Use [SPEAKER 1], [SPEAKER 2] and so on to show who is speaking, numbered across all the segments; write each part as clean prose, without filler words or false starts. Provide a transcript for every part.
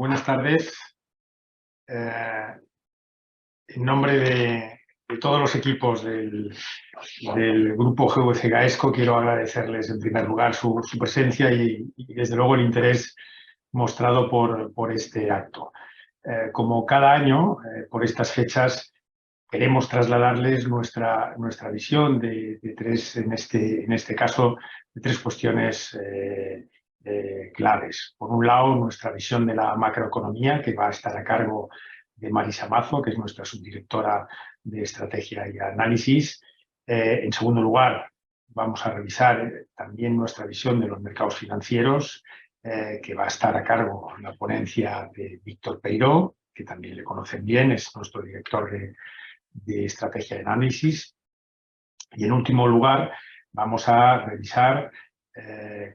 [SPEAKER 1] Buenas tardes. En nombre de todos los equipos del grupo GVC Gaesco, quiero agradecerles en primer lugar su presencia y desde luego el interés mostrado por este acto. Como cada año, por estas fechas, queremos trasladarles nuestra visión de tres, en este caso, de tres cuestiones claves. Por un lado, nuestra visión de la macroeconomía, que va a estar a cargo de Marisa Mazo, que es nuestra subdirectora de Estrategia y Análisis. En segundo lugar, vamos a revisar también nuestra visión de los mercados financieros, que va a estar a cargo de la ponencia de Víctor Peiró, que también le conocen bien, es nuestro director de Estrategia y Análisis. Y en último lugar, vamos a revisar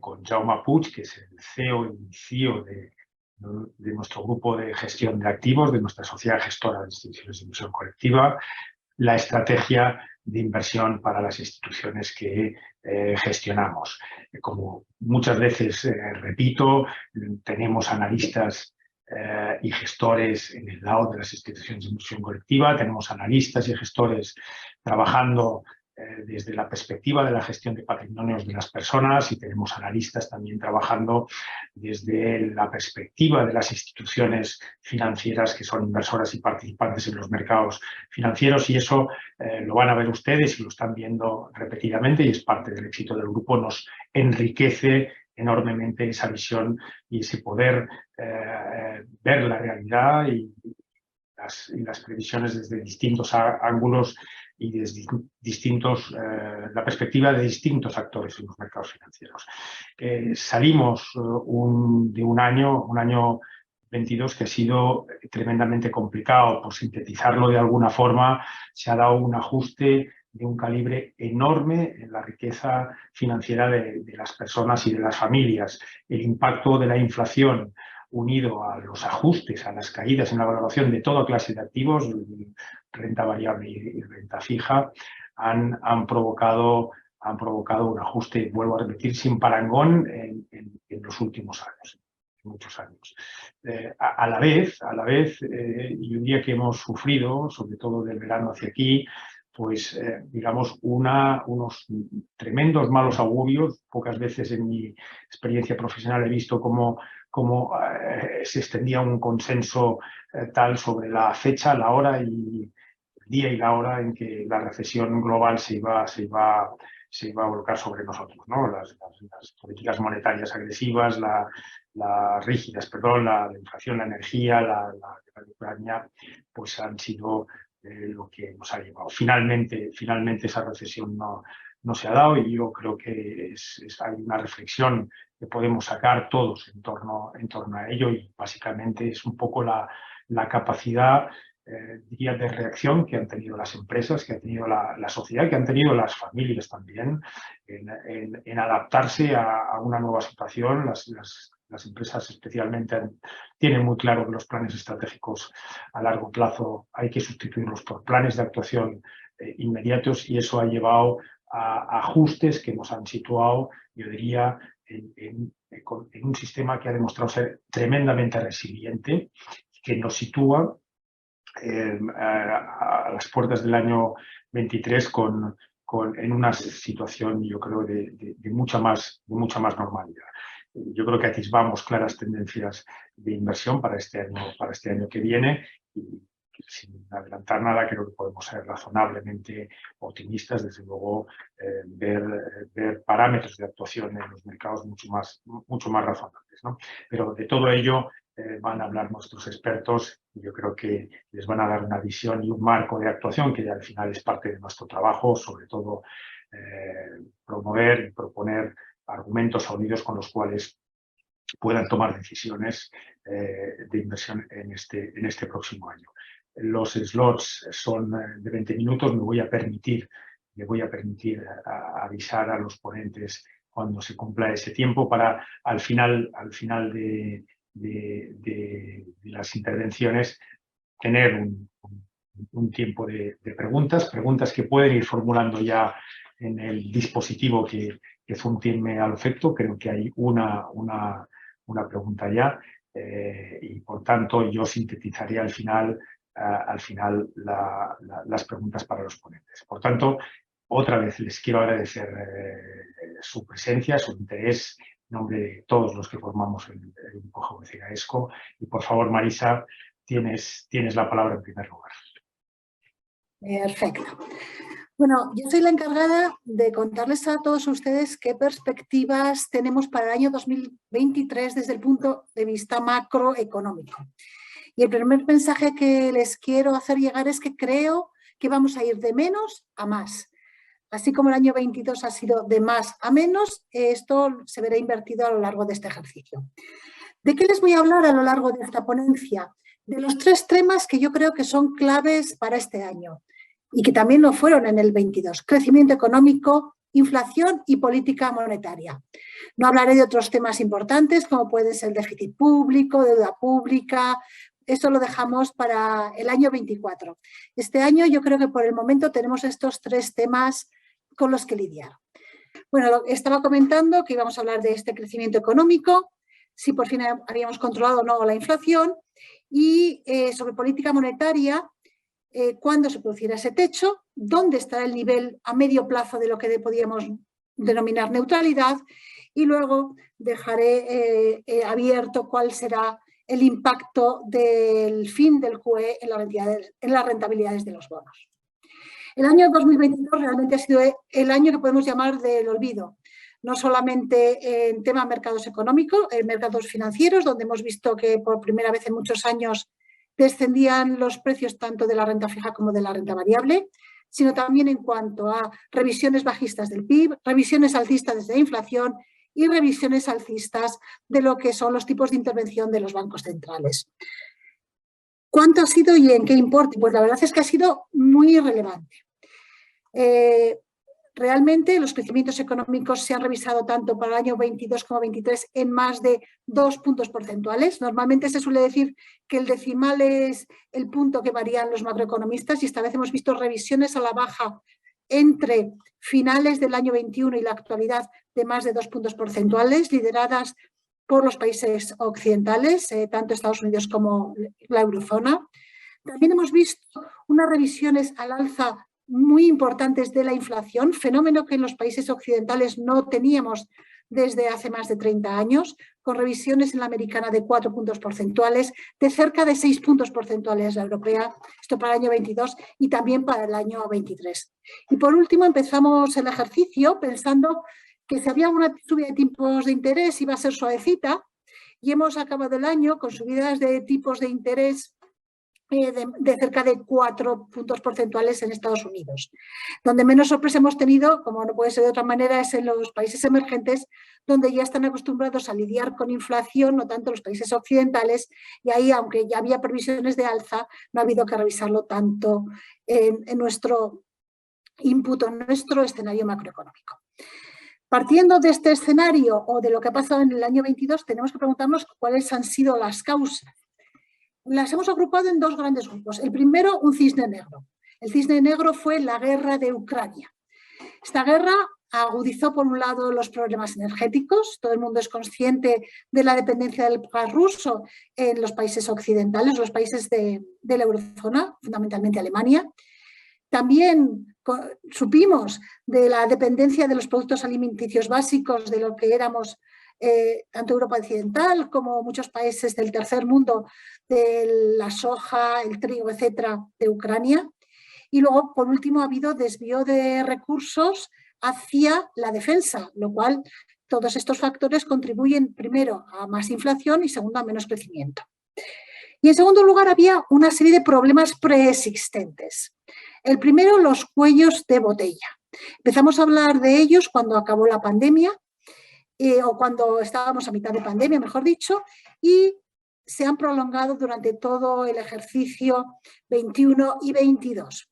[SPEAKER 1] con Jaume Puig, que es el CEO y CIO de nuestro grupo de gestión de activos, de nuestra sociedad gestora de instituciones de inversión colectiva, la estrategia de inversión para las instituciones que gestionamos. Como muchas veces repito, tenemos analistas y gestores en el lado de las instituciones de inversión colectiva, tenemos analistas y gestores trabajando desde la perspectiva de la gestión de patrimonios de las personas y tenemos analistas también trabajando desde la perspectiva de las instituciones financieras que son inversoras y participantes en los mercados financieros, y eso lo van a ver ustedes y lo están viendo repetidamente y es parte del éxito del grupo. Nos enriquece enormemente esa visión y ese poder ver la realidad y las previsiones desde distintos ángulos y desde la perspectiva de distintos actores en los mercados financieros. Salimos de un año 22 que ha sido tremendamente complicado. Por sintetizarlo de alguna forma, se ha dado un ajuste de un calibre enorme en la riqueza financiera de las personas y de las familias. El impacto de la inflación unido a los ajustes, a las caídas en la valoración de toda clase de activos, renta variable y renta fija, han provocado un ajuste, vuelvo a repetir, sin parangón en los últimos años, muchos años. A la vez, y un día que hemos sufrido, sobre todo del verano hacia aquí, pues digamos unos tremendos malos augurios. Pocas veces en mi experiencia profesional he visto cómo se extendía un consenso tal sobre la fecha, la hora y el día y la hora en que la recesión global se iba a volcar sobre nosotros, ¿no? Las políticas monetarias agresivas, las rígidas, perdón, la inflación, la energía, la guerra de Ucrania, pues han sido lo que nos ha llevado. Finalmente esa recesión no se ha dado y yo creo que hay una reflexión que podemos sacar todos en torno a ello y básicamente es un poco la capacidad diría de reacción que han tenido las empresas, que ha tenido la sociedad, que han tenido las familias también en adaptarse a una nueva situación. Las empresas especialmente tienen muy claro que los planes estratégicos a largo plazo hay que sustituirlos por planes de actuación inmediatos y eso ha llevado a ajustes que nos han situado, yo diría, en un sistema que ha demostrado ser tremendamente resiliente, que nos sitúa a las puertas del año 23 en una situación, yo creo, de mucha más normalidad. Yo creo que atisbamos claras tendencias de inversión para este año que viene y sin adelantar nada creo que podemos ser razonablemente optimistas, desde luego ver parámetros de actuación en los mercados mucho más razonables, ¿no? Pero de todo ello van a hablar nuestros expertos y yo creo que les van a dar una visión y un marco de actuación que ya al final es parte de nuestro trabajo, sobre todo promover y proponer argumentos sólidos con los cuales puedan tomar decisiones de inversión en este próximo año. Los slots son de 20 minutos, me voy a permitir avisar a los ponentes cuando se cumpla ese tiempo para al final de las intervenciones tener un tiempo de preguntas que pueden ir formulando ya en el dispositivo que Zoom tiene al efecto. Creo que hay una pregunta ya. y por tanto yo sintetizaría al final las preguntas para los ponentes. Por tanto, otra vez les quiero agradecer su presencia, su interés en nombre de todos los que formamos el grupo Geometría ESCO. Y por favor, Marisa, tienes la palabra en primer lugar.
[SPEAKER 2] Perfecto. Bueno, yo soy la encargada de contarles a todos ustedes qué perspectivas tenemos para el año 2023 desde el punto de vista macroeconómico. Y el primer mensaje que les quiero hacer llegar es que creo que vamos a ir de menos a más. Así como el año 22 ha sido de más a menos, esto se verá invertido a lo largo de este ejercicio. ¿De qué les voy a hablar a lo largo de esta ponencia? De los 3 temas que yo creo que son claves para este año y que también lo fueron en el 22. Crecimiento económico, inflación y política monetaria. No hablaré de otros temas importantes como puede ser el déficit público, deuda pública. Eso lo dejamos para el año 24. Este año yo creo que por el momento tenemos estos 3 temas con los que lidiar. Bueno, estaba comentando que íbamos a hablar de este crecimiento económico, si por fin habíamos controlado o no la inflación, y sobre política monetaria, cuándo se producirá ese techo, dónde estará el nivel a medio plazo de lo que podíamos denominar neutralidad, y luego dejaré abierto cuál será el impacto del fin del QE en las rentabilidades de los bonos. El año 2022 realmente ha sido el año que podemos llamar del olvido, no solamente en tema de mercados económicos, en mercados financieros, donde hemos visto que por primera vez en muchos años descendían los precios tanto de la renta fija como de la renta variable, sino también en cuanto a revisiones bajistas del PIB, revisiones alcistas de la inflación y revisiones alcistas de lo que son los tipos de intervención de los bancos centrales. ¿Cuánto ha sido y en qué importe? Pues la verdad es que ha sido muy relevante. Realmente los crecimientos económicos se han revisado tanto para el año 22 como 23 en más de 2 puntos porcentuales. Normalmente se suele decir que el decimal es el punto que varían los macroeconomistas y esta vez hemos visto revisiones a la baja entre finales del año 21 y la actualidad de más de 2 puntos porcentuales, lideradas por los países occidentales, tanto Estados Unidos como la eurozona. También hemos visto unas revisiones al alza muy importantes de la inflación, fenómeno que en los países occidentales no teníamos desde hace más de 30 años, con revisiones en la americana de 4 puntos porcentuales, de cerca de 6 puntos porcentuales la europea, esto para el año 22 y también para el año 23. Y por último empezamos el ejercicio pensando que si había una subida de tipos de interés iba a ser suavecita y hemos acabado el año con subidas de tipos de interés de cerca de 4 puntos porcentuales en Estados Unidos. Donde menos sorpresa hemos tenido, como no puede ser de otra manera, es en los países emergentes, donde ya están acostumbrados a lidiar con inflación, no tanto los países occidentales, y ahí, aunque ya había previsiones de alza, no ha habido que revisarlo tanto en nuestro input, en nuestro escenario macroeconómico. Partiendo de este escenario o de lo que ha pasado en el año 22, tenemos que preguntarnos cuáles han sido las causas. Las hemos agrupado en 2 grandes grupos. El primero, un cisne negro. El cisne negro fue la guerra de Ucrania. Esta guerra agudizó, por un lado, los problemas energéticos. Todo el mundo es consciente de la dependencia del gas ruso en los países occidentales, los países de la eurozona, fundamentalmente Alemania. También supimos de la dependencia de los productos alimenticios básicos de lo que éramos tanto Europa occidental como muchos países del tercer mundo, de la soja, el trigo, etcétera, de Ucrania. Y luego, por último, ha habido desvío de recursos hacia la defensa, lo cual todos estos factores contribuyen primero a más inflación y segundo a menos crecimiento. Y en segundo lugar, había una serie de problemas preexistentes. El primero, los cuellos de botella. Empezamos a hablar de ellos cuando acabó la pandemia, o cuando estábamos a mitad de pandemia, mejor dicho, y se han prolongado durante todo el ejercicio 21 y 22.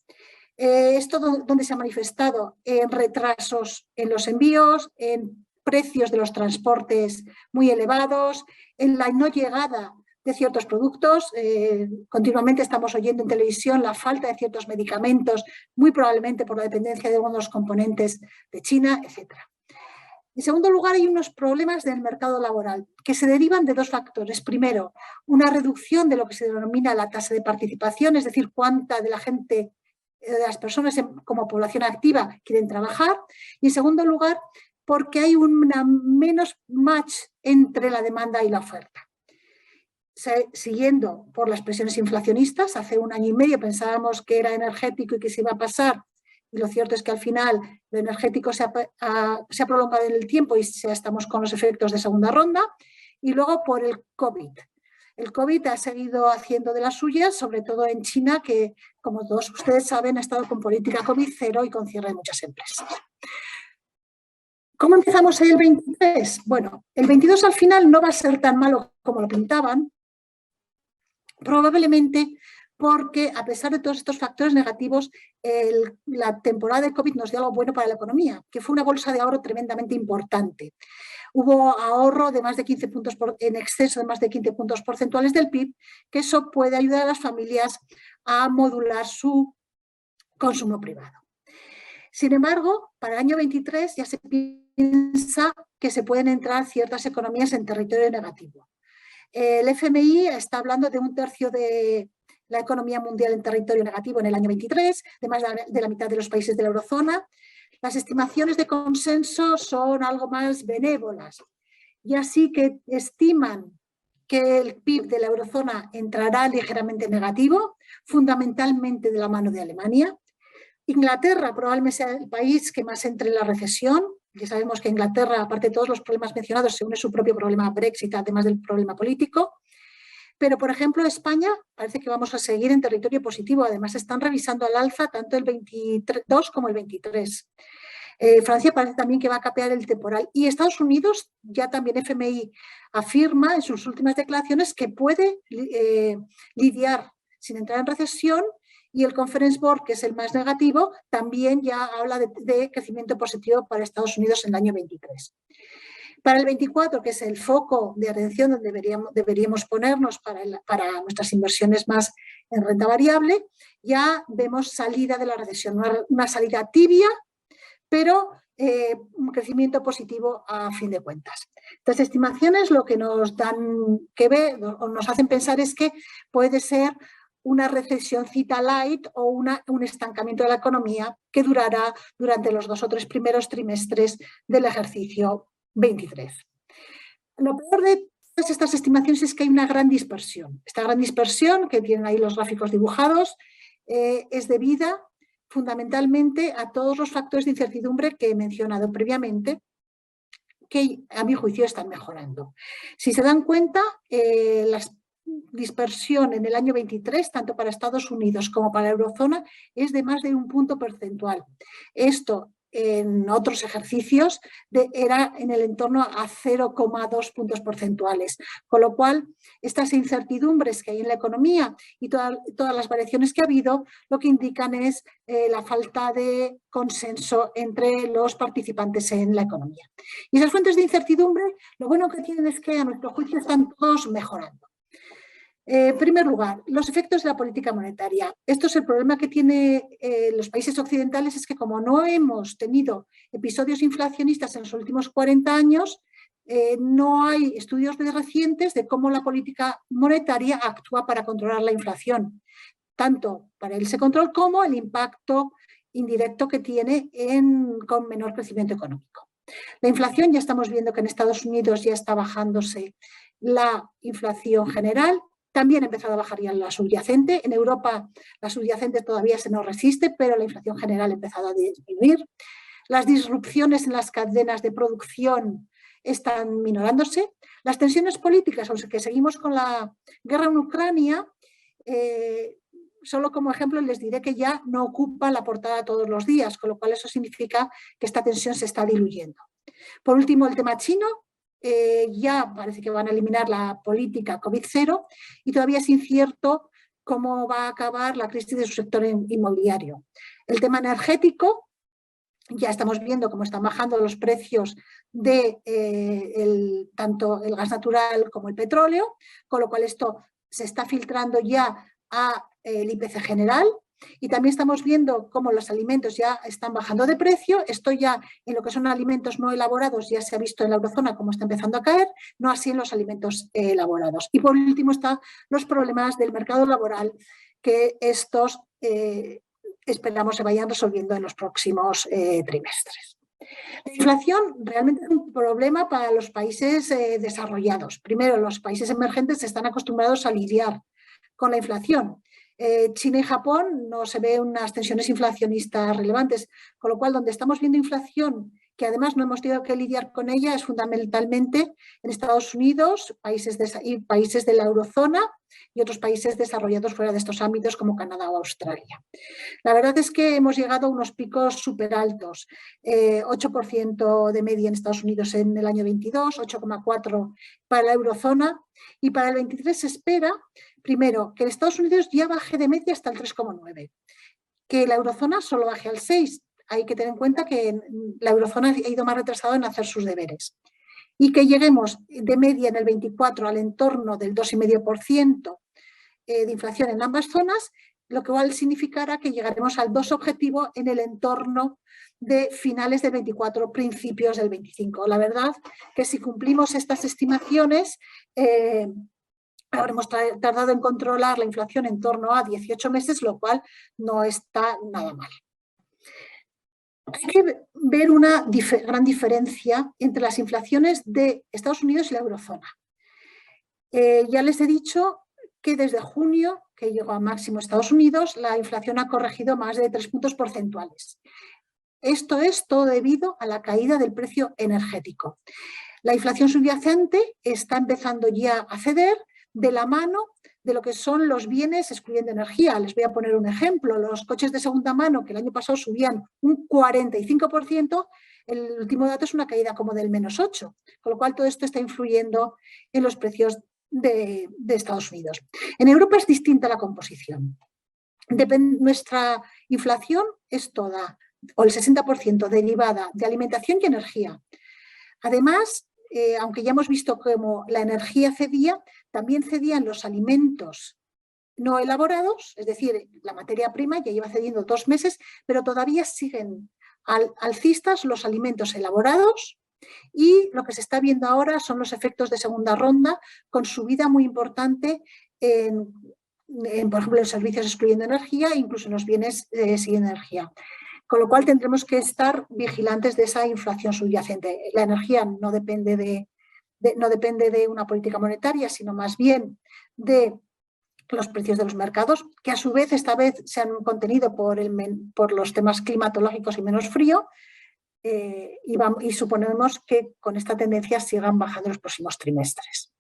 [SPEAKER 2] Esto donde se ha manifestado en retrasos en los envíos, en precios de los transportes muy elevados, en la no llegada de ciertos productos. Continuamente estamos oyendo en televisión la falta de ciertos medicamentos, muy probablemente por la dependencia de algunos componentes de China, etc. En segundo lugar, hay unos problemas del mercado laboral que se derivan de dos factores. Primero, una reducción de lo que se denomina la tasa de participación, es decir, cuánta de la gente, de las personas como población activa quieren trabajar. Y en segundo lugar, porque hay una menos match entre la demanda y la oferta. Siguiendo por las presiones inflacionistas, hace 1 año y medio pensábamos que era energético y que se iba a pasar, y lo cierto es que al final lo energético se ha prolongado en el tiempo y ya estamos con los efectos de segunda ronda. Y luego por el COVID. El COVID ha seguido haciendo de las suyas, sobre todo en China, que, como todos ustedes saben, ha estado con política COVID cero y con cierre de muchas empresas. ¿Cómo empezamos el 23? Bueno, el 22 al final no va a ser tan malo como lo pintaban, probablemente porque, a pesar de todos estos factores negativos, la temporada de COVID nos dio algo bueno para la economía, que fue una bolsa de ahorro tremendamente importante. Hubo ahorro de más de 15 puntos en exceso de más de 15 puntos porcentuales del PIB, que eso puede ayudar a las familias a modular su consumo privado. Sin embargo, para el año 23 ya se piensa que se pueden entrar ciertas economías en territorio negativo. El FMI está hablando de 1/3 de la economía mundial en territorio negativo en el año 23, de más de la mitad de los países de la eurozona. Las estimaciones de consenso son algo más benévolas, y así que estiman que el PIB de la eurozona entrará ligeramente negativo, fundamentalmente de la mano de Alemania. Inglaterra probablemente sea el país que más entre en la recesión. Ya sabemos que Inglaterra, aparte de todos los problemas mencionados, se une su propio problema Brexit, además del problema político. Pero, por ejemplo, España parece que vamos a seguir en territorio positivo. Además, están revisando al alza tanto el 22 como el 23. Francia parece también que va a capear el temporal. Y Estados Unidos, ya también FMI afirma en sus últimas declaraciones que puede lidiar sin entrar en recesión. Y el Conference Board, que es el más negativo, también ya habla de crecimiento positivo para Estados Unidos en el año 23. Para el 24, que es el foco de atención donde deberíamos ponernos para nuestras inversiones más en renta variable, ya vemos salida de la recesión, una salida tibia, pero un crecimiento positivo a fin de cuentas. Estas estimaciones lo que nos dan que ver o nos hacen pensar es que puede ser una recesióncita light o un estancamiento de la economía que durará durante los 2 o 3 primeros trimestres del ejercicio 23. Lo peor de todas estas estimaciones es que hay una gran dispersión. Esta gran dispersión, que tienen ahí los gráficos dibujados, es debida fundamentalmente a todos los factores de incertidumbre que he mencionado previamente, que a mi juicio están mejorando. Si se dan cuenta, la dispersión en el año 23, tanto para Estados Unidos como para la eurozona, es de más de 1 punto porcentual. Esto en otros ejercicios era en el entorno a 0,2 puntos porcentuales, con lo cual estas incertidumbres que hay en la economía y todas las variaciones que ha habido, lo que indican es la falta de consenso entre los participantes en la economía. Y esas fuentes de incertidumbre, lo bueno que tienen es que a nuestro juicio están todos mejorando. En primer lugar, los efectos de la política monetaria. Esto es el problema que tienen los países occidentales, es que como no hemos tenido episodios inflacionistas en los últimos 40 años, no hay estudios recientes de cómo la política monetaria actúa para controlar la inflación, tanto para ese control como el impacto indirecto que tiene con menor crecimiento económico. La inflación, ya estamos viendo que en Estados Unidos ya está bajándose la inflación general. También ha empezado a bajar ya la subyacente. En Europa la subyacente todavía se nos resiste, pero la inflación general ha empezado a disminuir. Las disrupciones en las cadenas de producción están minorándose. Las tensiones políticas, aunque seguimos con la guerra en Ucrania, solo como ejemplo les diré que ya no ocupa la portada todos los días, con lo cual eso significa que esta tensión se está diluyendo. Por último, el tema chino. Ya parece que van a eliminar la política COVID-0 y todavía es incierto cómo va a acabar la crisis de su sector inmobiliario. El tema energético, ya estamos viendo cómo están bajando los precios de tanto el gas natural como el petróleo, con lo cual esto se está filtrando ya al IPC general. Y también estamos viendo cómo los alimentos ya están bajando de precio. Esto ya en lo que son alimentos no elaborados ya se ha visto en la eurozona cómo está empezando a caer, no así en los alimentos elaborados. Y por último están los problemas del mercado laboral, que estos esperamos se vayan resolviendo en los próximos trimestres. La inflación realmente es un problema para los países desarrollados. Primero, los países emergentes están acostumbrados a lidiar con la inflación. China y Japón no se ven unas tensiones inflacionistas relevantes, con lo cual donde estamos viendo inflación, que además no hemos tenido que lidiar con ella, es fundamentalmente en Estados Unidos, países de la eurozona y otros países desarrollados fuera de estos ámbitos como Canadá o Australia. La verdad es que hemos llegado a unos picos súper altos, 8% de media en Estados Unidos en el año 22, 8,4% para la eurozona, y para el 23 se espera, primero, que en Estados Unidos ya baje de media hasta el 3,9%, que la eurozona solo baje al 6%. Hay que tener en cuenta que la eurozona ha ido más retrasado en hacer sus deberes. Y que lleguemos de media en el 24 al entorno del 2,5% de inflación en ambas zonas, lo que igual significará que llegaremos al 2 objetivo en el entorno de finales del 24, principios del 25. La verdad que si cumplimos estas estimaciones, habremos tardado en controlar la inflación en torno a 18 meses, lo cual no está nada mal. Hay que ver una gran diferencia entre las inflaciones de Estados Unidos y la eurozona. Ya les he dicho que desde junio, que llegó a máximo Estados Unidos, la inflación ha corregido más de 3 puntos porcentuales. Esto es todo debido a la caída del precio energético. La inflación subyacente está empezando ya a ceder de la mano de lo que son los bienes excluyendo energía. Les voy a poner un ejemplo. Los coches de segunda mano, que el año pasado subían un 45%, el último dato es una caída como del -8%, con lo cual todo esto está influyendo en los precios de Estados Unidos. En Europa es distinta la composición. Nuestra inflación es toda, o el 60%, derivada de alimentación y energía. Además, aunque ya hemos visto cómo la energía cedía, también cedían los alimentos no elaborados, es decir, la materia prima ya lleva cediendo 2 meses, pero todavía siguen alcistas los alimentos elaborados, y lo que se está viendo ahora son los efectos de segunda ronda, con subida muy importante por ejemplo, en servicios excluyendo energía e incluso en los bienes sin energía. Con lo cual tendremos que estar vigilantes de esa inflación subyacente. La energía no depende de una política monetaria, sino más bien de los precios de los mercados, que a su vez esta vez se han contenido por los temas climatológicos y menos frío, y suponemos que con esta tendencia sigan bajando en los próximos trimestres.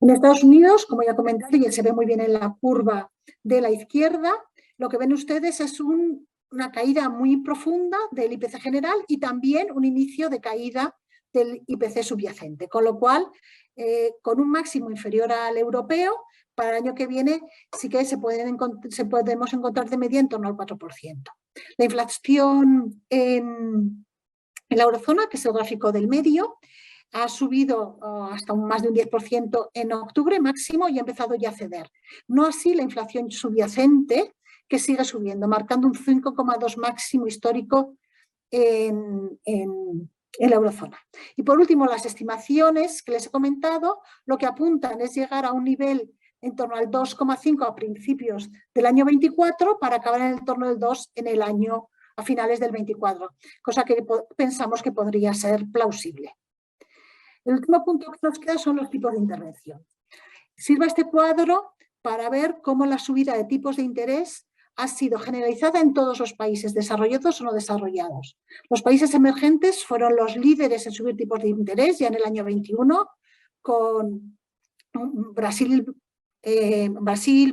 [SPEAKER 2] En Estados Unidos, como ya he comentado, y se ve muy bien en la curva de la izquierda, lo que ven ustedes es una caída muy profunda del IPC general y también un inicio de caída del IPC subyacente, con lo cual, con un máximo inferior al europeo, para el año que viene sí que podemos encontrar de media en torno al 4%. La inflación en la eurozona, que es el gráfico del medio, ha subido hasta más de un 10% en octubre máximo y ha empezado ya a ceder. No así la inflación subyacente, que sigue subiendo, marcando un 5,2 máximo histórico en la eurozona. Y por último, las estimaciones que les he comentado, lo que apuntan es llegar a un nivel en torno al 2,5 a principios del año 24 para acabar en el torno del 2 a finales del 24, cosa que pensamos que podría ser plausible. El último punto que nos queda son los tipos de intervención. Sirva este cuadro para ver cómo la subida de tipos de interés ha sido generalizada en todos los países, desarrollados o no desarrollados. Los países emergentes fueron los líderes en subir tipos de interés ya en el año 21, con Brasil,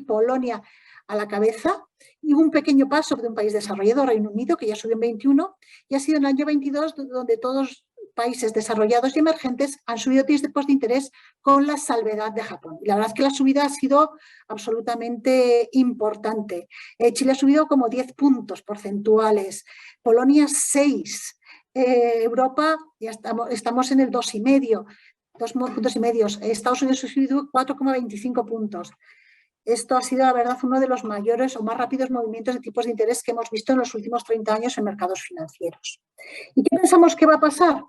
[SPEAKER 2] Polonia a la cabeza, y un pequeño paso de un país desarrollado, Reino Unido, que ya subió en 21, y ha sido en el año 22 donde todos países desarrollados y emergentes han subido tipos de interés, con la salvedad de Japón. Y la verdad es que la subida ha sido absolutamente importante. Chile ha subido como 10 puntos porcentuales, Polonia 6, Europa ya estamos en el 2,5, 2 puntos y medio, Estados Unidos ha subido 4,25 puntos. esto ha sido, la verdad, uno de los mayores o más rápidos movimientos de tipos de interés que hemos visto en los últimos 30 años en mercados financieros. ¿Y qué pensamos que va a pasar?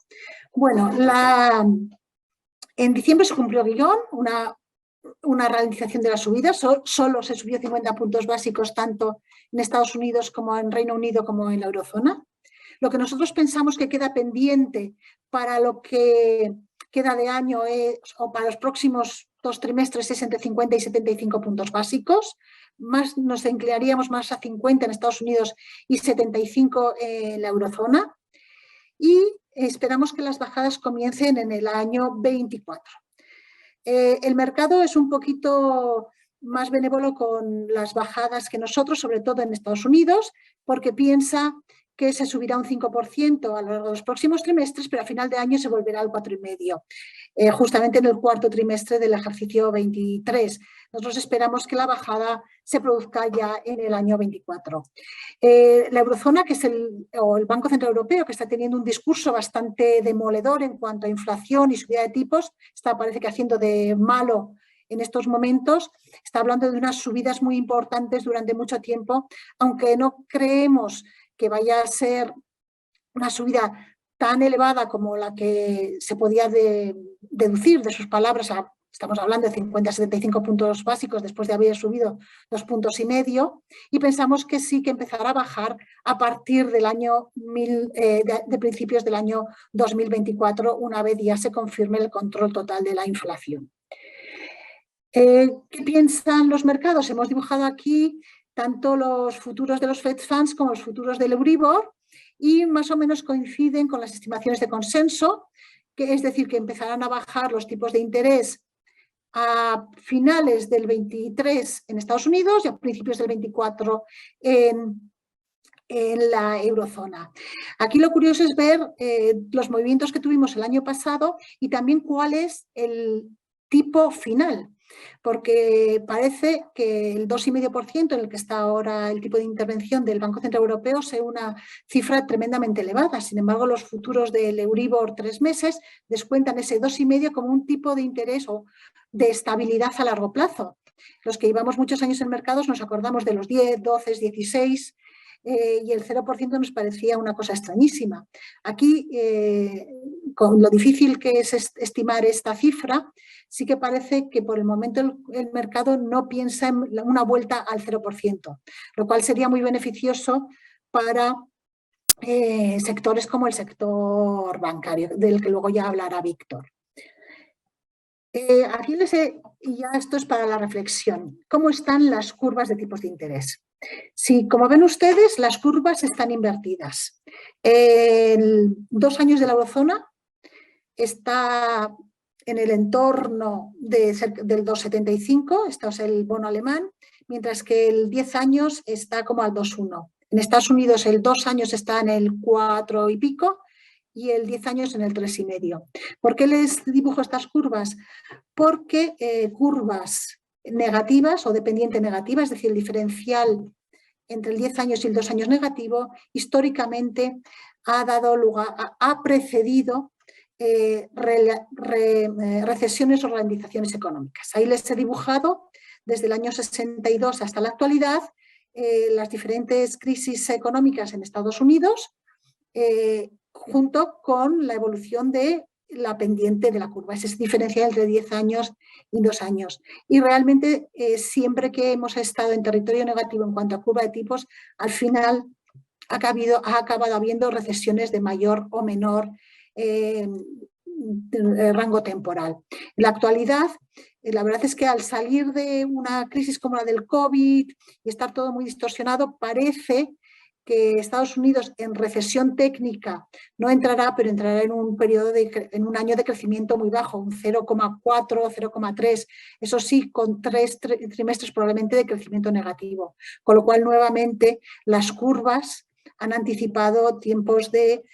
[SPEAKER 2] Bueno, en diciembre se cumplió guión, una ralentización de las subidas, solo se subió 50 puntos básicos tanto en Estados Unidos como en Reino Unido como en la eurozona. Lo que nosotros pensamos que queda pendiente para lo que queda de año o para los próximos 2 trimestres es entre 50 y 75 puntos básicos. Nos inclinaríamos más a 50 en Estados Unidos y 75 en la eurozona. Y esperamos que las bajadas comiencen en el año 24. El mercado es un poquito más benévolo con las bajadas que nosotros, sobre todo en Estados Unidos, porque piensa que se subirá un 5% a lo largo de los próximos trimestres, pero a final de año se volverá al 4,5%, justamente en el cuarto trimestre del ejercicio 23. Nosotros esperamos que la bajada se produzca ya en el año 24. La eurozona, que es el Banco Central Europeo, que está teniendo un discurso bastante demoledor en cuanto a inflación y subida de tipos, parece que haciendo de malo en estos momentos, está hablando de unas subidas muy importantes durante mucho tiempo, aunque no creemos que vaya a ser una subida tan elevada como la que se podía deducir de sus palabras. Estamos hablando de 50 a 75 puntos básicos después de haber subido 2,5 puntos, y pensamos que sí que empezará a bajar a partir del año de principios del año 2024, una vez ya se confirme el control total de la inflación. ¿Qué piensan los mercados? Hemos dibujado aquí tanto los futuros de los Fed Funds como los futuros del Euribor, y más o menos coinciden con las estimaciones de consenso, que es decir, que empezarán a bajar los tipos de interés a finales del 23 en Estados Unidos y a principios del 24 en la eurozona. Aquí lo curioso es ver los movimientos que tuvimos el año pasado y también cuál es el tipo final, porque parece que el 2,5% en el que está ahora el tipo de intervención del Banco Central Europeo sea una cifra tremendamente elevada. Sin embargo, los futuros del Euribor 3 meses descuentan ese 2,5% como un tipo de interés o de estabilidad a largo plazo. Los que llevamos muchos años en mercados nos acordamos de los 10, 12, 16 y el 0% nos parecía una cosa extrañísima. Aquí, con lo difícil que es estimar esta cifra, sí que parece que por el momento el mercado no piensa en una vuelta al 0%, lo cual sería muy beneficioso para sectores como el sector bancario, del que luego ya hablará Víctor. Aquí y ya esto es para la reflexión. ¿Cómo están las curvas de tipos de interés? Sí, como ven ustedes, las curvas están invertidas. 2 años de la eurozona está en el entorno del 2,75, esto es el bono alemán, mientras que el 10 años está como al 2,1. En Estados Unidos el 2 años está en el 4 y pico y el 10 años en el 3,5. ¿Por qué les dibujo estas curvas? Porque curvas negativas o de pendiente negativa, es decir, el diferencial entre el 10 años y el 2 años negativo, históricamente ha precedido recesiones o ralentizaciones económicas. Ahí les he dibujado desde el año 62 hasta la actualidad las diferentes crisis económicas en Estados Unidos, junto con la evolución de la pendiente de la curva, ese diferencial entre 10 años y 2 años. Y realmente siempre que hemos estado en territorio negativo en cuanto a curva de tipos, al final ha acabado habiendo recesiones de mayor o menor rango temporal. En la actualidad, la verdad es que al salir de una crisis como la del COVID y estar todo muy distorsionado, parece que Estados Unidos en recesión técnica no entrará, pero entrará en un periodo en un año de crecimiento muy bajo, un 0,4, 0,3, eso sí, con 3 trimestres probablemente de crecimiento negativo, con lo cual nuevamente las curvas han anticipado tiempos de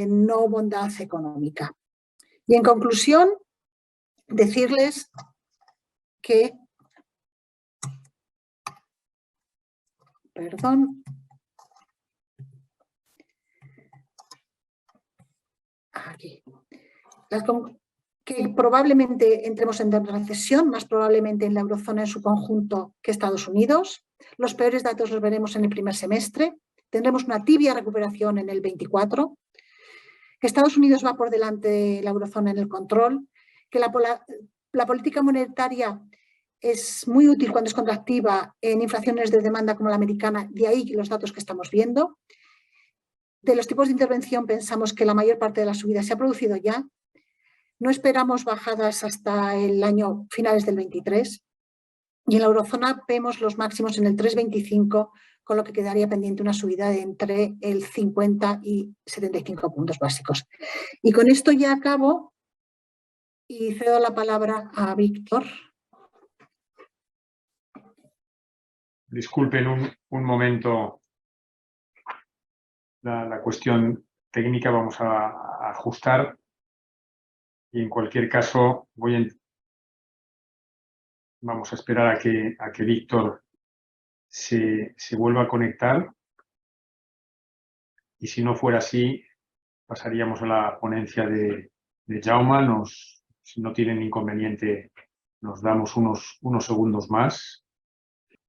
[SPEAKER 2] no bondad económica. Y en conclusión, decirles que, perdón, aquí, que probablemente entremos en recesión, más probablemente en la eurozona en su conjunto que Estados Unidos. Los peores datos los veremos en el primer semestre. Tendremos una tibia recuperación en el 24. Que Estados Unidos va por delante de la eurozona en el control. Que la política monetaria es muy útil cuando es contractiva en inflaciones de demanda como la americana, de ahí los datos que estamos viendo. De los tipos de intervención pensamos que la mayor parte de la subida se ha producido ya. No esperamos bajadas hasta el año finales del 23 y en la eurozona vemos los máximos en el 3,25, con lo que quedaría pendiente una subida de entre el 50 y 75 puntos básicos. Y con esto ya acabo y cedo la palabra a Víctor.
[SPEAKER 1] Disculpen un momento la cuestión técnica, vamos a ajustar. Y en cualquier caso, vamos a esperar a que Víctor se vuelva a conectar. Y si no fuera así, pasaríamos a la ponencia de Jaume. Si no tienen inconveniente, nos damos unos segundos más.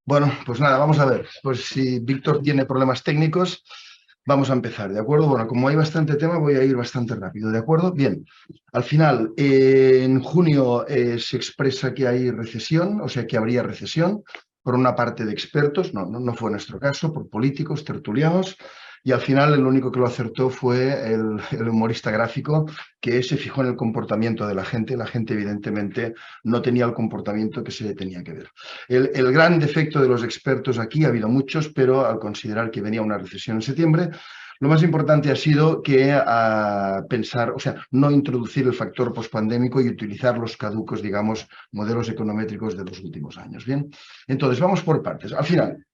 [SPEAKER 3] Bueno, pues nada, vamos a ver. Pues si Víctor tiene problemas técnicos, vamos a empezar, ¿de acuerdo? Bueno, como hay bastante tema, voy a ir bastante rápido, ¿de acuerdo? Bien, al final, en junio se expresa que hay recesión, o sea, que habría recesión por una parte de expertos, no fue nuestro caso, por políticos, tertulianos, y al final el único que lo acertó fue el humorista gráfico, que se fijó en el comportamiento de la gente evidentemente no tenía el comportamiento que se tenía que ver. El gran defecto de los expertos aquí, ha habido muchos, pero al considerar que venía una recesión en septiembre, lo más importante ha sido que pensar, o sea, no introducir el factor pospandémico y utilizar los caducos, digamos, modelos econométricos de los últimos años. Bien, entonces vamos por partes. Al final,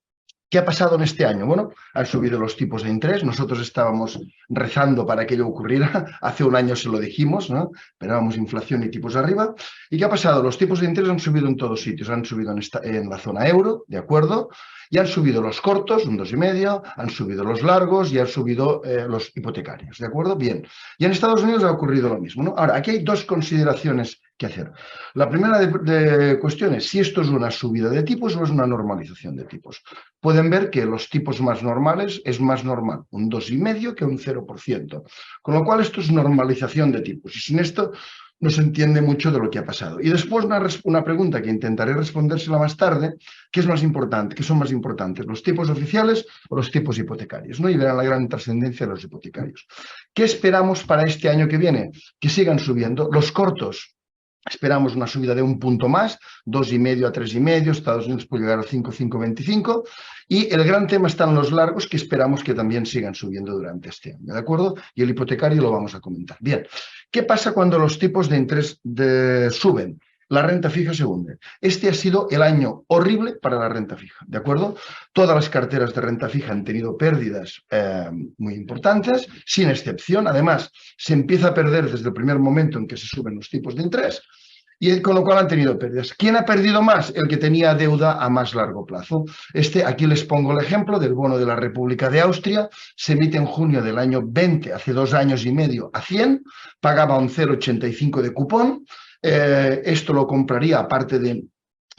[SPEAKER 3] ¿qué ha pasado en este año? Bueno, han subido los tipos de interés. Nosotros estábamos rezando para que ello ocurriera. Hace un año se lo dijimos, ¿no? Esperábamos inflación y tipos arriba. ¿Y qué ha pasado? Los tipos de interés han subido en todos sitios. Han subido en la zona euro, ¿de acuerdo? Y han subido los cortos, un 2,5, han subido los largos y han subido los hipotecarios, ¿de acuerdo? Bien. Y en Estados Unidos ha ocurrido lo mismo, ¿no? Ahora, aquí hay dos consideraciones que hacer. La primera cuestión es si esto es una subida de tipos o es una normalización de tipos. Pueden ver que los tipos más normales es más normal, un 2,5 que un 0%. Con lo cual esto es normalización de tipos. Y sin esto no se entiende mucho de lo que ha pasado. Y después una pregunta que intentaré respondérsela más tarde, ¿qué es más importante? ¿Qué son más importantes? ¿Los tipos oficiales o los tipos hipotecarios? ¿No? Y verán la gran trascendencia de los hipotecarios. ¿Qué esperamos para este año que viene? Que sigan subiendo. Los cortos, esperamos una subida de un punto más, 2,5 a 3,5, Estados Unidos puede llegar a 5, 5,25, y el gran tema están los largos, que esperamos que también sigan subiendo durante este año, ¿de acuerdo? Y el hipotecario lo vamos a comentar. Bien, ¿qué pasa cuando los tipos de interés suben? La renta fija se hunde. Este ha sido el año horrible para la renta fija, ¿de acuerdo? Todas las carteras de renta fija han tenido pérdidas muy importantes, sin excepción. Además, se empieza a perder desde el primer momento en que se suben los tipos de interés, y con lo cual han tenido pérdidas. ¿Quién ha perdido más? El que tenía deuda a más largo plazo. Aquí les pongo el ejemplo del bono de la República de Austria. Se emite en junio del año 20, hace 2 años y medio, a 100, pagaba un 0,85 de cupón. Esto lo compraría, aparte de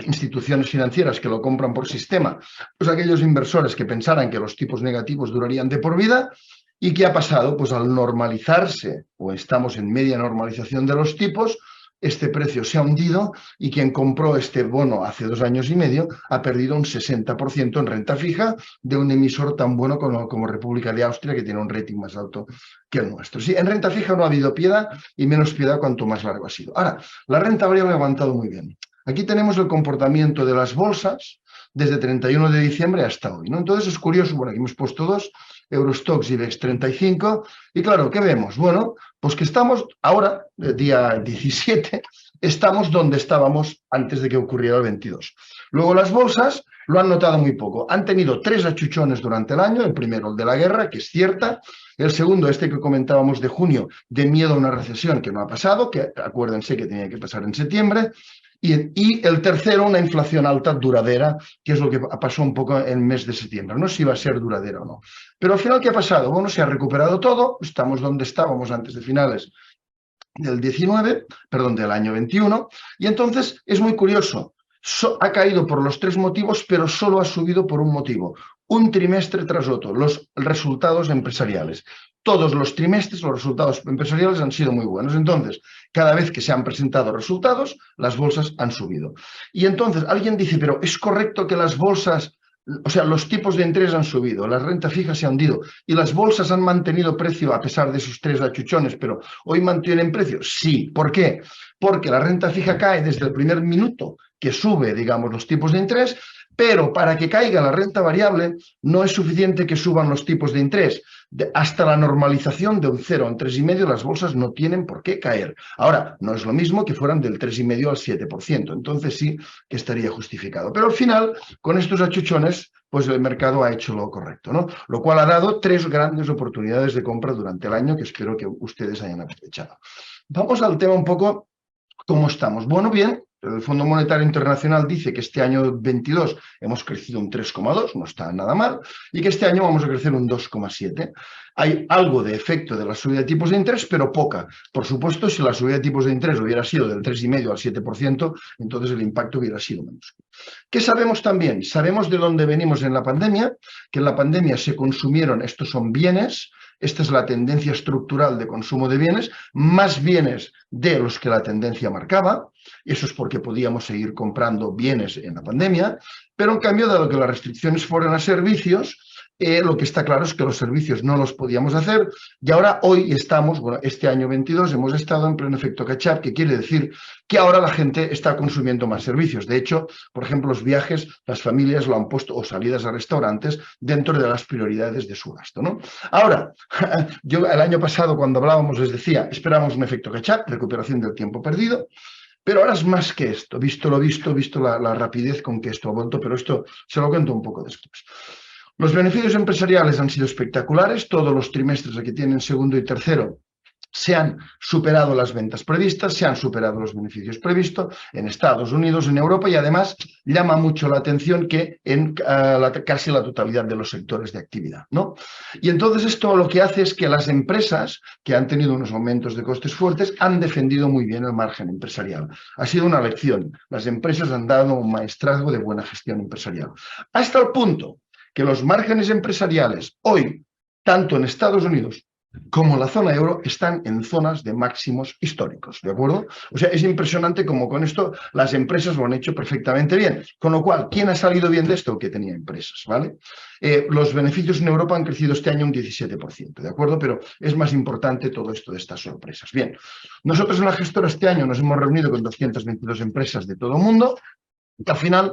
[SPEAKER 3] instituciones financieras que lo compran por sistema, pues aquellos inversores que pensaran que los tipos negativos durarían de por vida. ¿Y qué ha pasado? Pues al normalizarse, o estamos en media normalización de los tipos, este precio se ha hundido y quien compró este bono hace 2 años y medio ha perdido un 60% en renta fija de un emisor tan bueno como República de Austria, que tiene un rating más alto que el nuestro. Sí, en renta fija no ha habido piedad, y menos piedad cuanto más largo ha sido. Ahora, la renta variable ha aguantado muy bien. Aquí tenemos el comportamiento de las bolsas desde 31 de diciembre hasta hoy, ¿no? Entonces es curioso, bueno, aquí hemos puesto 2, Eurostoxx y IBEX 35, y claro, ¿qué vemos? Bueno, pues que estamos ahora, día 17, estamos donde estábamos antes de que ocurriera el 22. Luego las bolsas lo han notado muy poco. Han tenido 3 achuchones durante el año, el primero el de la guerra, que es cierta, el segundo este que comentábamos de junio, de miedo a una recesión, que no ha pasado, que acuérdense que tenía que pasar en septiembre, y el tercero, una inflación alta duradera, que es lo que pasó un poco en el mes de septiembre. No sé si va a ser duradera o no. Pero al final, ¿qué ha pasado? Bueno, se ha recuperado todo, estamos donde estábamos antes de finales del año 21, y entonces es muy curioso, ha caído por los tres motivos, pero solo ha subido por un motivo, un trimestre tras otro, los resultados empresariales. Todos los trimestres los resultados empresariales han sido muy buenos. Entonces, cada vez que se han presentado resultados, las bolsas han subido. Y entonces alguien dice, pero ¿es correcto que las bolsas, o sea, los tipos de interés han subido, la renta fija se ha hundido y las bolsas han mantenido precio a pesar de esos tres achuchones, pero hoy mantienen precio? Sí. ¿Por qué? Porque la renta fija cae desde el primer minuto que sube, digamos, los tipos de interés, pero para que caiga la renta variable no es suficiente que suban los tipos de interés. Hasta la normalización de un 0 a un 3,5 las bolsas no tienen por qué caer. Ahora, no es lo mismo que fueran del 3,5 al 7%, entonces sí que estaría justificado. Pero al final, con estos achuchones, pues el mercado ha hecho lo correcto, ¿no? Lo cual ha dado tres grandes oportunidades de compra durante el año que espero que ustedes hayan aprovechado. Vamos al tema un poco, ¿cómo estamos? Bueno, bien. El Fondo Monetario Internacional dice que este año 22 hemos crecido un 3,2, no está nada mal, y que este año vamos a crecer un 2,7. Hay algo de efecto de la subida de tipos de interés, pero poca. Por supuesto, si la subida de tipos de interés hubiera sido del 3,5 al 7%, entonces el impacto hubiera sido menos. ¿Qué sabemos también? Sabemos de dónde venimos en la pandemia, que en la pandemia se consumieron, estos son bienes, esta es la tendencia estructural de consumo de bienes, más bienes de los que la tendencia marcaba. Eso es porque podíamos seguir comprando bienes en la pandemia, pero en cambio, dado que las restricciones fueron a servicios, lo que está claro es que los servicios no los podíamos hacer y ahora hoy estamos, bueno, este año 22 hemos estado en pleno efecto catch-up, que quiere decir que ahora la gente está consumiendo más servicios. De hecho, por ejemplo, los viajes, las familias lo han puesto, o salidas a restaurantes, dentro de las prioridades de su gasto, ¿no? Ahora, yo el año pasado cuando hablábamos les decía, esperamos un efecto catch-up, recuperación del tiempo perdido. Pero ahora es más que esto, visto la rapidez con que esto ha vuelto, pero esto se lo cuento un poco después. Los beneficios empresariales han sido espectaculares, todos los trimestres que tienen segundo y tercero se han superado las ventas previstas, se han superado los beneficios previstos en Estados Unidos, en Europa, y además llama mucho la atención que en casi la totalidad de los sectores de actividad, ¿no? Y entonces esto lo que hace es que las empresas que han tenido unos aumentos de costes fuertes han defendido muy bien el margen empresarial. Ha sido una lección. Las empresas han dado un maestrazgo de buena gestión empresarial. Hasta el punto que los márgenes empresariales hoy, tanto en Estados Unidos como la zona euro, están en zonas de máximos históricos, ¿de acuerdo? O sea, es impresionante cómo con esto las empresas lo han hecho perfectamente bien. Con lo cual, ¿quién ha salido bien de esto? Que tenía empresas, ¿vale? Los beneficios en Europa han crecido este año un 17%, ¿de acuerdo? Pero es más importante todo esto de estas sorpresas. Bien, nosotros en la gestora este año nos hemos reunido con 222 empresas de todo el mundo y al final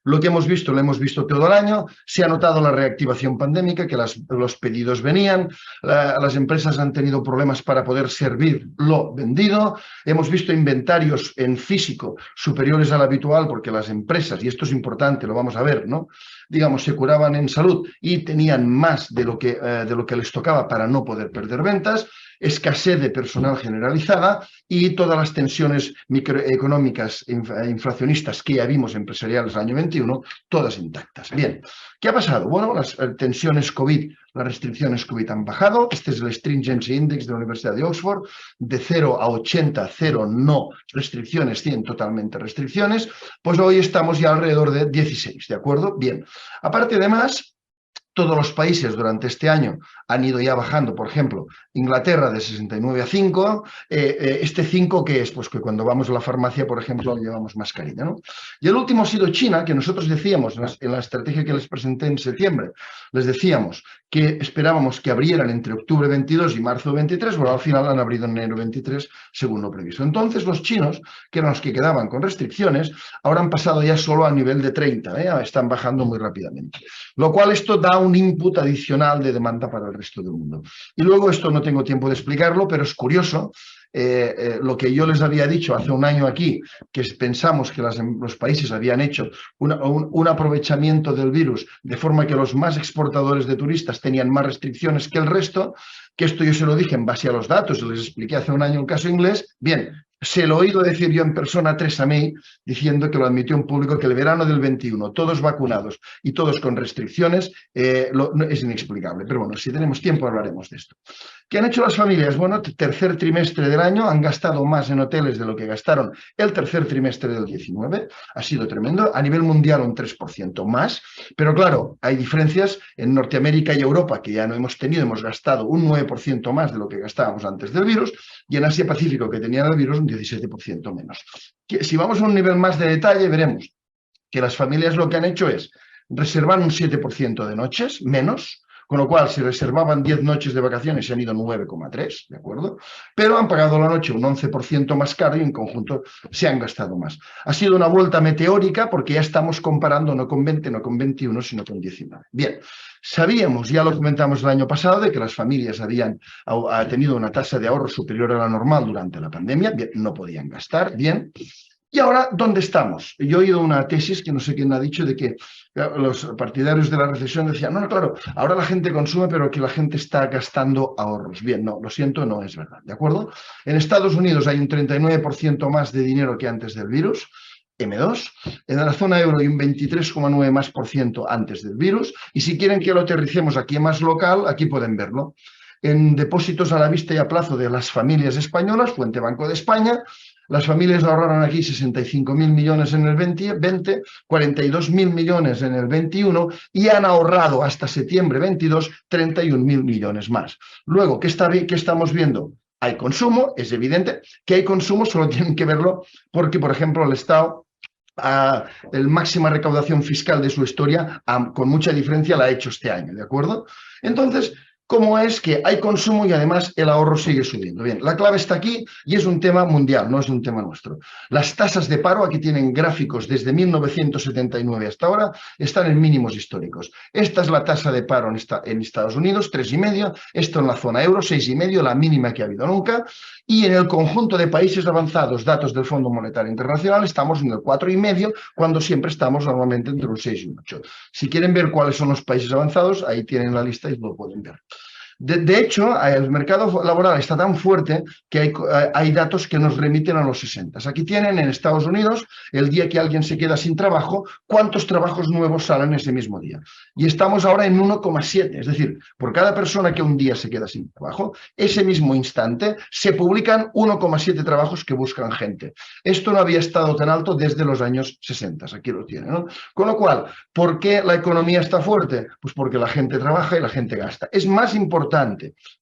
[SPEAKER 3] lo que hemos visto, lo hemos visto todo el año, se ha notado la reactivación pandémica, que los pedidos venían, las empresas han tenido problemas para poder servir lo vendido, hemos visto inventarios en físico superiores al habitual porque las empresas, y esto es importante, lo vamos a ver, ¿no? Digamos, se curaban en salud y tenían más de lo que les tocaba para no poder perder ventas, escasez de personal generalizada y todas las tensiones microeconómicas e inflacionistas que ya vimos empresariales el año 21, todas intactas. Bien, ¿qué ha pasado? Bueno, las tensiones COVID, las restricciones COVID han bajado. Este es el Stringency Index de la Universidad de Oxford, de 0 a 80, 0 no restricciones, 100 totalmente restricciones. Pues hoy estamos ya alrededor de 16, ¿de acuerdo? Bien, aparte de más, todos los países durante este año han ido ya bajando, por ejemplo, Inglaterra de 69 a 5, este 5 que es, pues que cuando vamos a la farmacia, por ejemplo, llevamos mascarilla, ¿no? Y el último ha sido China, que nosotros decíamos en la estrategia que les presenté en septiembre, les decíamos que esperábamos que abrieran entre octubre 22 y marzo 23, bueno, al final han abrido en enero 23, según lo previsto. Entonces los chinos, que eran los que quedaban con restricciones, ahora han pasado ya solo a nivel de 30, están bajando muy rápidamente. Lo cual esto da un input adicional de demanda para el resto del mundo. Y luego, esto no tengo tiempo de explicarlo, pero es curioso, lo que yo les había dicho hace un año aquí, que pensamos que los países habían hecho un aprovechamiento del virus de forma que los más exportadores de turistas tenían más restricciones que el resto, que esto yo se lo dije en base a los datos, les expliqué hace un año el caso inglés. Bien, se lo he oído decir yo en persona a Theresa May, diciendo que lo admitió en público, que el verano del 21, todos vacunados y todos con restricciones, es inexplicable. Pero bueno, si tenemos tiempo hablaremos de esto. ¿Qué han hecho las familias? Bueno, tercer trimestre del año han gastado más en hoteles de lo que gastaron el tercer trimestre del 19. Ha sido tremendo. A nivel mundial un 3% más. Pero claro, hay diferencias en Norteamérica y Europa que ya no hemos tenido. Hemos gastado un 9% más de lo que gastábamos antes del virus. Y en Asia-Pacífico, que tenían el virus, un 17% menos. Si vamos a un nivel más de detalle, veremos que las familias lo que han hecho es reservar un 7% de noches, menos, con lo cual si reservaban 10 noches de vacaciones se han ido 9,3, ¿de acuerdo? Pero han pagado la noche un 11% más caro y en conjunto se han gastado más. Ha sido una vuelta meteórica porque ya estamos comparando no con 20, no con 21, sino con 19. Bien, sabíamos, ya lo comentamos el año pasado, de que las familias habían tenido una tasa de ahorro superior a la normal durante la pandemia, bien, no podían gastar, bien. Y ahora, ¿dónde estamos? Yo he oído una tesis que no sé quién ha dicho de que los partidarios de la recesión decían, no, claro, ahora la gente consume, pero que la gente está gastando ahorros. Bien, no, lo siento, no es verdad, ¿de acuerdo? En Estados Unidos hay un 39% más de dinero que antes del virus, M2, en la zona euro hay un 23,9% más antes del virus, y si quieren que lo aterricemos aquí más local, aquí pueden verlo. En depósitos a la vista y a plazo de las familias españolas, fuente Banco de España, las familias ahorraron aquí 65.000 millones en el 20, 42.000 millones en el 21 y han ahorrado hasta septiembre 22 31.000 millones más. Luego, ¿qué estamos viendo? Hay consumo, es evidente que hay consumo, solo tienen que verlo porque, por ejemplo, el Estado, la máxima recaudación fiscal de su historia, con mucha diferencia, la ha hecho este año, ¿de acuerdo? Entonces, ¿cómo es que hay consumo y además el ahorro sigue subiendo? Bien, la clave está aquí y es un tema mundial, no es un tema nuestro. Las tasas de paro, aquí tienen gráficos desde 1979 hasta ahora, están en mínimos históricos. Esta es la tasa de paro en Estados Unidos, 3,5, esto en la zona euro, 6,5, la mínima que ha habido nunca, y en el conjunto de países avanzados, datos del Fondo Monetario Internacional, estamos en el 4,5, cuando siempre estamos normalmente entre un 6 y un 8. Si quieren ver cuáles son los países avanzados, ahí tienen la lista y lo pueden ver. De hecho, el mercado laboral está tan fuerte que hay datos que nos remiten a los 60. Aquí tienen en Estados Unidos, el día que alguien se queda sin trabajo, cuántos trabajos nuevos salen ese mismo día. Y estamos ahora en 1,7. Es decir, por cada persona que un día se queda sin trabajo, ese mismo instante se publican 1,7 trabajos que buscan gente. Esto no había estado tan alto desde los años 60. Aquí lo tienen, ¿no? Con lo cual, ¿por qué la economía está fuerte? Pues porque la gente trabaja y la gente gasta. Es más importante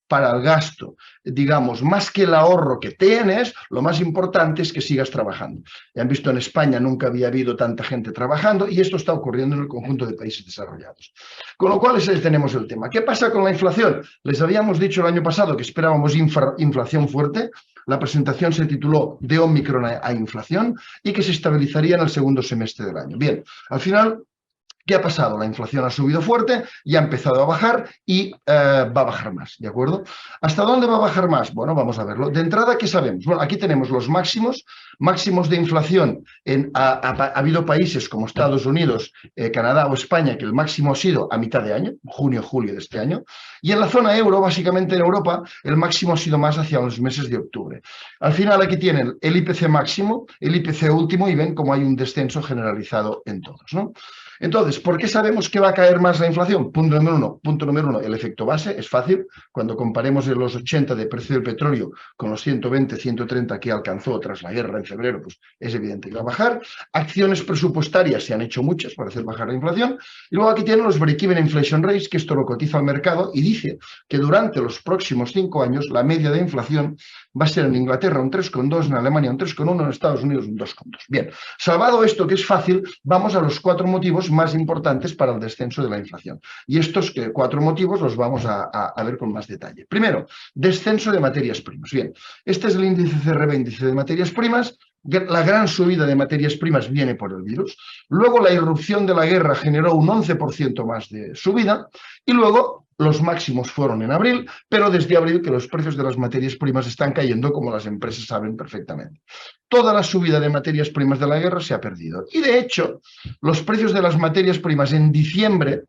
[SPEAKER 3] para el gasto, digamos, más que el ahorro que tienes, lo más importante es que sigas trabajando. Ya han visto, en España nunca había habido tanta gente trabajando y esto está ocurriendo en el conjunto de países desarrollados. Con lo cual, ese tenemos el tema. ¿Qué pasa con la inflación? Les habíamos dicho el año pasado que esperábamos inflación fuerte. La presentación se tituló De Omicron a inflación y que se estabilizaría en el segundo semestre del año. Bien, al final, ¿qué ha pasado? La inflación ha subido fuerte y ha empezado a bajar y va a bajar más, ¿de acuerdo? ¿Hasta dónde va a bajar más? Bueno, vamos a verlo. De entrada, ¿qué sabemos? Bueno, aquí tenemos los máximos de inflación. Ha habido países como Estados Unidos, Canadá o España, que el máximo ha sido a mitad de año, junio, julio de este año. Y en la zona euro, básicamente en Europa, el máximo ha sido más hacia los meses de octubre. Al final, aquí tienen el IPC máximo, el IPC último y ven cómo hay un descenso generalizado en todos, ¿no? Entonces, ¿por qué sabemos que va a caer más la inflación? Punto número uno, el efecto base, es fácil. Cuando comparemos los 80 de precio del petróleo con los 120, 130 que alcanzó tras la guerra en febrero, pues es evidente que va a bajar. Acciones presupuestarias se han hecho muchas para hacer bajar la inflación. Y luego aquí tienen los break-even inflation rates, que esto lo cotiza el mercado y dice que durante los próximos 5 años la media de inflación va a ser en Inglaterra un 3,2, en Alemania un 3,1, en Estados Unidos un 2,2. Bien, salvado esto que es fácil, vamos a los 4 motivos más importantes para el descenso de la inflación. Y estos 4 motivos los vamos a ver con más detalle. Primero, descenso de materias primas. Bien, este es el índice CRB, índice de materias primas. La gran subida de materias primas viene por el virus. Luego, la irrupción de la guerra generó un 11% más de subida. Y luego, los máximos fueron en abril, pero desde abril que los precios de las materias primas están cayendo, como las empresas saben perfectamente. Toda la subida de materias primas de la guerra se ha perdido. Y de hecho, los precios de las materias primas en diciembre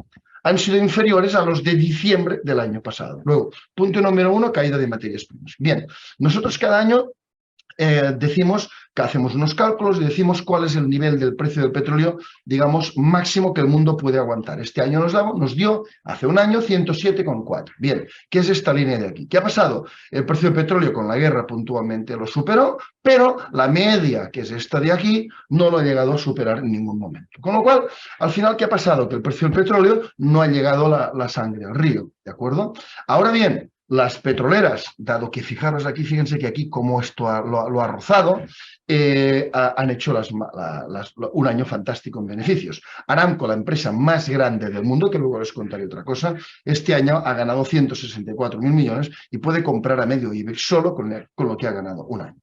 [SPEAKER 3] han sido inferiores a los de diciembre del año pasado. Luego, punto número 1, caída de materias primas. Bien, nosotros cada año decimos hacemos unos cálculos y decimos cuál es el nivel del precio del petróleo, digamos, máximo que el mundo puede aguantar. Este año nos dio, hace un año, 107,4. Bien, ¿qué es esta línea de aquí? ¿Qué ha pasado? El precio del petróleo con la guerra puntualmente lo superó, pero la media, que es esta de aquí, no lo ha llegado a superar en ningún momento. Con lo cual, al final, ¿qué ha pasado? Que el precio del petróleo no ha llegado la sangre al río, ¿de acuerdo? Ahora bien, las petroleras, dado que fijaros aquí, fíjense que aquí como esto lo ha rozado, han hecho un año fantástico en beneficios. Aramco, la empresa más grande del mundo, que luego les contaré otra cosa, este año ha ganado 164.000 millones y puede comprar a medio IBEX solo con lo que ha ganado un año.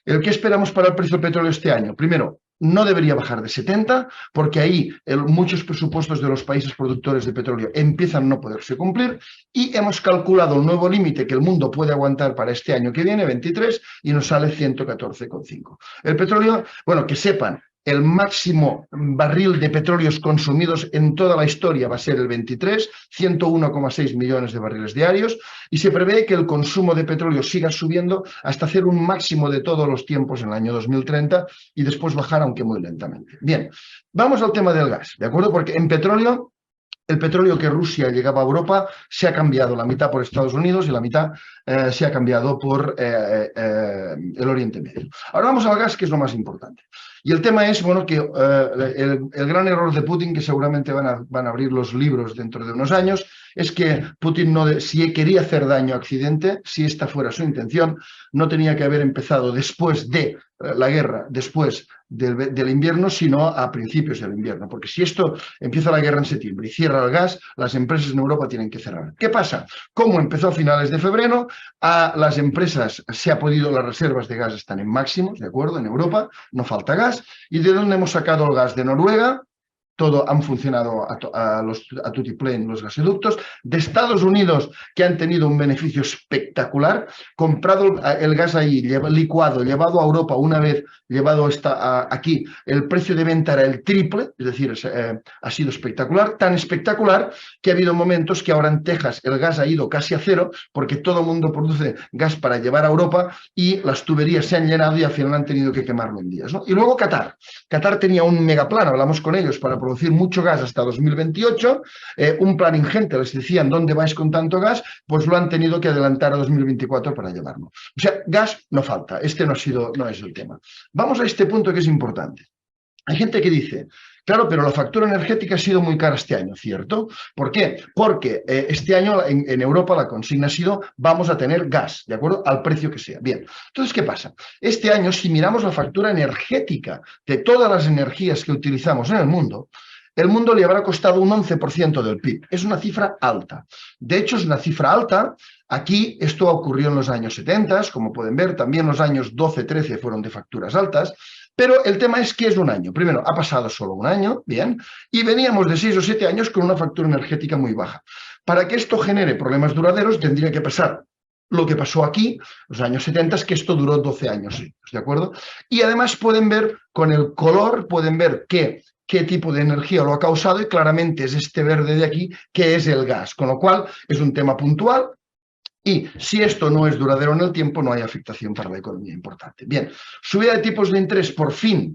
[SPEAKER 3] ¿Qué esperamos para el precio del petróleo este año? Primero, no debería bajar de 70, porque ahí muchos presupuestos de los países productores de petróleo empiezan a no poderse cumplir y hemos calculado el nuevo límite que el mundo puede aguantar para este año que viene, 23, y nos sale 114,5. El petróleo, bueno, que sepan, el máximo barril de petróleos consumidos en toda la historia va a ser el 23, 101,6 millones de barriles diarios, y se prevé que el consumo de petróleo siga subiendo hasta hacer un máximo de todos los tiempos en el año 2030 y después bajar, aunque muy lentamente. Bien, vamos al tema del gas, ¿de acuerdo? Porque en petróleo, el petróleo que Rusia llegaba a Europa se ha cambiado, la mitad por Estados Unidos y la mitad se ha cambiado por el Oriente Medio. Ahora vamos al gas, que es lo más importante. Y el tema es, bueno, que el gran error de Putin, que seguramente van a abrir los libros dentro de unos años, es que Putin, si quería hacer daño a Occidente, si esta fuera su intención, no tenía que haber empezado después de la guerra, después del invierno, sino a principios del invierno. Porque si esto empieza la guerra en septiembre y cierra el gas, las empresas en Europa tienen que cerrar. ¿Qué pasa? Como empezó a finales de febrero, a las empresas las reservas de gas están en máximos, ¿de acuerdo? En Europa no falta gas. ¿Y de dónde hemos sacado el gas? De Noruega. Todo han funcionado a tutiplén los gasoductos. De Estados Unidos, que han tenido un beneficio espectacular, comprado el gas ahí, licuado, llevado a Europa una vez, llevado aquí, el precio de venta era el triple, es decir, ha sido espectacular, tan espectacular que ha habido momentos que ahora en Texas el gas ha ido casi a cero, porque todo el mundo produce gas para llevar a Europa y las tuberías se han llenado y al final han tenido que quemarlo en días, ¿no? Y luego Qatar. Qatar tenía un megaplan, hablamos con ellos, para producir mucho gas hasta 2028, un plan ingente, les decían, ¿dónde vais con tanto gas? Pues lo han tenido que adelantar a 2024 para llevarlo. O sea, gas no falta, este no es el tema. Vamos a este punto que es importante. Hay gente que dice, claro, pero la factura energética ha sido muy cara este año, ¿cierto? ¿Por qué? Porque este año en Europa la consigna ha sido vamos a tener gas, ¿de acuerdo? Al precio que sea. Bien, entonces, ¿qué pasa? Este año, si miramos la factura energética de todas las energías que utilizamos en el mundo le habrá costado un 11% del PIB. Es una cifra alta. De hecho, es una cifra alta. Aquí esto ocurrió en los años 70, como pueden ver, también los años 12-13 fueron de facturas altas. Pero el tema es que es un año. Primero, ha pasado solo un año, bien, y veníamos de 6 o 7 años con una factura energética muy baja. Para que esto genere problemas duraderos, tendría que pasar lo que pasó aquí, los años 70, que esto duró 12 años, ¿de acuerdo? Y además pueden ver con el color, pueden ver qué tipo de energía lo ha causado y claramente es este verde de aquí, que es el gas. Con lo cual, es un tema puntual. Y si esto no es duradero en el tiempo, no hay afectación para la economía importante. Bien, subida de tipos de interés, por fin,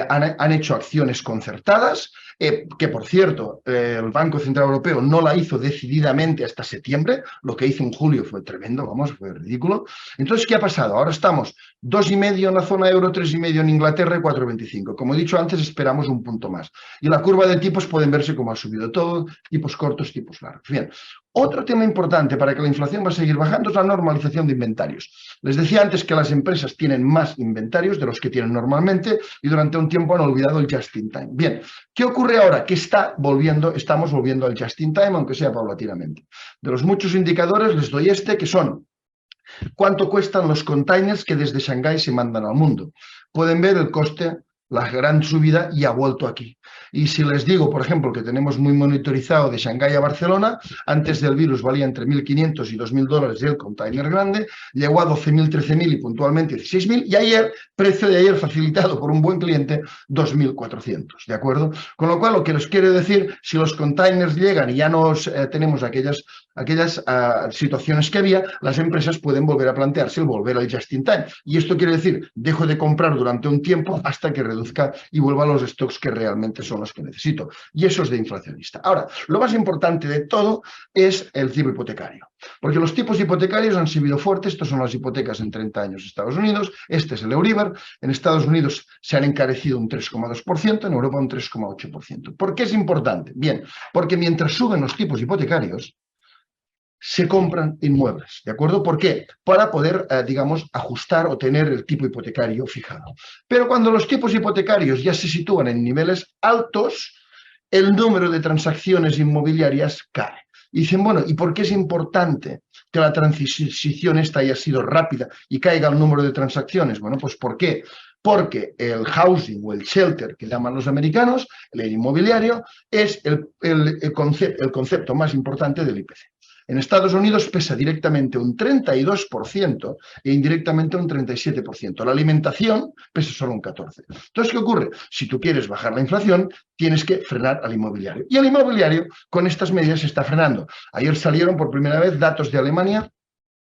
[SPEAKER 3] han hecho acciones concertadas, que por cierto, el Banco Central Europeo no la hizo decididamente hasta septiembre, lo que hizo en julio fue tremendo, fue ridículo. Entonces, ¿qué ha pasado? Ahora estamos 2,5 en la zona euro, 3,5 en Inglaterra y 4,25. Como he dicho antes, esperamos un punto más. Y la curva de tipos pueden verse como ha subido todo, tipos cortos, tipos largos. Bien. Otro tema importante para que la inflación va a seguir bajando es la normalización de inventarios. Les decía antes que las empresas tienen más inventarios de los que tienen normalmente y durante un tiempo han olvidado el just in time. Bien, ¿qué ocurre ahora? Que estamos volviendo al just in time, aunque sea paulatinamente. De los muchos indicadores les doy que son cuánto cuestan los containers que desde Shanghái se mandan al mundo. Pueden ver el coste la gran subida y ha vuelto aquí. Y si les digo, por ejemplo, que tenemos muy monitorizado de Shanghái a Barcelona, antes del virus valía entre 1.500 y 2.000 dólares el container grande, llegó a 12.000, 13.000 y puntualmente 16.000, y ayer, precio de ayer facilitado por un buen cliente, 2.400, ¿de acuerdo? Con lo cual, lo que les quiero decir, si los containers llegan y ya no tenemos aquellas situaciones que había, las empresas pueden volver a plantearse el volver al just in time. Y esto quiere decir, dejo de comprar durante un tiempo hasta que reduzca y vuelva a los stocks que realmente son los que necesito. Y eso es de inflacionista. Ahora, lo más importante de todo es el tipo hipotecario. Porque los tipos hipotecarios han subido fuerte. Estos son las hipotecas en 30 años en Estados Unidos. Este es el Euribor. En Estados Unidos se han encarecido un 3,2%, en Europa un 3,8%. ¿Por qué es importante? Bien, porque mientras suben los tipos hipotecarios, se compran inmuebles, ¿de acuerdo? ¿Por qué? Para poder, digamos, ajustar o tener el tipo hipotecario fijado. Pero cuando los tipos hipotecarios ya se sitúan en niveles altos, el número de transacciones inmobiliarias cae. Y dicen, bueno, ¿y por qué es importante que la transición esta haya sido rápida y caiga el número de transacciones? Bueno, pues ¿por qué? Porque el housing o el shelter, que llaman los americanos, el inmobiliario, es el concepto más importante del IPC. En Estados Unidos pesa directamente un 32% e indirectamente un 37%. La alimentación pesa solo un 14%. Entonces, ¿qué ocurre? Si tú quieres bajar la inflación, tienes que frenar al inmobiliario. Y el inmobiliario, con estas medidas, se está frenando. Ayer salieron por primera vez datos de Alemania,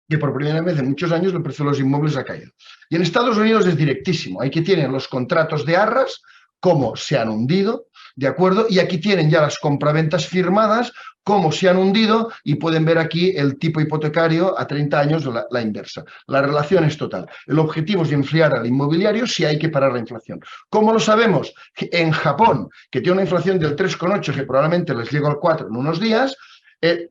[SPEAKER 3] que por primera vez en muchos años el precio de los inmuebles ha caído. Y en Estados Unidos es directísimo. Aquí tienen los contratos de arras, cómo se han hundido, ¿de acuerdo? Y aquí tienen ya las compraventas firmadas, cómo se han hundido, y pueden ver aquí el tipo hipotecario a 30 años, la inversa. La relación es total. El objetivo es enfriar al inmobiliario si hay que parar la inflación. ¿Cómo lo sabemos? En Japón, que tiene una inflación del 3,8, que probablemente les llegue al 4 en unos días,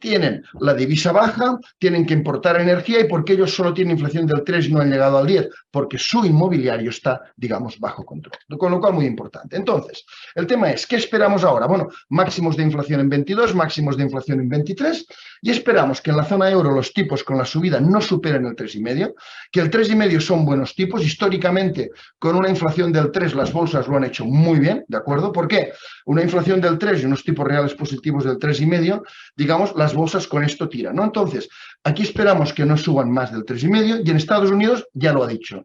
[SPEAKER 3] tienen la divisa baja, tienen que importar energía, y porque ellos solo tienen inflación del 3 y no han llegado al 10, porque su inmobiliario está, digamos, bajo control. Con lo cual, muy importante. Entonces, el tema es, ¿qué esperamos ahora? Bueno, máximos de inflación en 22, máximos de inflación en 23, y esperamos que en la zona euro los tipos con la subida no superen el 3,5, que el 3,5 son buenos tipos. Históricamente, con una inflación del 3, las bolsas lo han hecho muy bien, ¿de acuerdo? ¿Por qué? Una inflación del 3 y unos tipos reales positivos del 3,5, digamos, las bolsas con esto tiran, ¿no? Entonces, aquí esperamos que no suban más del 3,5, y en Estados Unidos ya lo ha dicho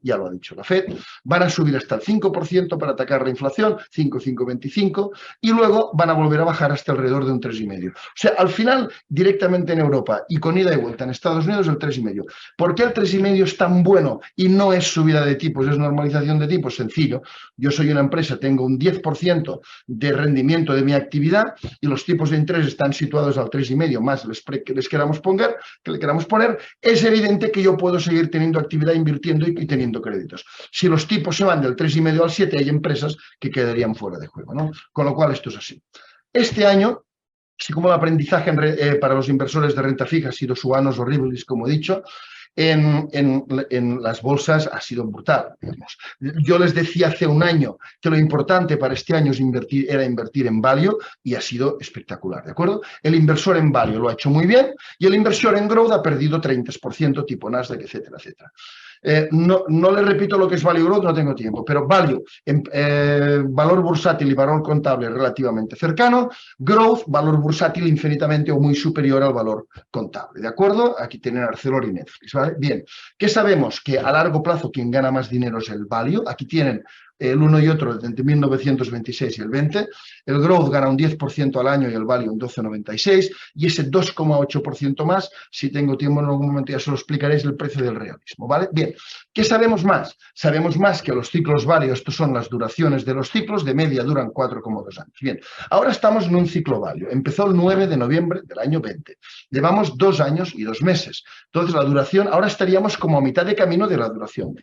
[SPEAKER 3] la FED, van a subir hasta el 5% para atacar la inflación, 5,25, y luego van a volver a bajar hasta alrededor de un 3,5. O sea, al final, directamente en Europa y con ida y vuelta en Estados Unidos, el 3,5. ¿Por qué el 3,5 es tan bueno y no es subida de tipos, es normalización de tipos? Sencillo. Yo soy una empresa, tengo un 10% de rendimiento de mi actividad y los tipos de interés están situados al 3,5 más el spread que les queramos poner, es evidente que yo puedo seguir teniendo actividad, invirtiendo y teniendo créditos. Si los tipos se van del 3,5 al 7, hay empresas que quedarían fuera de juego, ¿no? Con lo cual, esto es así. Este año, así como el aprendizaje para los inversores de renta fija ha sido su annus horribilis, como he dicho, en las bolsas ha sido brutal, digamos. Yo les decía hace un año que lo importante para este año era invertir en value, y ha sido espectacular, ¿de acuerdo? El inversor en value lo ha hecho muy bien, y el inversor en growth ha perdido 30%, tipo Nasdaq, etcétera, etcétera. No le repito lo que es value growth, no tengo tiempo, pero value, valor bursátil y valor contable relativamente cercano, growth, valor bursátil infinitamente o muy superior al valor contable, ¿de acuerdo? Aquí tienen Arcelor y Netflix, ¿vale? Bien, ¿qué sabemos? Que a largo plazo quien gana más dinero es el value. Aquí tienen el uno y otro entre 1926 y el 20. El growth gana un 10% al año y el value un 12,96, y ese 2,8% más, si tengo tiempo en algún momento ya se lo explicaré, es el precio del realismo, ¿vale? Bien, ¿qué sabemos más? Sabemos más que los ciclos value, estos son las duraciones de los ciclos, de media duran 4,2 años. Bien, ahora estamos en un ciclo value, empezó el 9 de noviembre del año 20, llevamos 2 años y 2 meses, entonces la duración, ahora estaríamos como a mitad de camino de la duración,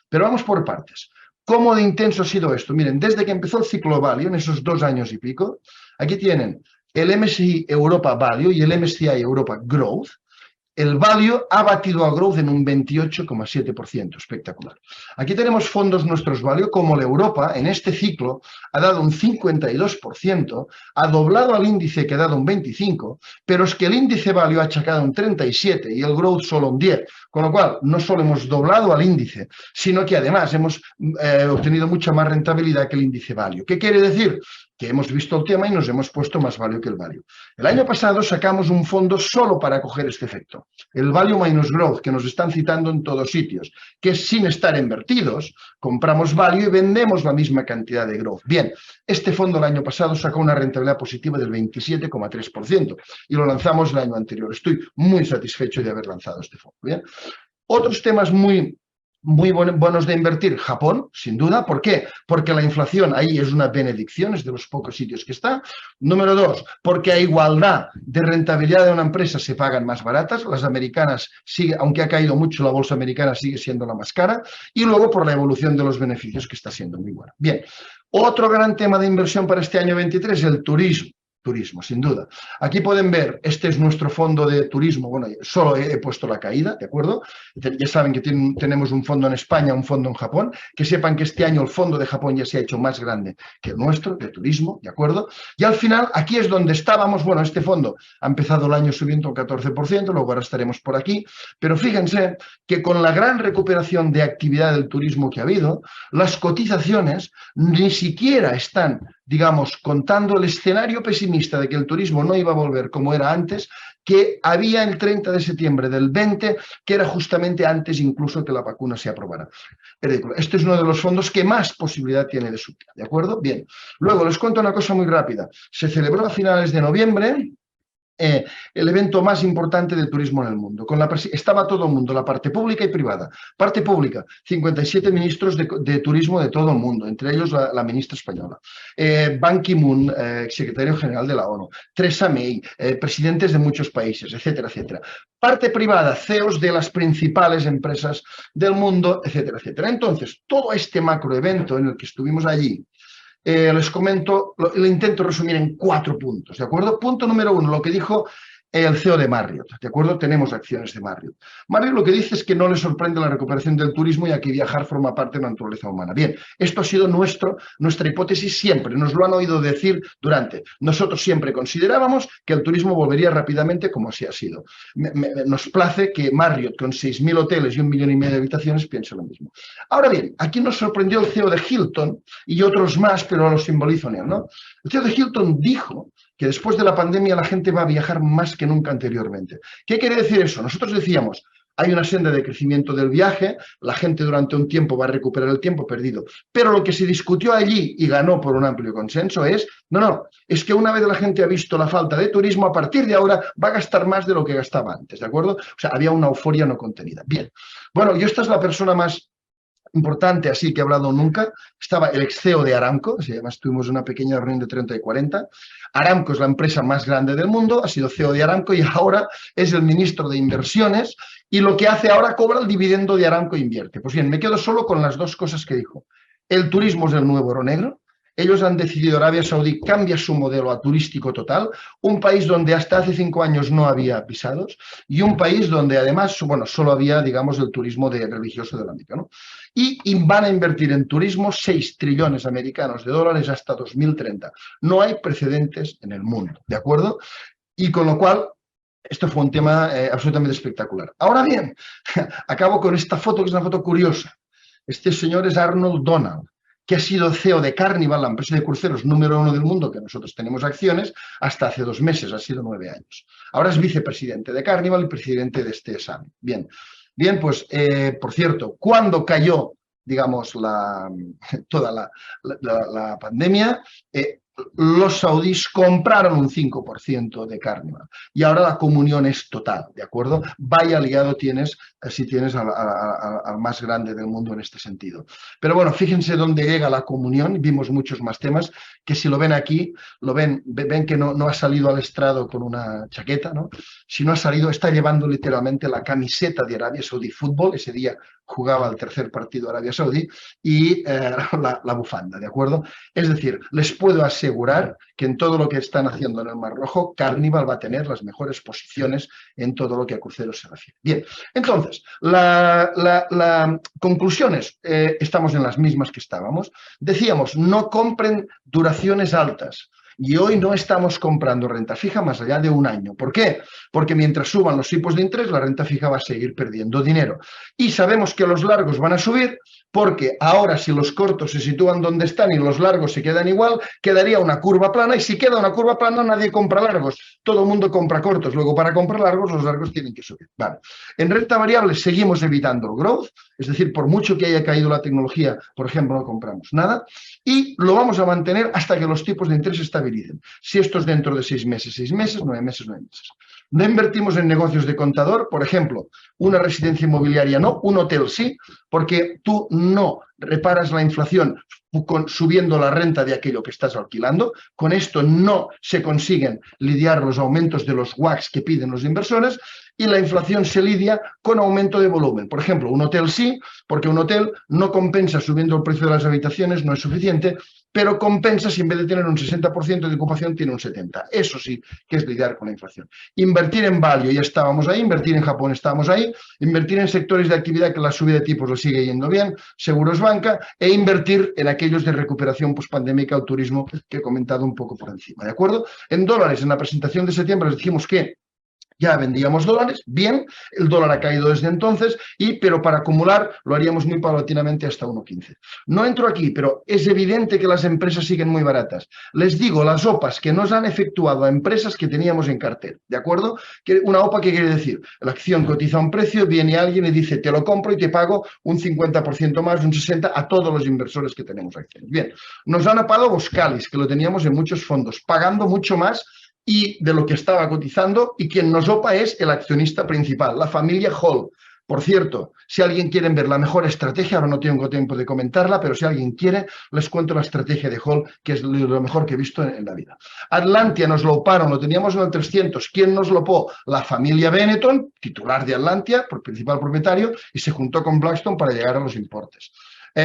[SPEAKER 3] pero vamos por partes. ¿Cómo de intenso ha sido esto? Miren, desde que empezó el ciclo value, en esos 2 años y pico, aquí tienen el MSCI Europa Value y el MSCI Europa Growth. El value ha batido a growth en un 28,7%, espectacular. Aquí tenemos fondos nuestros value, como la Europa, en este ciclo, ha dado un 52%, ha doblado al índice que ha dado un 25%, pero es que el índice value ha achacado un 37% y el growth solo un 10%, con lo cual no solo hemos doblado al índice, sino que además hemos obtenido mucha más rentabilidad que el índice value. ¿Qué quiere decir? Que hemos visto el tema y nos hemos puesto más value que el value. El año pasado sacamos un fondo solo para coger este efecto, el value minus growth, que nos están citando en todos sitios, que es sin estar invertidos, compramos value y vendemos la misma cantidad de growth. Bien, este fondo el año pasado sacó una rentabilidad positiva del 27,3% y lo lanzamos el año anterior. Estoy muy satisfecho de haber lanzado este fondo. Bien. Otros temas muy buenos de invertir, Japón, sin duda. ¿Por qué? Porque la inflación ahí es una benedicción, es de los pocos sitios que está. Número dos, porque a igualdad de rentabilidad de una empresa se pagan más baratas. Las americanas, aunque ha caído mucho la bolsa americana, sigue siendo la más cara. Y luego por la evolución de los beneficios, que está siendo muy buena. Bien, otro gran tema de inversión para este año 23 es el turismo. Turismo, sin duda. Aquí pueden ver, este es nuestro fondo de turismo. Bueno, solo he puesto la caída, ¿de acuerdo? Ya saben que tenemos un fondo en España, un fondo en Japón. Que sepan que este año el fondo de Japón ya se ha hecho más grande que el nuestro, de turismo, ¿de acuerdo? Y al final, aquí es donde estábamos. Bueno, este fondo ha empezado el año subiendo un 14%, luego ahora estaremos por aquí. Pero fíjense que con la gran recuperación de actividad del turismo que ha habido, las cotizaciones ni siquiera están, digamos, contando el escenario pesimista de que el turismo no iba a volver como era antes, que había el 30 de septiembre del 20, que era justamente antes incluso que la vacuna se aprobara. Es ridículo. Este es uno de los fondos que más posibilidad tiene de subir, ¿de acuerdo? Bien. Luego les cuento una cosa muy rápida. Se celebró a finales de noviembre el evento más importante de turismo en el mundo. Estaba todo el mundo, la parte pública y privada. Parte pública, 57 ministros de turismo de todo el mundo, entre ellos la ministra española. Ban Ki-moon, secretario general de la ONU. Theresa May, presidentes de muchos países, etcétera, etcétera. Parte privada, CEOs de las principales empresas del mundo, etcétera, etcétera. Entonces, todo este macroevento en el que estuvimos allí, les comento, lo intento resumir en 4 puntos, ¿de acuerdo? Punto número 1, lo que dijo el CEO de Marriott, ¿de acuerdo? Tenemos acciones de Marriott. Marriott lo que dice es que no le sorprende la recuperación del turismo, ya que viajar forma parte de la naturaleza humana. Bien, esto ha sido nuestra hipótesis siempre, nos lo han oído decir durante. Nosotros siempre considerábamos que el turismo volvería rápidamente, como así ha sido. Nos place que Marriott, con 6.000 hoteles y 1,5 millones de habitaciones, piense lo mismo. Ahora bien, aquí nos sorprendió el CEO de Hilton y otros más, pero lo simbolizo en él, ¿no? El CEO de Hilton dijo que después de la pandemia la gente va a viajar más que nunca anteriormente. ¿Qué quiere decir eso? Nosotros decíamos, hay una senda de crecimiento del viaje, la gente durante un tiempo va a recuperar el tiempo perdido. Pero lo que se discutió allí y ganó por un amplio consenso es, es que una vez la gente ha visto la falta de turismo, a partir de ahora va a gastar más de lo que gastaba antes, ¿de acuerdo? O sea, había una euforia no contenida. Bien, bueno, yo esta es la persona más importante así que he hablado nunca. Estaba el ex CEO de Aramco, además tuvimos una pequeña reunión de 30 y 40. Aramco es la empresa más grande del mundo, ha sido CEO de Aramco y ahora es el ministro de Inversiones y lo que hace ahora cobra el dividendo de Aramco e invierte. Pues bien, me quedo solo con las 2 cosas que dijo. El turismo es el nuevo oro negro. Ellos han decidido, Arabia Saudí cambia su modelo a turístico total, un país donde hasta hace 5 años no había visados y un país donde además, bueno, solo había, digamos, el turismo religioso del ámbito, ¿no? Y van a invertir en turismo 6 trillones americanos de dólares hasta 2030. No hay precedentes en el mundo, ¿de acuerdo? Y con lo cual, esto fue un tema absolutamente espectacular. Ahora bien, acabo con esta foto, que es una foto curiosa. Este señor es Arnold Donald, que ha sido CEO de Carnival, la empresa de cruceros número 1 del mundo, que nosotros tenemos acciones, hasta hace 2 meses, ha sido 9 años. Ahora es vicepresidente de Carnival y presidente de este examen. Bien, pues, por cierto, cuando cayó, digamos, toda la pandemia, los saudíes compraron un 5% de Carnival y ahora la comunión es total, ¿de acuerdo? Vaya aliado tienes si tienes al más grande del mundo en este sentido. Pero bueno, fíjense dónde llega la comunión, vimos muchos más temas que si lo ven aquí, ven que no ha salido al estrado con una chaqueta, ¿no? Si no ha salido, está llevando literalmente la camiseta de Arabia Saudí Fútbol, ese día jugaba el tercer partido Arabia Saudí y la bufanda, ¿de acuerdo? Es decir, les puedo asegurar que en todo lo que están haciendo en el Mar Rojo, Carnival va a tener las mejores posiciones en todo lo que a cruceros se refiere. Bien, entonces, conclusiones, estamos en las mismas que estábamos. Decíamos, no compren duraciones altas. Y hoy no estamos comprando renta fija más allá de un año. ¿Por qué? Porque mientras suban los tipos de interés, la renta fija va a seguir perdiendo dinero. Y sabemos que los largos van a subir porque ahora si los cortos se sitúan donde están y los largos se quedan igual, quedaría una curva plana y si queda una curva plana nadie compra largos. Todo el mundo compra cortos. Luego para comprar largos, los largos tienen que subir. Vale. En renta variable seguimos evitando el growth, es decir, por mucho que haya caído la tecnología, por ejemplo, no compramos nada y lo vamos a mantener hasta que los tipos de interés estabilicen. Si esto es dentro de 6 meses, 6 meses, 9 meses, 9 meses. No invertimos en negocios de contador, por ejemplo, una residencia inmobiliaria no, un hotel sí, porque tú no reparas la inflación subiendo la renta de aquello que estás alquilando. Con esto no se consiguen lidiar los aumentos de los WACC que piden los inversores y la inflación se lidia con aumento de volumen. Por ejemplo, un hotel sí, porque un hotel no compensa subiendo el precio de las habitaciones, no es suficiente, pero compensa si en vez de tener un 60% de ocupación tiene un 70%. Eso sí que es lidiar con la inflación. Invertir en value, ya estábamos ahí, invertir en Japón estábamos ahí, invertir en sectores de actividad que la subida de tipos lo sigue yendo bien, seguros banca, e invertir en aquellos de recuperación pospandémica o turismo que he comentado un poco por encima, ¿de acuerdo? En dólares, en la presentación de septiembre les dijimos que ya vendíamos dólares, bien, el dólar ha caído desde entonces, pero para acumular lo haríamos muy paulatinamente hasta 1,15. No entro aquí, pero es evidente que las empresas siguen muy baratas. Les digo las OPAs que nos han efectuado a empresas que teníamos en cartera, ¿de acuerdo? Una OPA, ¿qué quiere decir? La acción cotiza un precio, viene alguien y dice, te lo compro y te pago un 50% más, un 60% a todos los inversores que tenemos acciones. Bien, nos han apagado Boscalis, que lo teníamos en muchos fondos, pagando mucho más y de lo que estaba cotizando, y quien nos OPA es el accionista principal, la familia Hall. Por cierto, si alguien quiere ver la mejor estrategia, ahora no tengo tiempo de comentarla, pero si alguien quiere, les cuento la estrategia de Hall, que es lo mejor que he visto en la vida. Atlantia nos lo oparon, lo teníamos en el 300. ¿Quién nos lo opó? La familia Benetton, titular de Atlantia, principal propietario, y se juntó con Blackstone para llegar a los importes.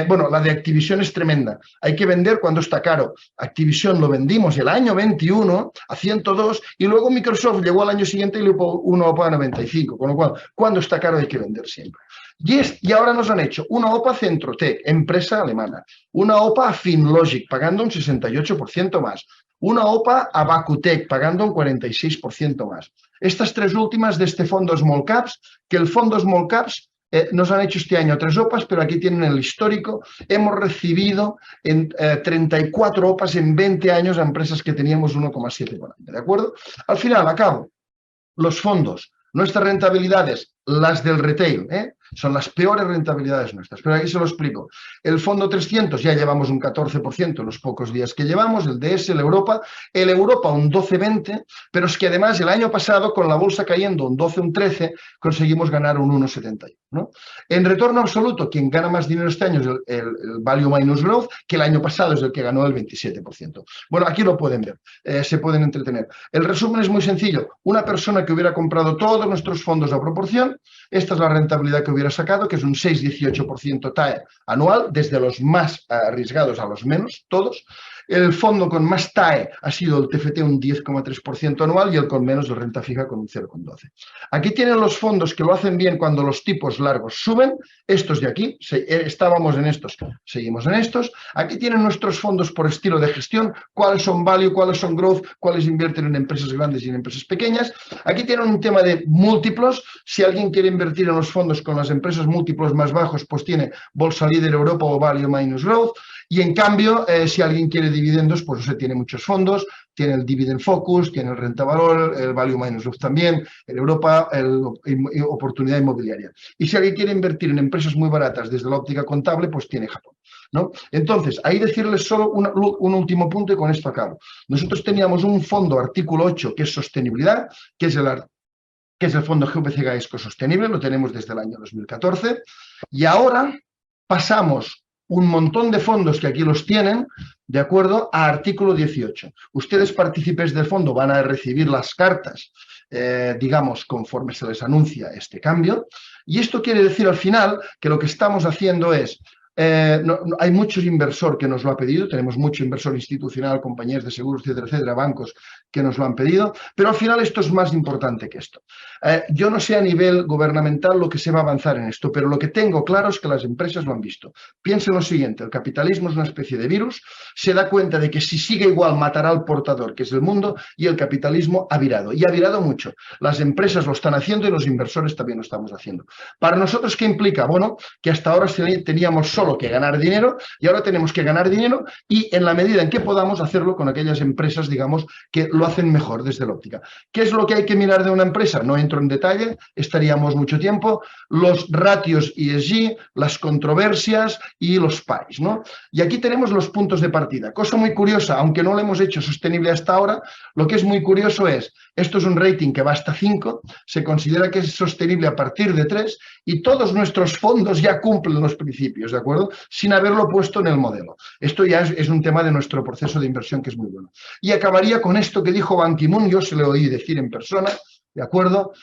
[SPEAKER 3] Bueno, la de Activision es tremenda. Hay que vender cuando está caro. Activision lo vendimos el año 21 a 102 y luego Microsoft llegó al año siguiente y le una OPA a 95. Con lo cual, cuando está caro hay que vender siempre. Y ahora nos han hecho una OPA a Centrotec, empresa alemana. Una OPA a Finlogic, pagando un 68% más. Una OPA a Bakutec, pagando un 46% más. Estas tres últimas de este fondo Small Caps, que el fondo Small Caps nos han hecho este año 3 OPAs, pero aquí tienen el histórico. Hemos recibido 34 OPAs en 20 años a empresas que teníamos 1,7 por año, ¿de acuerdo? Al final, acabo. Los fondos, nuestras rentabilidades, las del retail, son las peores rentabilidades nuestras, pero aquí se lo explico. El fondo 300 ya llevamos un 14% en los pocos días que llevamos, el DS, el Europa un 12-20, pero es que además el año pasado con la bolsa cayendo un 12, un 13, conseguimos ganar un 1,71, ¿no? En retorno absoluto, quien gana más dinero este año es el Value Minus Growth, que el año pasado es el que ganó el 27%. Bueno, aquí lo pueden ver, se pueden entretener. El resumen es muy sencillo. Una persona que hubiera comprado todos nuestros fondos a proporción, esta es la rentabilidad que hubiera sacado, que es un 6,18% TAE anual, desde los más arriesgados a los menos, todos. El fondo con más TAE ha sido el TFT, un 10,3% anual, y el con menos, el renta fija, con un 0,12%. Aquí tienen los fondos que lo hacen bien cuando los tipos largos suben, estos de aquí, estábamos en estos, seguimos en estos. Aquí tienen nuestros fondos por estilo de gestión, cuáles son value, cuáles son growth, cuáles invierten en empresas grandes y en empresas pequeñas. Aquí tienen un tema de múltiplos. Si alguien quiere invertir en los fondos con las empresas múltiplos más bajos, pues tiene Bolsa Líder Europa o Value Minus Growth. Y en cambio, si alguien quiere dividendos, pues usted tiene muchos fondos, tiene el Dividend Focus, tiene el Renta Valor, el Value Minus Growth también, el Europa, el Oportunidad Inmobiliaria. Y si alguien quiere invertir en empresas muy baratas desde la óptica contable, pues tiene Japón, ¿no? Entonces, ahí decirles solo un último punto y con esto acabo. Nosotros teníamos un fondo artículo 8 que es sostenibilidad, que es el fondo GVC Gaesco Sostenible, lo tenemos desde el año 2014, y ahora pasamos un montón de fondos que aquí los tienen, de acuerdo, a artículo 18. Ustedes, partícipes del fondo, van a recibir las cartas digamos, conforme se les anuncia este cambio. Y esto quiere decir al final que lo que estamos haciendo es, hay mucho inversor que nos lo ha pedido, tenemos mucho inversor institucional, compañías de seguros, etcétera, etcétera, bancos que nos lo han pedido, pero al final esto es más importante que esto. Yo no sé a nivel gubernamental lo que se va a avanzar en esto, pero lo que tengo claro es que las empresas lo han visto. Piensen lo siguiente, el capitalismo es una especie de virus, se da cuenta de que si sigue igual matará al portador, que es el mundo, y el capitalismo ha virado, y ha virado mucho. Las empresas lo están haciendo y los inversores también lo estamos haciendo. Para nosotros, ¿qué implica? Bueno, que hasta ahora teníamos solo que ganar dinero y ahora tenemos que ganar dinero y en la medida en que podamos hacerlo con aquellas empresas, digamos, que lo hacen mejor desde la óptica. ¿Qué es lo que hay que mirar de una empresa? No entro en detalle, estaríamos mucho tiempo. Los ratios ESG, las controversias y los PAIs, ¿no? Y aquí tenemos los puntos de partida. Cosa muy curiosa, aunque no lo hemos hecho sostenible hasta ahora, lo que es muy curioso es, esto es un rating que va hasta 5, se considera que es sostenible a partir de 3 y todos nuestros fondos ya cumplen los principios, ¿de acuerdo? Sin haberlo puesto en el modelo. Esto ya es un tema de nuestro proceso de inversión que es muy bueno. Y acabaría con esto que dijo Ban Ki-moon, yo se lo oí decir en persona, ¿de acuerdo?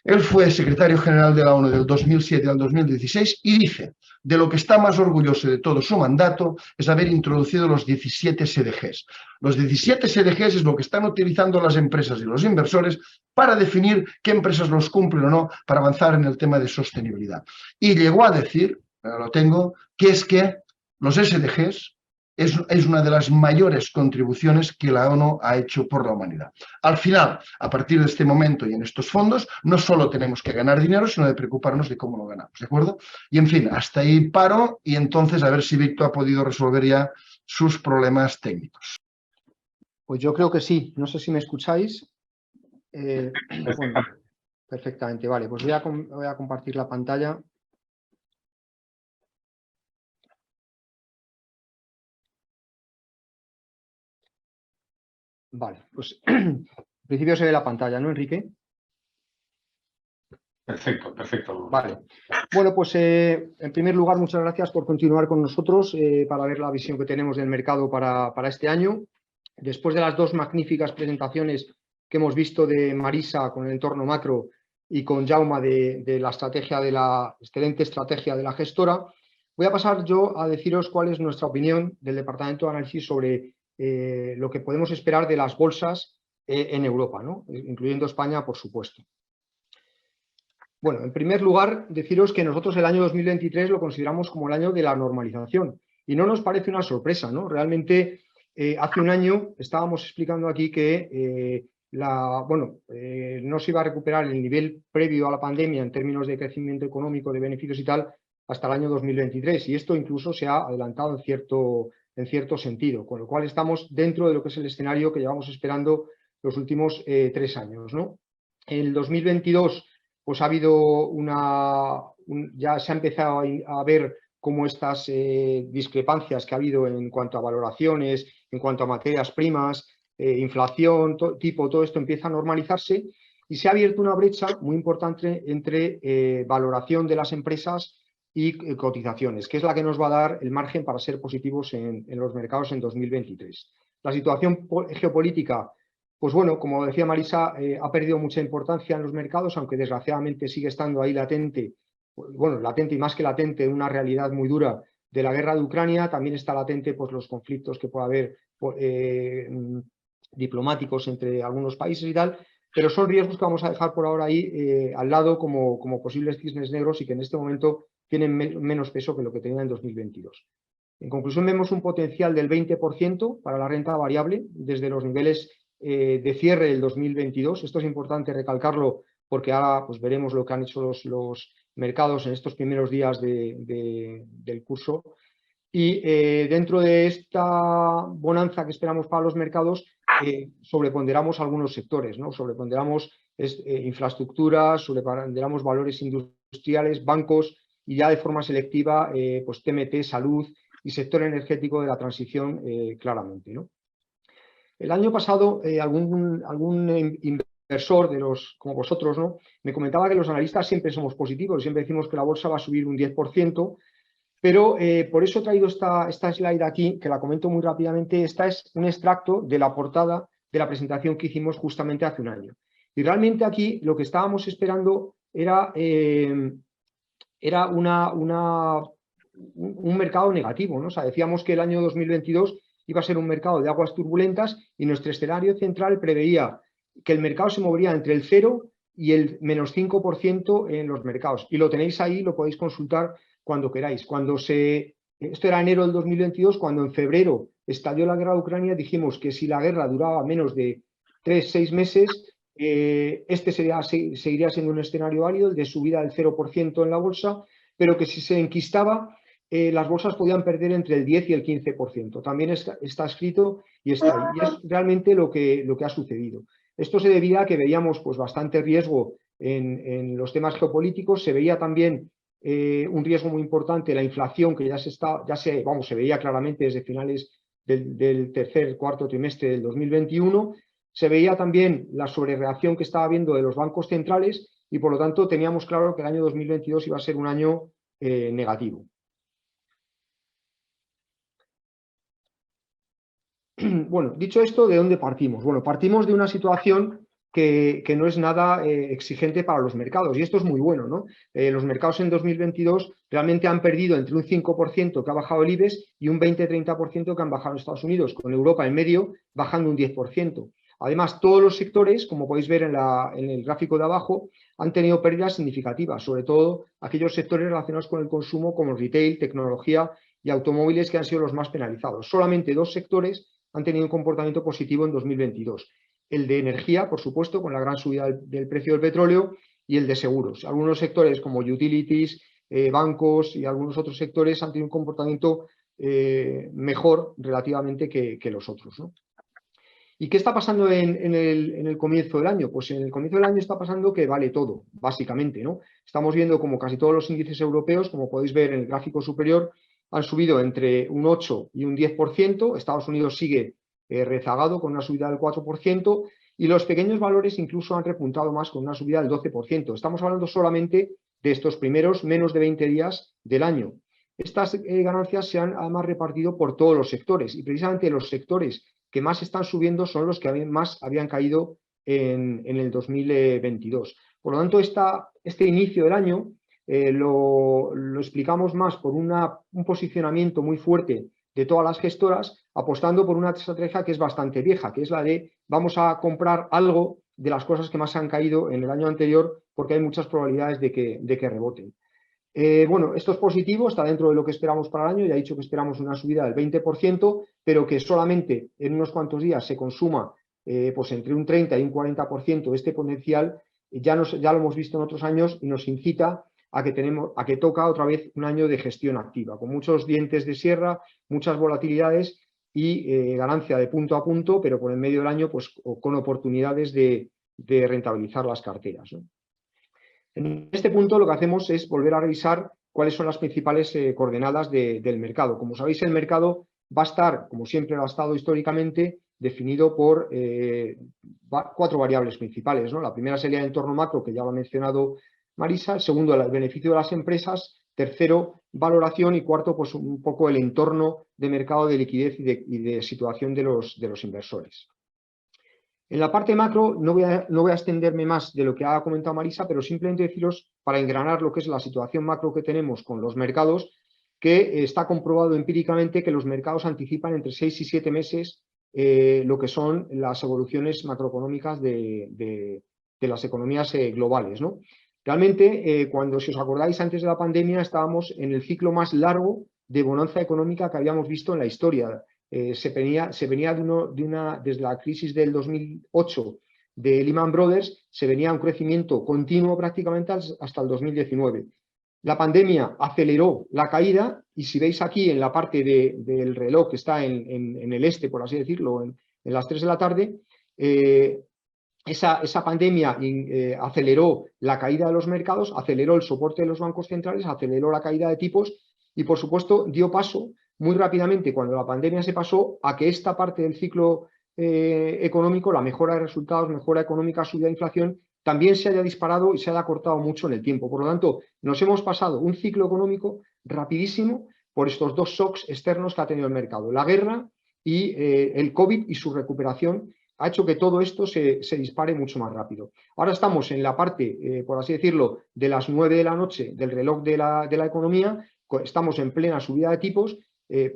[SPEAKER 3] Él fue secretario general de la ONU del 2007 al 2016 y dice, de lo que está más orgulloso de todo su mandato es haber introducido los 17 SDGs. Los 17 SDGs es lo que están utilizando las empresas y los inversores para definir qué empresas los cumplen o no para avanzar en el tema de sostenibilidad. Y llegó a decir, lo tengo, que es que los SDGs es una de las mayores contribuciones que la ONU ha hecho por la humanidad. Al final, a partir de este momento y en estos fondos, no solo tenemos que ganar dinero, sino de preocuparnos de cómo lo ganamos, ¿de acuerdo? Y en fin, hasta ahí paro y entonces a ver si Víctor ha podido resolver ya sus problemas técnicos.
[SPEAKER 4] Pues yo creo que sí. No sé si me escucháis. Bueno, perfectamente, vale. Pues voy a compartir la pantalla. Vale, pues en principio se ve la pantalla, ¿no, Enrique?
[SPEAKER 1] Perfecto, perfecto.
[SPEAKER 4] Vale. Bueno, pues en primer lugar, muchas gracias por continuar con nosotros para ver la visión que tenemos del mercado para este año. Después de las dos magníficas presentaciones que hemos visto de Marisa con el entorno macro y con Jaume de la estrategia de la excelente estrategia de la gestora, voy a pasar yo a deciros cuál es nuestra opinión del Departamento de Análisis sobre lo que podemos esperar de las bolsas en Europa, ¿no? Incluyendo España, por supuesto. Bueno, en primer lugar, deciros que nosotros el año 2023 lo consideramos como el año de la normalización y no nos parece una sorpresa, ¿no? Realmente, hace un año estábamos explicando aquí que no se iba a recuperar el nivel previo a la pandemia en términos de crecimiento económico, de beneficios y tal, hasta el año 2023 y esto incluso se ha adelantado en cierto sentido, con lo cual estamos dentro de lo que es el escenario que llevamos esperando los últimos 3 años, ¿no? El 2022 pues ha habido ya se ha empezado a ver cómo estas discrepancias que ha habido en cuanto a valoraciones, en cuanto a materias primas, inflación, todo esto empieza a normalizarse y se ha abierto una brecha muy importante entre valoración de las empresas y cotizaciones, que es la que nos va a dar el margen para ser positivos en los mercados en 2023. La situación geopolítica, pues bueno, como decía Marisa, ha perdido mucha importancia en los mercados, aunque desgraciadamente sigue estando ahí latente, bueno, latente y más que latente, una realidad muy dura de la guerra de Ucrania. También está latente pues, los conflictos que puede haber diplomáticos entre algunos países y tal, pero son riesgos que vamos a dejar por ahora ahí al lado como posibles cisnes negros y que en este momento tienen menos peso que lo que tenían en 2022. En conclusión, vemos un potencial del 20% para la renta variable desde los niveles de cierre del 2022. Esto es importante recalcarlo porque ahora pues, veremos lo que han hecho los mercados en estos primeros días del curso. Y dentro de esta bonanza que esperamos para los mercados, sobreponderamos algunos sectores, ¿no? Sobreponderamos infraestructuras, sobreponderamos valores industriales, bancos y ya de forma selectiva pues TMT, salud y sector energético de la transición claramente, ¿no? El año pasado algún inversor de los como vosotros, ¿no? Me comentaba que los analistas siempre somos positivos, siempre decimos que la bolsa va a subir un 10%, pero por eso he traído esta slide aquí, que la comento muy rápidamente. Esta es un extracto de la portada de la presentación que hicimos justamente hace un año. Y realmente aquí lo que estábamos esperando era un mercado negativo, ¿no? O sea, decíamos que el año 2022 iba a ser un mercado de aguas turbulentas y nuestro escenario central preveía que el mercado se movería entre el 0 y el menos 5% en los mercados. Y lo tenéis ahí, lo podéis consultar cuando queráis. Esto era enero del 2022, cuando en febrero estalló la guerra de Ucrania, dijimos que si la guerra duraba menos de 3-6 meses, este seguiría siendo un escenario válido, el de subida del 0% en la bolsa, pero que si se enquistaba, las bolsas podían perder entre el 10 y el 15%. También está escrito y está ahí. Y es realmente lo que ha sucedido. Esto se debía a que veíamos pues, bastante riesgo en los temas geopolíticos, se veía también un riesgo muy importante, la inflación, que se veía claramente desde finales del cuarto trimestre del 2021, se veía también la sobrereacción que estaba habiendo de los bancos centrales y por lo tanto teníamos claro que el año 2022 iba a ser un año negativo. Bueno, dicho esto, ¿de dónde partimos? Bueno, partimos de una situación que no es nada exigente para los mercados y esto es muy bueno, ¿no? Los mercados en 2022 realmente han perdido entre un 5% que ha bajado el IBEX y un 20-30% que han bajado en Estados Unidos, con Europa en medio bajando un 10%. Además, todos los sectores, como podéis ver en el gráfico de abajo, han tenido pérdidas significativas, sobre todo aquellos sectores relacionados con el consumo como retail, tecnología y automóviles que han sido los más penalizados. Solamente 2 sectores han tenido un comportamiento positivo en 2022. El de energía, por supuesto, con la gran subida del precio del petróleo, y el de seguros. Algunos sectores como utilities, bancos y algunos otros sectores han tenido un comportamiento mejor relativamente que los otros, ¿no? ¿Y qué está pasando en el comienzo del año? Pues en el comienzo del año está pasando que vale todo, básicamente, ¿no? Estamos viendo como casi todos los índices europeos, como podéis ver en el gráfico superior, han subido entre un 8 y un 10%, Estados Unidos sigue rezagado con una subida del 4% y los pequeños valores incluso han repuntado más con una subida del 12%. Estamos hablando solamente de estos primeros menos de 20 días del año. Estas ganancias se han además repartido por todos los sectores y precisamente los sectores que más están subiendo son los que más habían caído en el 2022. Por lo tanto, este inicio del año lo explicamos más por un posicionamiento muy fuerte de todas las gestoras, apostando por una estrategia que es bastante vieja, que es la de vamos a comprar algo de las cosas que más han caído en el año anterior porque hay muchas probabilidades de que reboten. Bueno, esto es positivo, está dentro de lo que esperamos para el año, ya he dicho que esperamos una subida del 20%, pero que solamente en unos cuantos días se consuma pues entre un 30 y un 40% de este potencial, ya lo hemos visto en otros años y nos incita a que toca otra vez un año de gestión activa, con muchos dientes de sierra, muchas volatilidades y ganancia de punto a punto, pero por el medio del año pues con oportunidades de rentabilizar las carteras, ¿no? En este punto lo que hacemos es volver a revisar cuáles son las principales coordenadas del mercado. Como sabéis, el mercado va a estar, como siempre lo ha estado históricamente, definido por 4 variables principales, ¿no? La primera sería el entorno macro, que ya lo ha mencionado Marisa. El segundo, el beneficio de las empresas. Tercero, valoración. Y cuarto, pues un poco el entorno de mercado de liquidez y de situación de los inversores. En la parte macro no voy a extenderme más de lo que ha comentado Marisa, pero simplemente deciros, para engranar lo que es la situación macro que tenemos con los mercados, que está comprobado empíricamente que los mercados anticipan entre 6 y 7 meses lo que son las evoluciones macroeconómicas de las economías globales, ¿no? Realmente, cuando, si os acordáis, antes de la pandemia estábamos en el ciclo más largo de bonanza económica que habíamos visto en la historia. Se venía desde la crisis del 2008 de Lehman Brothers, se venía un crecimiento continuo prácticamente hasta el 2019. La pandemia aceleró la caída y si veis aquí en la parte del reloj que está en el este, por así decirlo, en las 3 de la tarde, esa pandemia aceleró la caída de los mercados, aceleró el soporte de los bancos centrales, aceleró la caída de tipos y, por supuesto, dio paso muy rápidamente, cuando la pandemia se pasó, a que esta parte del ciclo económico, la mejora de resultados, mejora económica, subida de inflación, también se haya disparado y se haya cortado mucho en el tiempo. Por lo tanto, nos hemos pasado un ciclo económico rapidísimo por estos 2 shocks externos que ha tenido el mercado. La guerra y el COVID y su recuperación ha hecho que todo esto se dispare mucho más rápido. Ahora estamos en la parte, por así decirlo, de las 9 de la noche del reloj de la economía, estamos en plena subida de tipos,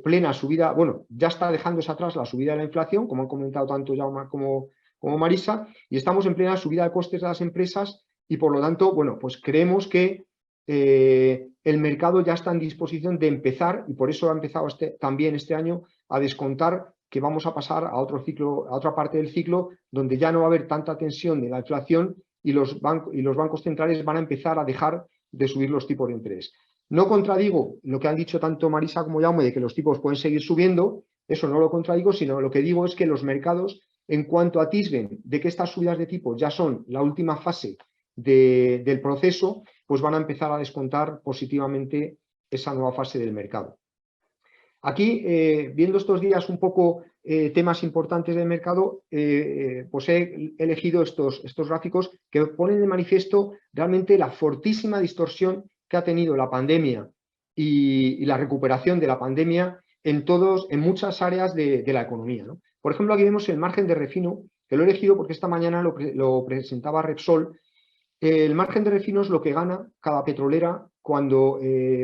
[SPEAKER 4] plena subida, bueno, ya está dejándose atrás la subida de la inflación, como han comentado tanto Jaume como Marisa, y estamos en plena subida de costes de las empresas y por lo tanto, bueno, pues creemos que el mercado ya está en disposición de empezar, y por eso ha empezado también este año, a descontar que vamos a pasar a otro ciclo, a otra parte del ciclo, donde ya no va a haber tanta tensión de la inflación y los bancos centrales van a empezar a dejar de subir los tipos de interés. No contradigo lo que han dicho tanto Marisa como Jaume de que los tipos pueden seguir subiendo, eso no lo contradigo, sino lo que digo es que los mercados, en cuanto atisben de que estas subidas de tipos ya son la última fase del proceso, pues van a empezar a descontar positivamente esa nueva fase del mercado. Aquí, viendo estos días un poco temas importantes del mercado, pues he elegido estos gráficos que ponen de manifiesto realmente la fortísima distorsión que ha tenido la pandemia y la recuperación de la pandemia en muchas áreas de la economía, ¿no? Por ejemplo, aquí vemos el margen de refino, que lo he elegido porque esta mañana lo presentaba Repsol. El margen de refino es lo que gana cada petrolera cuando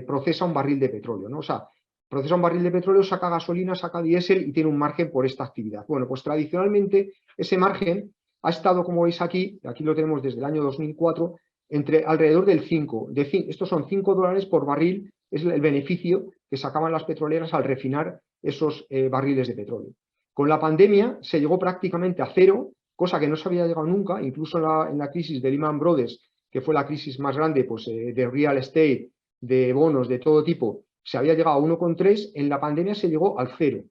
[SPEAKER 4] procesa un barril de petróleo, ¿no? O sea, procesa un barril de petróleo, saca gasolina, saca diésel y tiene un margen por esta actividad. Bueno, pues tradicionalmente ese margen ha estado, como veis aquí lo tenemos desde el año 2004, entre alrededor del 5. Estos son $5 por barril, es el beneficio que sacaban las petroleras al refinar esos barriles de petróleo. Con la pandemia se llegó prácticamente a cero, cosa que no se había llegado nunca, incluso en la crisis de Lehman Brothers, que fue la crisis más grande pues, de real estate, de bonos, de todo tipo, se había llegado a 1,3, en la pandemia se llegó al cero,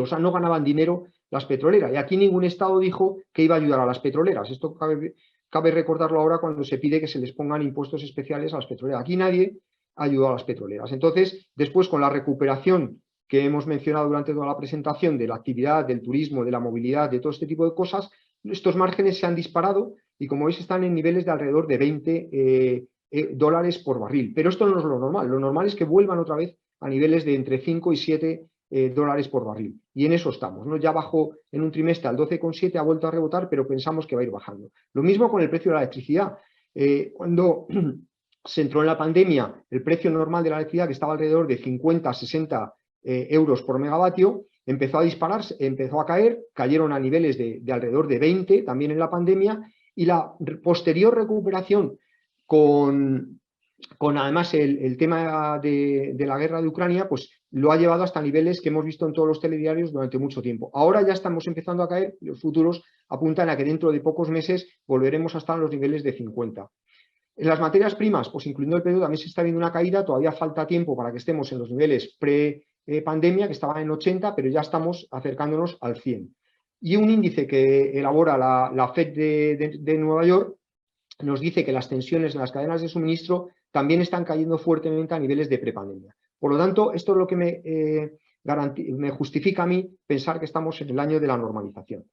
[SPEAKER 4] o sea, no ganaban dinero las petroleras, y aquí ningún Estado dijo que iba a ayudar a las petroleras. Esto cabe recordarlo ahora cuando se pide que se les pongan impuestos especiales a las petroleras. Aquí nadie ayudó a las petroleras. Entonces, después con la recuperación que hemos mencionado durante toda la presentación de la actividad, del turismo, de la movilidad, de todo este tipo de cosas, estos márgenes se han disparado y como veis están en niveles de alrededor de 20 dólares por barril. Pero esto no es lo normal. Lo normal es que vuelvan otra vez a niveles de entre 5 y 7 dólares por barril. Y en eso estamos, ¿no? Ya bajó en un trimestre al 12,7, ha vuelto a rebotar, pero pensamos que va a ir bajando. Lo mismo con el precio de la electricidad. Cuando se entró en la pandemia, el precio normal de la electricidad, que estaba alrededor de 50, 60 euros por megavatio, empezó a dispararse, empezó a caer, cayeron a niveles de alrededor de 20 también en la pandemia, y la posterior recuperación con además el tema de la guerra de Ucrania, pues lo ha llevado hasta niveles que hemos visto en todos los telediarios durante mucho tiempo. Ahora ya estamos empezando a caer, los futuros apuntan a que dentro de pocos meses volveremos a estar en los niveles de 50. En las materias primas, pues incluyendo el petróleo, también se está viendo una caída, todavía falta tiempo para que estemos en los niveles pre-pandemia, que estaban en 80, pero ya estamos acercándonos al 100. Y un índice que elabora la FED de Nueva York nos dice que las tensiones en las cadenas de suministro también están cayendo fuertemente a niveles de prepandemia. Por lo tanto, esto es lo que me justifica a mí pensar que estamos en el año de la normalización.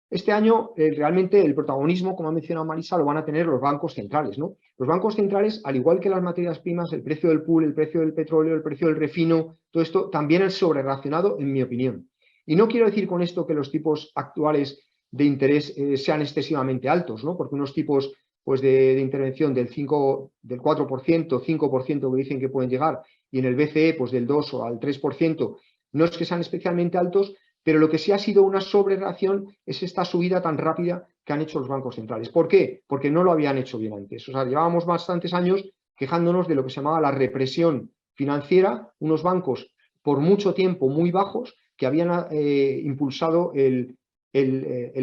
[SPEAKER 4] Este año, realmente, el protagonismo, como ha mencionado Marisa, lo van a tener los bancos centrales, ¿no? Los bancos centrales, al igual que las materias primas, el precio del pool, el precio del petróleo, el precio del refino, todo esto también es sobrereaccionado, en mi opinión. Y no quiero decir con esto que los tipos actuales de interés sean excesivamente altos, ¿no? Porque unos tipos pues de intervención del 4%, 5% que dicen que pueden llegar, y en el BCE pues del 2 o al 3%, no es que sean especialmente altos, pero lo que sí ha sido una sobrereacción es esta subida tan rápida que han hecho los bancos centrales. ¿Por qué? Porque no lo habían hecho bien antes. O sea, llevábamos bastantes años quejándonos de lo que se llamaba la represión financiera, unos bancos por mucho tiempo muy bajos que habían impulsado el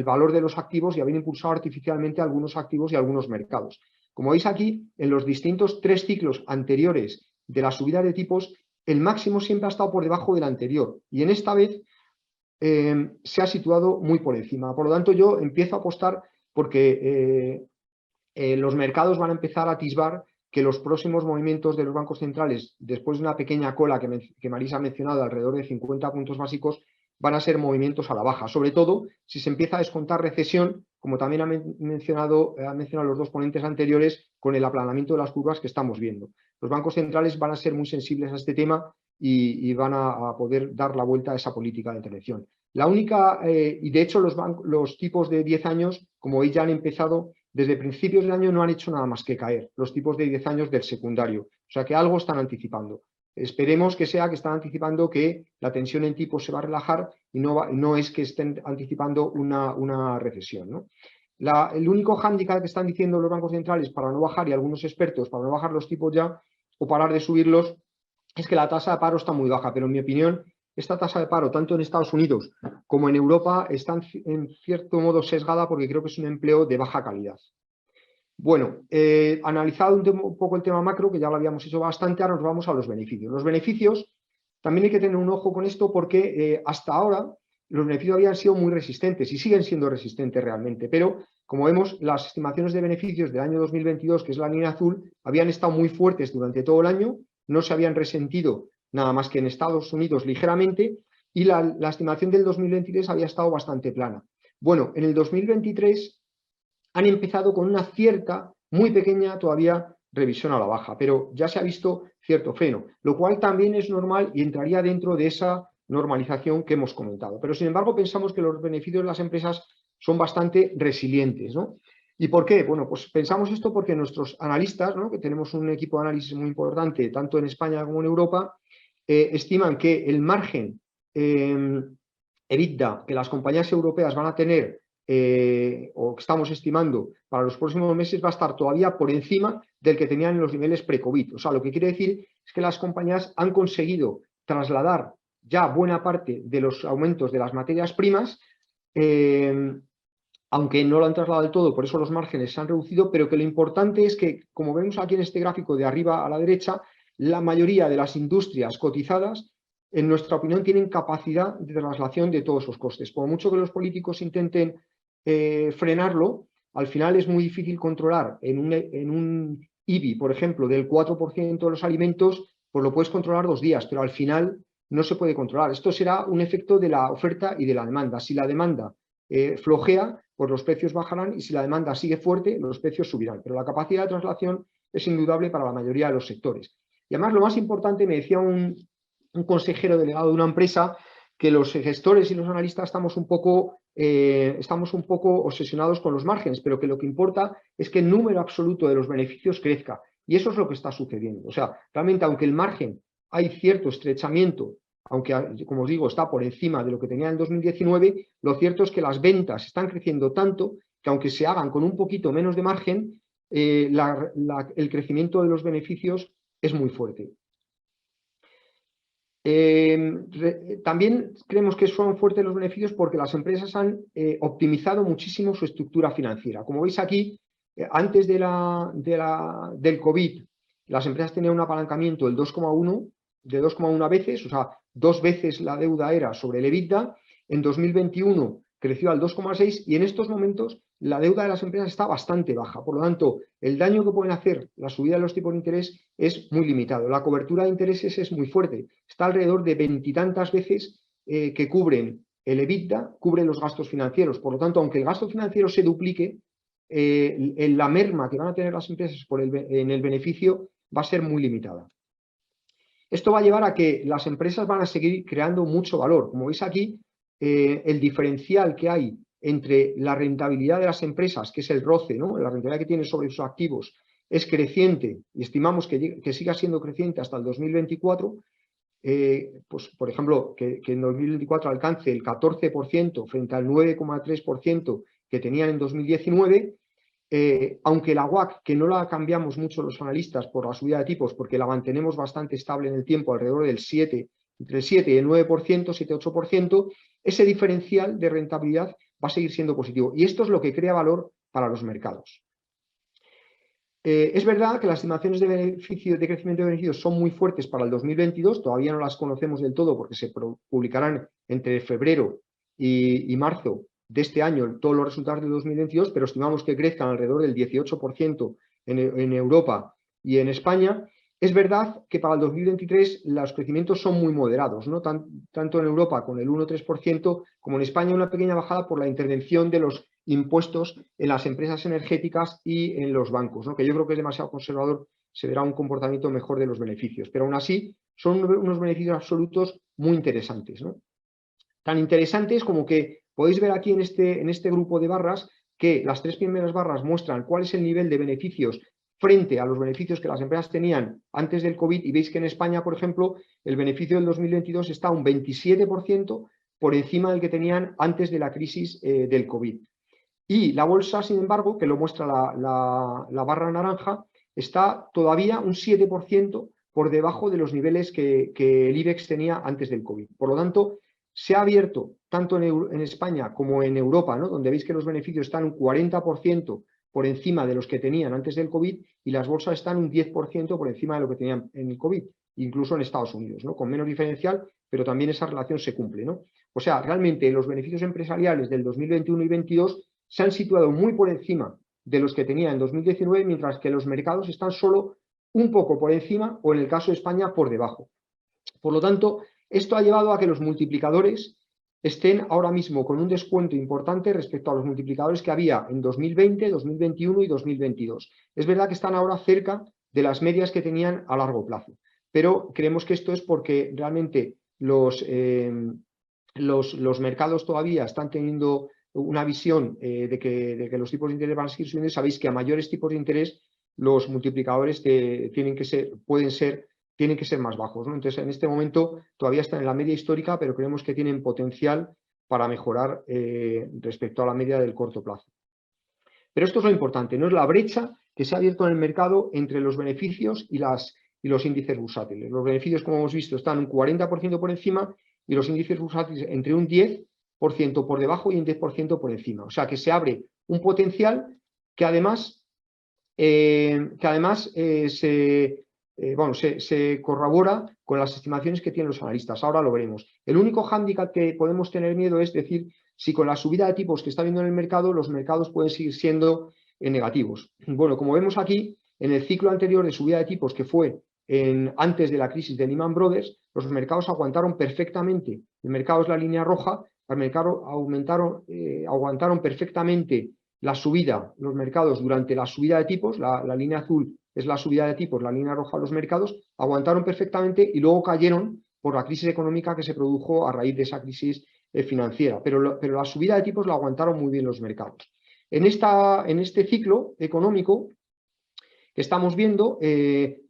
[SPEAKER 4] valor de los activos y habían impulsado artificialmente algunos activos y algunos mercados. Como veis aquí, en los distintos 3 ciclos anteriores de la subida de tipos, el máximo siempre ha estado por debajo del anterior y en esta vez se ha situado muy por encima. Por lo tanto, yo empiezo a apostar porque los mercados van a empezar a atisbar que los próximos movimientos de los bancos centrales, después de una pequeña cola que Marisa ha mencionado de alrededor de 50 puntos básicos, van a ser movimientos a la baja, sobre todo si se empieza a descontar recesión, como también han mencionado los dos ponentes anteriores, con el aplanamiento de las curvas que estamos viendo. Los bancos centrales van a ser muy sensibles a este tema y van a poder dar la vuelta a esa política de intervención. La única, y de hecho los tipos de 10 años, como veis, ya han empezado, desde principios del año no han hecho nada más que caer, los tipos de 10 años del secundario. O sea que algo están anticipando. Esperemos que sea que están anticipando que la tensión en tipos se va a relajar y no es que estén anticipando una recesión, ¿no? El único hándicap que están diciendo los bancos centrales para no bajar, y algunos expertos, para no bajar los tipos ya o parar de subirlos, es que la tasa de paro está muy baja, pero en mi opinión esta tasa de paro, tanto en Estados Unidos como en Europa, está en cierto modo sesgada porque creo que es un empleo de baja calidad. Bueno, analizado un poco el tema macro, que ya lo habíamos hecho bastante, ahora nos vamos a los beneficios. Los beneficios, también hay que tener un ojo con esto porque hasta ahora los beneficios habían sido muy resistentes y siguen siendo resistentes realmente, pero como vemos, las estimaciones de beneficios del año 2022, que es la línea azul, habían estado muy fuertes durante todo el año, no se habían resentido nada más que en Estados Unidos ligeramente, y la estimación del 2023 había estado bastante plana. Bueno, en el 2023 han empezado con una cierta, muy pequeña todavía, revisión a la baja, pero ya se ha visto cierto freno, lo cual también es normal y entraría dentro de esa normalización que hemos comentado. Pero sin embargo pensamos que los beneficios de las empresas son bastante resilientes, ¿no? ¿Y por qué? Bueno, pues pensamos esto porque nuestros analistas, ¿no?, que tenemos un equipo de análisis muy importante tanto en España como en Europa, estiman que el margen EBITDA que las compañías europeas van a tener, o que estamos estimando para los próximos meses, va a estar todavía por encima del que tenían en los niveles pre-COVID. O sea, lo que quiere decir es que las compañías han conseguido trasladar ya buena parte de los aumentos de las materias primas, aunque no lo han trasladado del todo, por eso los márgenes se han reducido, pero que lo importante es que, como vemos aquí en este gráfico de arriba a la derecha, la mayoría de las industrias cotizadas, en nuestra opinión, tienen capacidad de traslación de todos esos costes. Por mucho que los políticos intenten frenarlo, al final es muy difícil controlar en un IBI, por ejemplo, del 4% de los alimentos, pues lo puedes controlar 2 días, pero al final no se puede controlar. Esto será un efecto de la oferta y de la demanda. Si la demanda flojea, pues los precios bajarán, y si la demanda sigue fuerte, los precios subirán. Pero la capacidad de traslación es indudable para la mayoría de los sectores. Y además, lo más importante, me decía un consejero delegado de una empresa, que los gestores y los analistas estamos un poco obsesionados con los márgenes, pero que lo que importa es que el número absoluto de los beneficios crezca. Y eso es lo que está sucediendo. O sea, realmente, aunque el margen hay cierto estrechamiento, aunque, como os digo, está por encima de lo que tenía en 2019, lo cierto es que las ventas están creciendo tanto que, aunque se hagan con un poquito menos de margen, el crecimiento de los beneficios es muy fuerte. También creemos que son fuertes los beneficios porque las empresas han optimizado muchísimo su estructura financiera. Como veis aquí, antes del COVID, las empresas tenían un apalancamiento del 2,1 veces, o sea, 2 veces la deuda era sobre el EBITDA. En 2021 creció al 2,6 y en estos momentos la deuda de las empresas está bastante baja. Por lo tanto, el daño que pueden hacer la subida de los tipos de interés es muy limitado. La cobertura de intereses es muy fuerte. Está alrededor de 20 y tantas veces que cubren el EBITDA, cubren los gastos financieros. Por lo tanto, aunque el gasto financiero se duplique, la merma que van a tener las empresas en el beneficio va a ser muy limitada. Esto va a llevar a que las empresas van a seguir creando mucho valor. Como veis aquí, el diferencial que hay entre la rentabilidad de las empresas, que es el ROCE, ¿no?, la rentabilidad que tienen sobre sus activos, es creciente y estimamos que siga siendo creciente hasta el 2024. Pues, por ejemplo, que en 2024 alcance el 14% frente al 9,3% que tenían en 2019. Aunque la WACC, que no la cambiamos mucho los analistas por la subida de tipos, porque la mantenemos bastante estable en el tiempo, alrededor del 7, entre el 7 y el 9%, 7-8%, ese diferencial de rentabilidad va a seguir siendo positivo. Y esto es lo que crea valor para los mercados. Es verdad que las estimaciones de crecimiento de beneficios son muy fuertes para el 2022, todavía no las conocemos del todo porque se publicarán entre febrero y marzo de este año todos los resultados de 2022, pero estimamos que crezcan alrededor del 18% en Europa y en España. Es verdad que para el 2023 los crecimientos son muy moderados, ¿no?, tanto en Europa con el 1,3%, como en España una pequeña bajada por la intervención de los impuestos en las empresas energéticas y en los bancos, ¿no?, que yo creo que es demasiado conservador se verá un comportamiento mejor de los beneficios. Pero aún así, son unos beneficios absolutos muy interesantes, ¿no? Tan interesantes como que podéis ver aquí en este grupo de barras que las 3 primeras barras muestran cuál es el nivel de beneficios frente a los beneficios que las empresas tenían antes del COVID, y veis que en España, por ejemplo, el beneficio del 2022 está un 27% por encima del que tenían antes de la crisis del COVID. Y la bolsa, sin embargo, que lo muestra la barra naranja, está todavía un 7% por debajo de los niveles que el IBEX tenía antes del COVID. Por lo tanto, se ha abierto tanto en España como en Europa, ¿no?, donde veis que los beneficios están un 40% por encima de los que tenían antes del COVID, y las bolsas están un 10% por encima de lo que tenían en el COVID, incluso en Estados Unidos, ¿no?, con menos diferencial, pero también esa relación se cumple, ¿no? O sea, realmente los beneficios empresariales del 2021 y 2022 se han situado muy por encima de los que tenía en 2019, mientras que los mercados están solo un poco por encima, o en el caso de España, por debajo. Por lo tanto, esto ha llevado a que los multiplicadores estén ahora mismo con un descuento importante respecto a los multiplicadores que había en 2020, 2021 y 2022. Es verdad que están ahora cerca de las medias que tenían a largo plazo, pero creemos que esto es porque realmente los mercados todavía están teniendo una visión de que los tipos de interés van a seguir subiendo. Sabéis que a mayores tipos de interés los multiplicadores tienen que ser más bajos, ¿no? Entonces, en este momento todavía están en la media histórica, pero creemos que tienen potencial para mejorar respecto a la media del corto plazo. Pero esto es lo importante, no es la brecha que se ha abierto en el mercado entre los beneficios y los índices bursátiles. Los beneficios, como hemos visto, están un 40% por encima, y los índices bursátiles entre un 10% por debajo y un 10% por encima. O sea, que se abre un potencial que además se corrobora con las estimaciones que tienen los analistas. Ahora lo veremos. El único hándicap que podemos tener miedo es decir si con la subida de tipos que está habiendo en el mercado, los mercados pueden seguir siendo negativos. Bueno, como vemos aquí, en el ciclo anterior de subida de tipos, que fue antes de la crisis de Lehman Brothers, los mercados aguantaron perfectamente. El mercado es la línea roja, el mercado aguantaron perfectamente la subida, los mercados, durante la subida de tipos. La línea azul es la subida de tipos, la línea roja los mercados, aguantaron perfectamente y luego cayeron por la crisis económica que se produjo a raíz de esa crisis financiera. Pero la subida de tipos la aguantaron muy bien los mercados. En este ciclo económico que estamos viendo,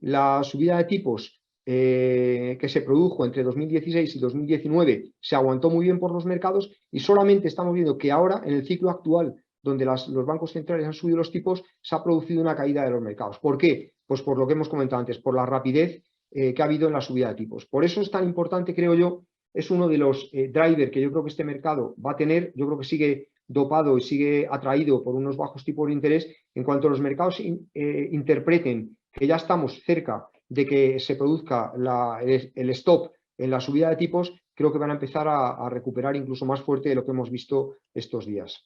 [SPEAKER 4] la subida de tipos que se produjo entre 2016 y 2019 se aguantó muy bien por los mercados, y solamente estamos viendo que ahora, en el ciclo actual, donde los bancos centrales han subido los tipos, se ha producido una caída de los mercados. ¿Por qué? Pues por lo que hemos comentado antes, por la rapidez que ha habido en la subida de tipos. Por eso es tan importante, creo yo, es uno de los drivers que yo creo que este mercado va a tener. Yo creo que sigue dopado y sigue atraído por unos bajos tipos de interés. En cuanto los mercados interpreten que ya estamos cerca de que se produzca el stop en la subida de tipos, creo que van a empezar a recuperar incluso más fuerte de lo que hemos visto estos días.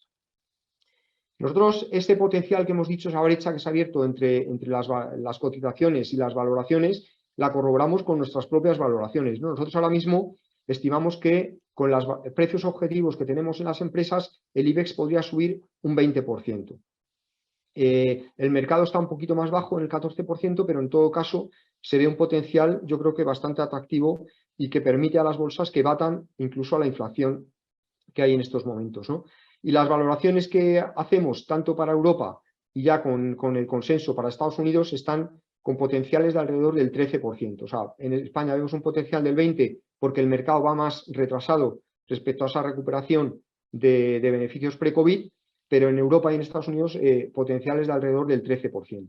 [SPEAKER 4] Nosotros, este potencial que hemos dicho, esa brecha que se ha abierto entre las cotizaciones y las valoraciones, la corroboramos con nuestras propias valoraciones, ¿no? Nosotros ahora mismo estimamos que con los precios objetivos que tenemos en las empresas, el IBEX podría subir un 20%. El mercado está un poquito más bajo, en el 14%, pero en todo caso se ve un potencial, yo creo que bastante atractivo, y que permite a las bolsas que batan incluso a la inflación que hay en estos momentos, ¿no? Y las valoraciones que hacemos tanto para Europa y ya con el consenso para Estados Unidos están con potenciales de alrededor del 13%. O sea, en España vemos un potencial del 20% porque el mercado va más retrasado respecto a esa recuperación de beneficios pre-COVID, pero en Europa y en Estados Unidos potenciales de alrededor del 13%.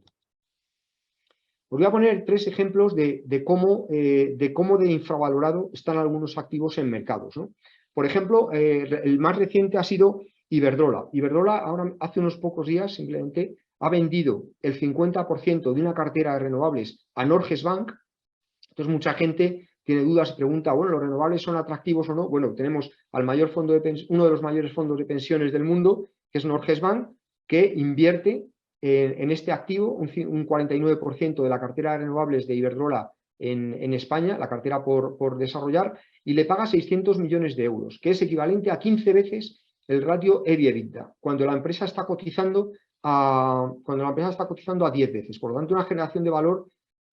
[SPEAKER 4] Os voy a poner 3 ejemplos de cómo de infravalorado están algunos activos en mercados, ¿no? Por ejemplo, el más reciente ha sido Iberdrola. Iberdrola ahora, hace unos pocos días, simplemente ha vendido el 50% de una cartera de renovables a Norges Bank. Entonces, mucha gente tiene dudas y pregunta, bueno, ¿los renovables son atractivos o no? Bueno, tenemos al mayor fondo uno de los mayores fondos de pensiones del mundo, que es Norges Bank, que invierte en este activo un 49% de la cartera de renovables de Iberdrola en España, la cartera por desarrollar, y le paga 600 millones de euros, que es equivalente a 15 veces el ratio EBI/EBITDA, cuando la empresa está cotizando a 10 veces. Por lo tanto, una generación de valor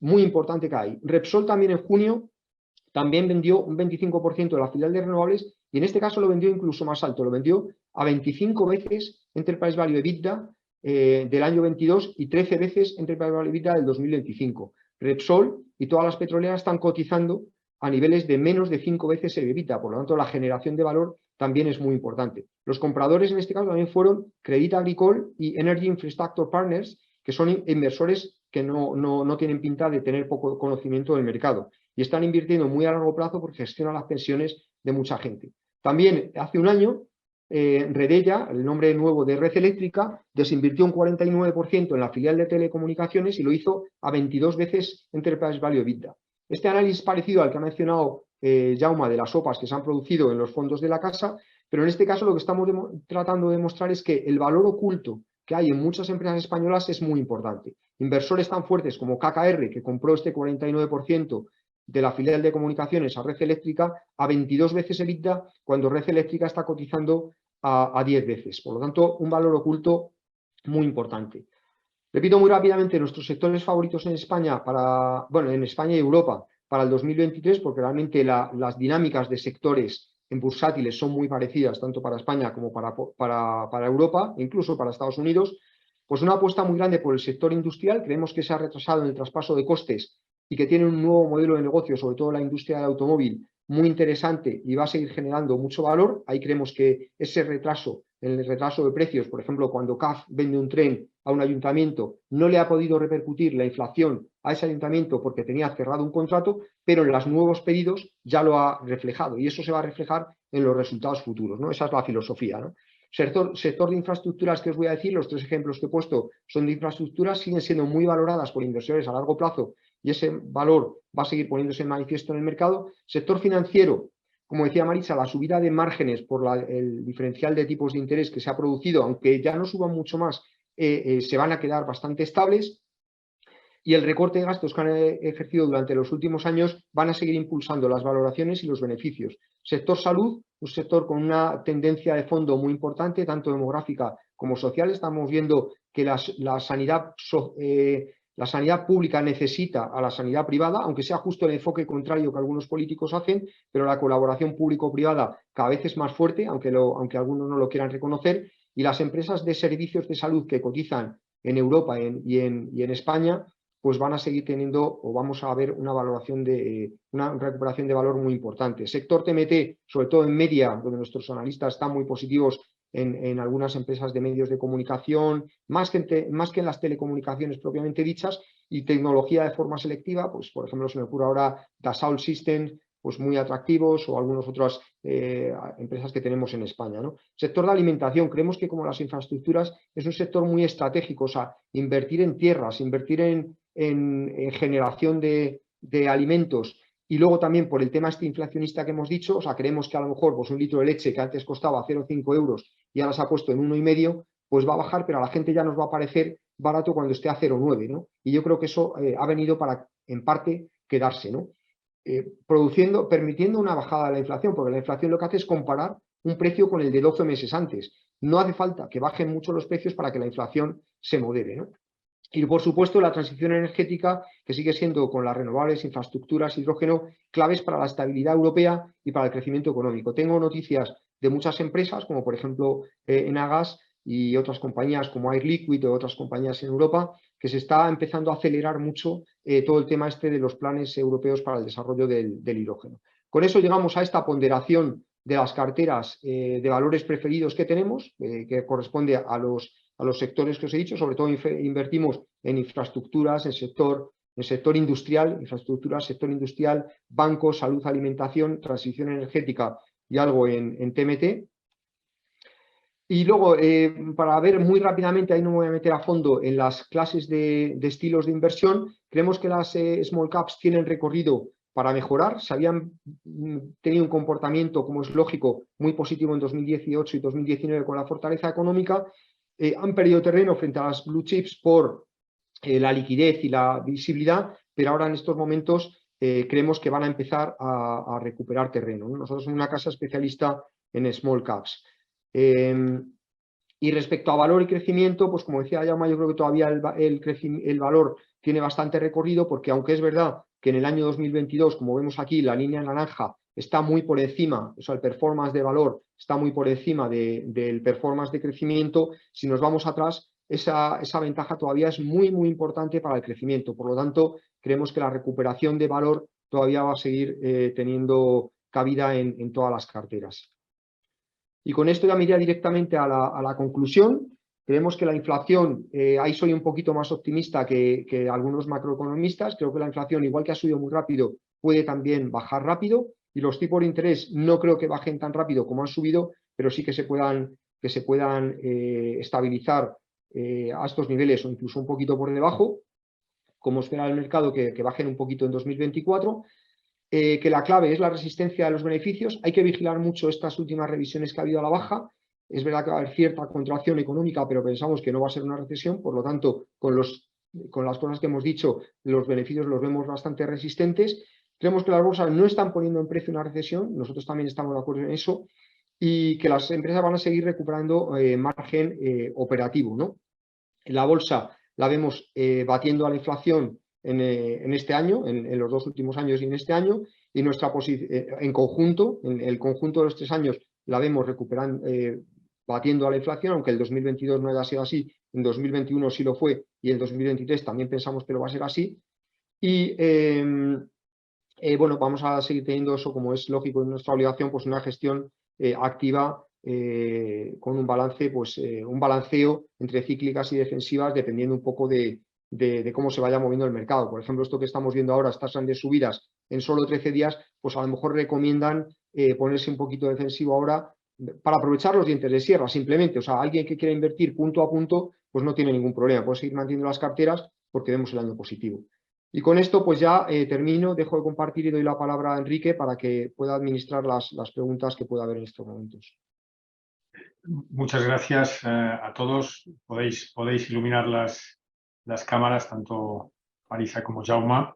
[SPEAKER 4] muy importante que hay. Repsol también en junio también vendió un 25% de la filial de renovables y en este caso lo vendió incluso más alto, lo vendió a 25 veces Enterprise Value EBITDA del año 22 y 13 veces Enterprise Value EBITDA del 2025. Repsol y todas las petroleras están cotizando a niveles de menos de 5 veces EBITDA, por lo tanto la generación de valor también es muy importante. Los compradores en este caso también fueron Crédit Agricole y Energy Infrastructure Partners, que son inversores que no tienen pinta de tener poco conocimiento del mercado y están invirtiendo muy a largo plazo porque gestionan las pensiones de mucha gente. También hace un año, Redella, el nombre nuevo de Red Eléctrica, desinvirtió un 49% en la filial de telecomunicaciones y lo hizo a 22 veces Enterprise Value EBITDA. Este análisis es parecido al que ha mencionado Jaume de las OPAs que se han producido en los fondos de la casa, pero en este caso lo que estamos tratando de demostrar es que el valor oculto que hay en muchas empresas españolas es muy importante. Inversores tan fuertes como KKR, que compró este 49% de la filial de comunicaciones a Red Eléctrica a 22 veces EBITDA, cuando Red Eléctrica está cotizando a 10 veces. Por lo tanto, un valor oculto muy importante. Repito muy rápidamente nuestros sectores favoritos en España, en España y Europa para el 2023, porque realmente las dinámicas de sectores en bursátiles son muy parecidas, tanto para España como para Europa, incluso para Estados Unidos. Pues una apuesta muy grande por el sector industrial. Creemos que se ha retrasado en el traspaso de costes y que tiene un nuevo modelo de negocio, sobre todo la industria del automóvil, muy interesante y va a seguir generando mucho valor. Ahí creemos que ese retraso, el retraso de precios, por ejemplo, cuando CAF vende un tren a un ayuntamiento, no le ha podido repercutir la inflación a ese ayuntamiento porque tenía cerrado un contrato, pero en los nuevos pedidos ya lo ha reflejado y eso se va a reflejar en los resultados futuros, ¿no? Esa es la filosofía, ¿no? Sector de infraestructuras que os voy a decir, los 3 ejemplos que he puesto son de infraestructuras, siguen siendo muy valoradas por inversores a largo plazo y ese valor va a seguir poniéndose en manifiesto en el mercado. Sector financiero, como decía Maritza, la subida de márgenes por el diferencial de tipos de interés que se ha producido, aunque ya no suban mucho más, se van a quedar bastante estables. Y el recorte de gastos que han ejercido durante los últimos años van a seguir impulsando las valoraciones y los beneficios. Sector salud, un sector con una tendencia de fondo muy importante, tanto demográfica como social. Estamos viendo que la sanidad pública necesita a la sanidad privada, aunque sea justo el enfoque contrario que algunos políticos hacen, pero la colaboración público-privada cada vez es más fuerte, aunque algunos no lo quieran reconocer, y las empresas de servicios de salud que cotizan en Europa y en España, pues van a seguir teniendo o vamos a ver una recuperación de valor muy importante. Sector TMT, sobre todo en media, donde nuestros analistas están muy positivos en algunas empresas de medios de comunicación, más que en las telecomunicaciones propiamente dichas, y tecnología de forma selectiva, pues por ejemplo se me ocurre ahora Dassault Systems, pues muy atractivos, o algunas otras empresas que tenemos en España, ¿no? Sector de alimentación, creemos que como las infraestructuras es un sector muy estratégico, o sea, invertir en tierras, invertir en generación de alimentos y luego también por el tema inflacionista que hemos dicho, o sea, creemos que a lo mejor pues un litro de leche que antes costaba 0,5 euros y ahora se ha puesto en 1,5, pues va a bajar, pero a la gente ya nos va a parecer barato cuando esté a 0,9, ¿no? Y yo creo que eso ha venido para, en parte, quedarse, ¿no? Permitiendo una bajada de la inflación, porque la inflación lo que hace es comparar un precio con el de 12 meses antes. No hace falta que bajen mucho los precios para que la inflación se modere, ¿no? Y, por supuesto, la transición energética, que sigue siendo con las renovables, infraestructuras, hidrógeno, claves para la estabilidad europea y para el crecimiento económico. Tengo noticias de muchas empresas, como por ejemplo Enagas y otras compañías como Air Liquide o otras compañías en Europa, que se está empezando a acelerar mucho todo el tema de los planes europeos para el desarrollo del hidrógeno. Con eso llegamos a esta ponderación de las carteras de valores preferidos que tenemos, que corresponde a los sectores que os he dicho. Sobre todo invertimos en infraestructuras, en sector industrial, infraestructuras, sector industrial, bancos, salud, alimentación, transición energética y algo en TMT. Y luego, para ver muy rápidamente, ahí no me voy a meter a fondo en las clases de estilos de inversión, creemos que las small caps tienen recorrido para mejorar. Se habían tenido un comportamiento, como es lógico, muy positivo en 2018 y 2019 con la fortaleza económica. Han perdido terreno frente a las blue chips por la liquidez y la visibilidad, pero ahora en estos momentos creemos que van a empezar a recuperar terreno, ¿no? Nosotros somos una casa especialista en small caps. Y respecto a valor y crecimiento, pues como decía Jaume, yo creo que todavía el valor tiene bastante recorrido, porque aunque es verdad que en el año 2022, como vemos aquí, la línea naranja está muy por encima, o sea, el performance de valor está muy por encima del performance de crecimiento, si nos vamos atrás, esa ventaja todavía es muy, muy importante para el crecimiento. Por lo tanto, creemos que la recuperación de valor todavía va a seguir teniendo cabida en todas las carteras. Y con esto ya me iría directamente a la conclusión. Creemos que la inflación, ahí soy un poquito más optimista que algunos macroeconomistas. Creo que la inflación, igual que ha subido muy rápido, puede también bajar rápido. Y los tipos de interés no creo que bajen tan rápido como han subido, pero sí que se puedan estabilizar a estos niveles o incluso un poquito por debajo, como espera el mercado que bajen un poquito en 2024. Que la clave es la resistencia de los beneficios. Hay que vigilar mucho estas últimas revisiones que ha habido a la baja. Es verdad que va a haber cierta contracción económica, pero pensamos que no va a ser una recesión. Por lo tanto, con las cosas que hemos dicho, los beneficios los vemos bastante resistentes. Creemos que las bolsas no están poniendo en precio una recesión. Nosotros también estamos de acuerdo en eso. Y que las empresas van a seguir recuperando margen operativo, ¿no? En la bolsa la vemos batiendo a la inflación en este año, en los 2 últimos años y en este año, y nuestra posición en conjunto, en el conjunto de los 3 años, la vemos recuperando, batiendo a la inflación, aunque el 2022 no haya sido así, en 2021 sí lo fue, y en 2023 también pensamos que lo va a ser así. Y bueno, vamos a seguir teniendo eso, como es lógico en nuestra obligación, pues una gestión activa con un balance, pues un balanceo entre cíclicas y defensivas, dependiendo un poco de cómo se vaya moviendo el mercado. Por ejemplo, esto que estamos viendo ahora, estas grandes subidas en solo 13 días, pues a lo mejor recomiendan ponerse un poquito defensivo ahora para aprovechar los dientes de sierra, simplemente. O sea, alguien que quiera invertir punto a punto, pues no tiene ningún problema, puede seguir manteniendo las carteras porque vemos el año positivo. Y con esto pues ya termino, dejo de compartir y doy la palabra a Enrique para que pueda administrar las preguntas que pueda haber en estos momentos.
[SPEAKER 1] Muchas gracias a todos. Podéis iluminar las cámaras, tanto Marisa como Jaume,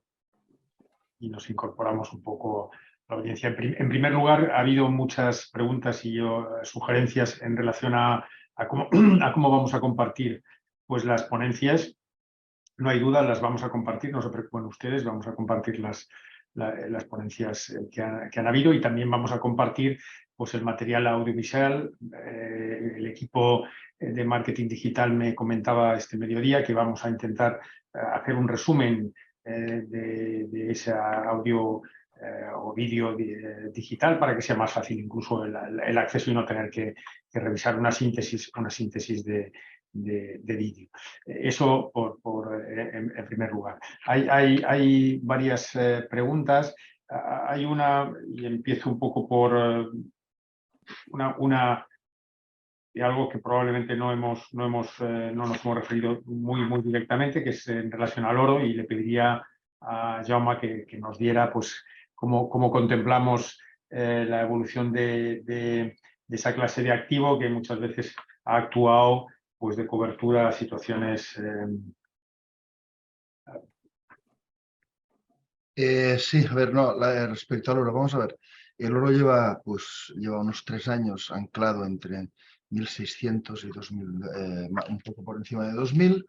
[SPEAKER 1] y nos incorporamos un poco a la audiencia. En primer lugar, ha habido muchas preguntas y sugerencias en relación a cómo vamos a compartir pues, las ponencias. No hay duda, las vamos a compartir, no se preocupen ustedes, vamos a compartir las ponencias que han habido, y también vamos a compartir pues, el material audiovisual. El equipo de marketing digital me comentaba este mediodía que vamos a intentar hacer un resumen de ese audio o vídeo digital para que sea más fácil incluso el acceso y no tener que revisar una síntesis de vídeo. Eso en primer lugar. Hay varias preguntas. Hay una, y empiezo un poco por algo que probablemente no nos hemos referido muy directamente, que es en relación al oro, y le pediría a Jaume que nos diera pues cómo contemplamos la evolución de esa clase de activo que muchas veces ha actuado pues de cobertura a situaciones.
[SPEAKER 3] Sí, a ver, no, respecto al oro, vamos a ver. El oro lleva unos 3 años anclado entre 1.600 y 2.000, un poco por encima de 2.000.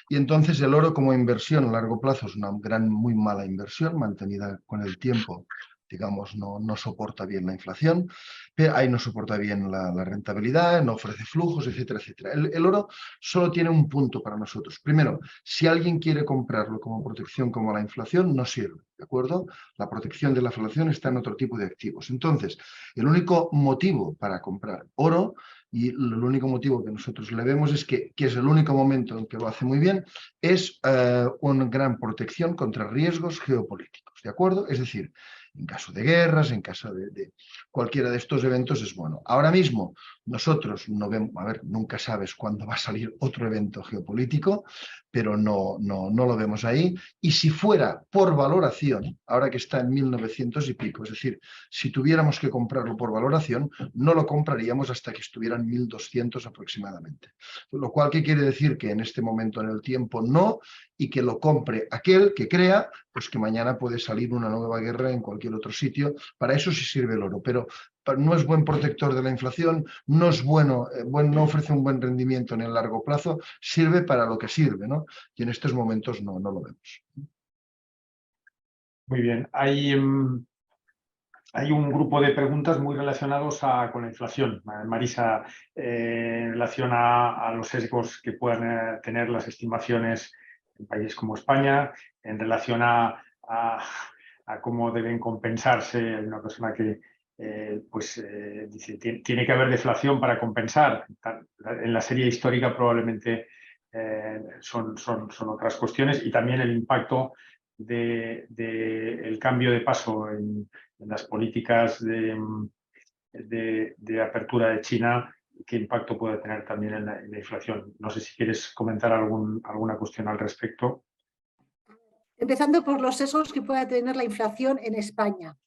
[SPEAKER 3] Y entonces el oro como inversión a largo plazo es una muy mala inversión, mantenida con el tiempo, digamos, no soporta bien la inflación, pero ahí no soporta bien la rentabilidad, no ofrece flujos, etcétera, etcétera. El oro solo tiene un punto para nosotros. Primero, si alguien quiere comprarlo como protección como la inflación, no sirve, ¿de acuerdo? La protección de la inflación está en otro tipo de activos. Entonces, el único motivo para comprar oro, y el único motivo que nosotros le vemos es que es el único momento en que lo hace muy bien, es una gran protección contra riesgos geopolíticos, ¿de acuerdo? Es decir, en caso de guerras, en caso de cualquiera de estos eventos es bueno. Ahora mismo nosotros no vemos, a ver, nunca sabes cuándo va a salir otro evento geopolítico, pero no lo vemos ahí. Y si fuera por valoración, ahora que está en 1900 y pico, es decir, si tuviéramos que comprarlo por valoración, no lo compraríamos hasta que estuviera en 1200 aproximadamente. Lo cual, ¿qué quiere decir? Que en este momento en el tiempo no, y que lo compre aquel que crea pues que mañana puede salir una nueva guerra en cualquier otro sitio. Para eso sí sirve el oro, pero no es buen protector de la inflación, no es bueno, no ofrece un buen rendimiento en el largo plazo, sirve para lo que sirve, ¿no? Y en estos momentos no lo vemos.
[SPEAKER 1] Muy bien. Hay un grupo de preguntas muy relacionados con la inflación. Marisa, en relación a los sesgos que puedan tener las estimaciones en países como España, en relación a cómo deben compensarse. Hay una persona que dice tiene que haber deflación para compensar. En la serie histórica probablemente son otras cuestiones, y también el impacto del cambio de paso en las políticas de apertura de China, qué impacto puede tener también en la inflación. No sé si quieres comentar alguna cuestión al respecto.
[SPEAKER 2] Empezando por los sesgos que pueda tener la inflación en España.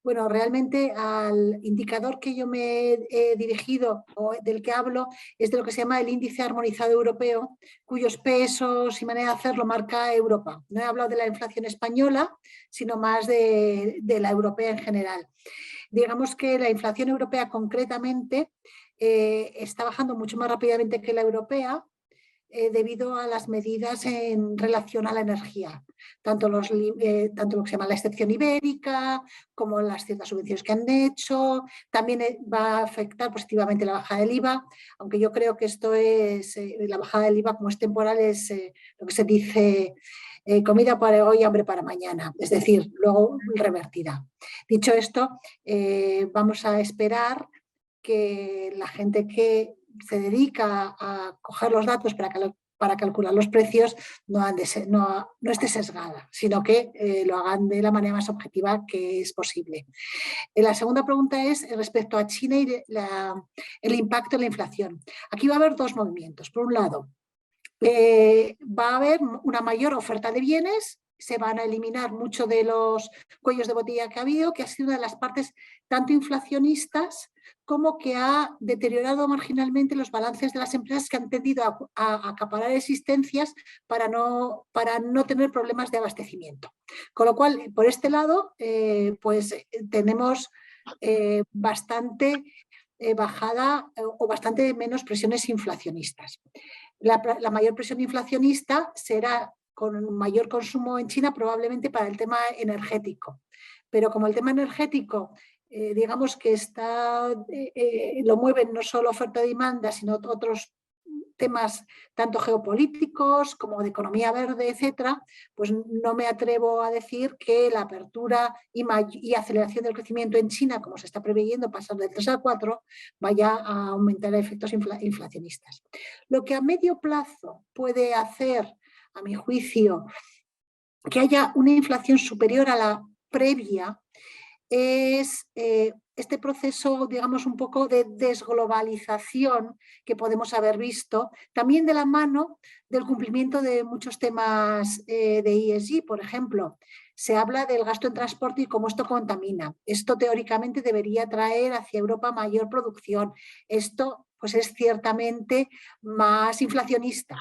[SPEAKER 2] Bueno, realmente al indicador que yo me he dirigido o del que hablo es de lo que se llama el índice armonizado europeo, cuyos pesos y manera de hacerlo marca Europa. No he hablado de la inflación española, sino más de la europea en general. Digamos que la inflación europea concretamente está bajando mucho más rápidamente que la europea, debido a las medidas en relación a la energía, tanto lo que se llama la excepción ibérica, como las ciertas subvenciones que han hecho. También va a afectar positivamente la bajada del IVA, aunque yo creo que esto es, la bajada del IVA, como es temporal, es lo que se dice comida para hoy, hambre para mañana, es decir, luego revertida. Dicho esto, vamos a esperar que la gente que se dedica a coger los datos para calcular los precios no esté sesgada, sino que lo hagan de la manera más objetiva que es posible. La segunda pregunta es respecto a China y el impacto en la inflación. Aquí va a haber dos movimientos. Por un lado, va a haber una mayor oferta de bienes, se van a eliminar muchos de los cuellos de botella que ha habido, que ha sido una de las partes tanto inflacionistas como que ha deteriorado marginalmente los balances de las empresas, que han tendido a acaparar existencias para no tener problemas de abastecimiento. Con lo cual, por este lado, tenemos bastante bajada o bastante menos presiones inflacionistas. La mayor presión inflacionista será con mayor consumo en China, probablemente para el tema energético. Pero como el tema energético, digamos que lo mueven no solo oferta y demanda, sino otros temas tanto geopolíticos como de economía verde, etcétera, pues no me atrevo a decir que la apertura y aceleración del crecimiento en China, como se está preveyendo pasar de 3 a 4, vaya a aumentar efectos inflacionistas. Lo que a medio plazo puede hacer, a mi juicio, que haya una inflación superior a la previa es este proceso, digamos, un poco de desglobalización que podemos haber visto, también de la mano del cumplimiento de muchos temas de ESG. Por ejemplo, se habla del gasto en transporte y cómo esto contamina. Esto teóricamente debería traer hacia Europa mayor producción. Esto pues es ciertamente más inflacionista.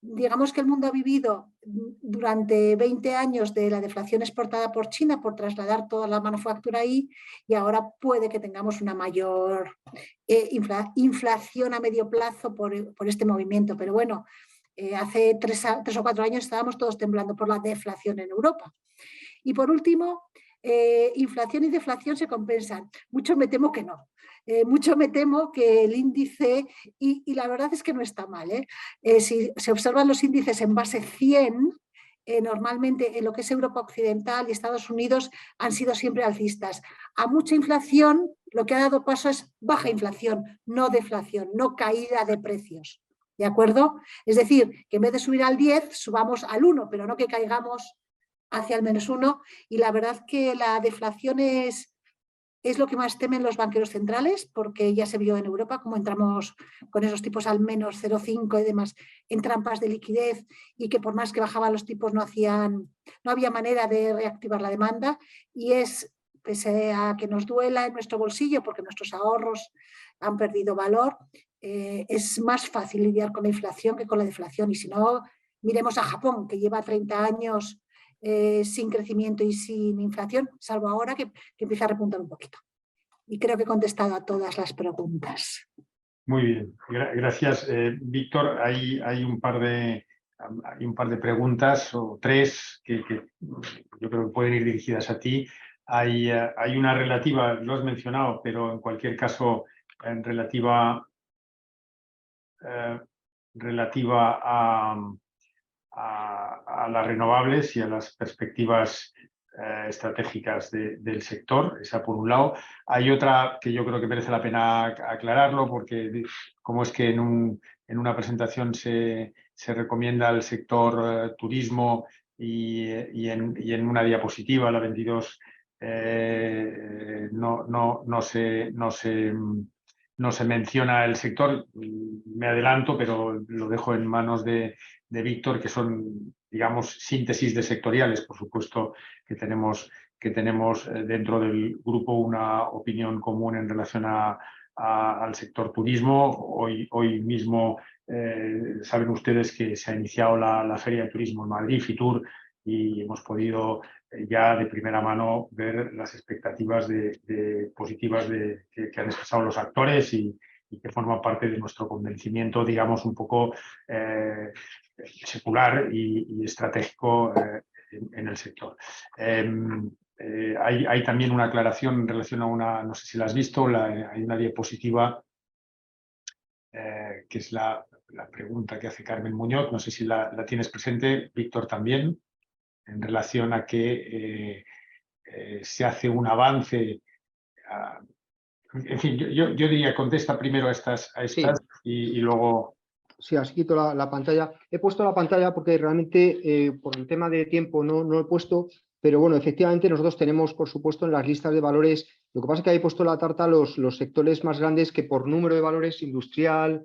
[SPEAKER 2] Digamos que el mundo ha vivido durante 20 años de la deflación exportada por China por trasladar toda la manufactura ahí, y ahora puede que tengamos una mayor inflación a medio plazo por este movimiento. Pero bueno, hace 3 o 4 años estábamos todos temblando por la deflación en Europa. Y por último, inflación y deflación se compensan. Mucho me temo que no. Mucho me temo que el índice, y la verdad es que no está mal, si se observan los índices en base 100, normalmente en lo que es Europa Occidental y Estados Unidos han sido siempre alcistas. A mucha inflación lo que ha dado paso es baja inflación, no deflación, no caída de precios. ¿De acuerdo? Es decir, que en vez de subir al 10, subamos al 1, pero no que caigamos hacia el -1, y la verdad que la deflación es lo que más temen los banqueros centrales, porque ya se vio en Europa cómo entramos con esos tipos al -0,5 y demás en trampas de liquidez, y que por más que bajaban los tipos no había manera de reactivar la demanda, y pese a que nos duela en nuestro bolsillo porque nuestros ahorros han perdido valor, es más fácil lidiar con la inflación que con la deflación. Y si no, miremos a Japón, que lleva 30 años sin crecimiento y sin inflación, salvo ahora que empieza a repuntar un poquito. Y creo que he contestado a todas las preguntas.
[SPEAKER 1] Muy bien, gracias. Víctor, hay un par de preguntas, o tres, que yo creo que pueden ir dirigidas a ti. Hay una relativa, lo has mencionado, pero en cualquier caso relativa a las renovables y a las perspectivas estratégicas del sector, esa por un lado. Hay otra que yo creo que merece la pena aclararlo, porque como es que en una presentación se recomienda el sector turismo y en una diapositiva, la 22, no se menciona el sector. Me adelanto, pero lo dejo en manos de Víctor, que son, digamos, síntesis de sectoriales. Por supuesto que tenemos dentro del grupo una opinión común en relación al sector turismo. Hoy mismo saben ustedes que se ha iniciado la Feria de Turismo en Madrid, Fitur, y hemos podido ya de primera mano ver las expectativas positivas que han expresado los actores y que forman parte de nuestro convencimiento, digamos, un poco secular y estratégico en el sector. Hay también una aclaración en relación a una, no sé si la has visto, hay una diapositiva que es la pregunta que hace Carmen Muñoz, no sé si la tienes presente, Víctor también, en relación a que se hace un avance. En fin, yo diría, contesta primero a estas
[SPEAKER 4] Sí.
[SPEAKER 1] y luego...
[SPEAKER 4] Sí, así quito la pantalla. He puesto la pantalla porque realmente por el tema de tiempo no lo he puesto, pero bueno, efectivamente nosotros tenemos, por supuesto, en las listas de valores, lo que pasa es que he puesto la tarta los sectores más grandes que por número de valores industrial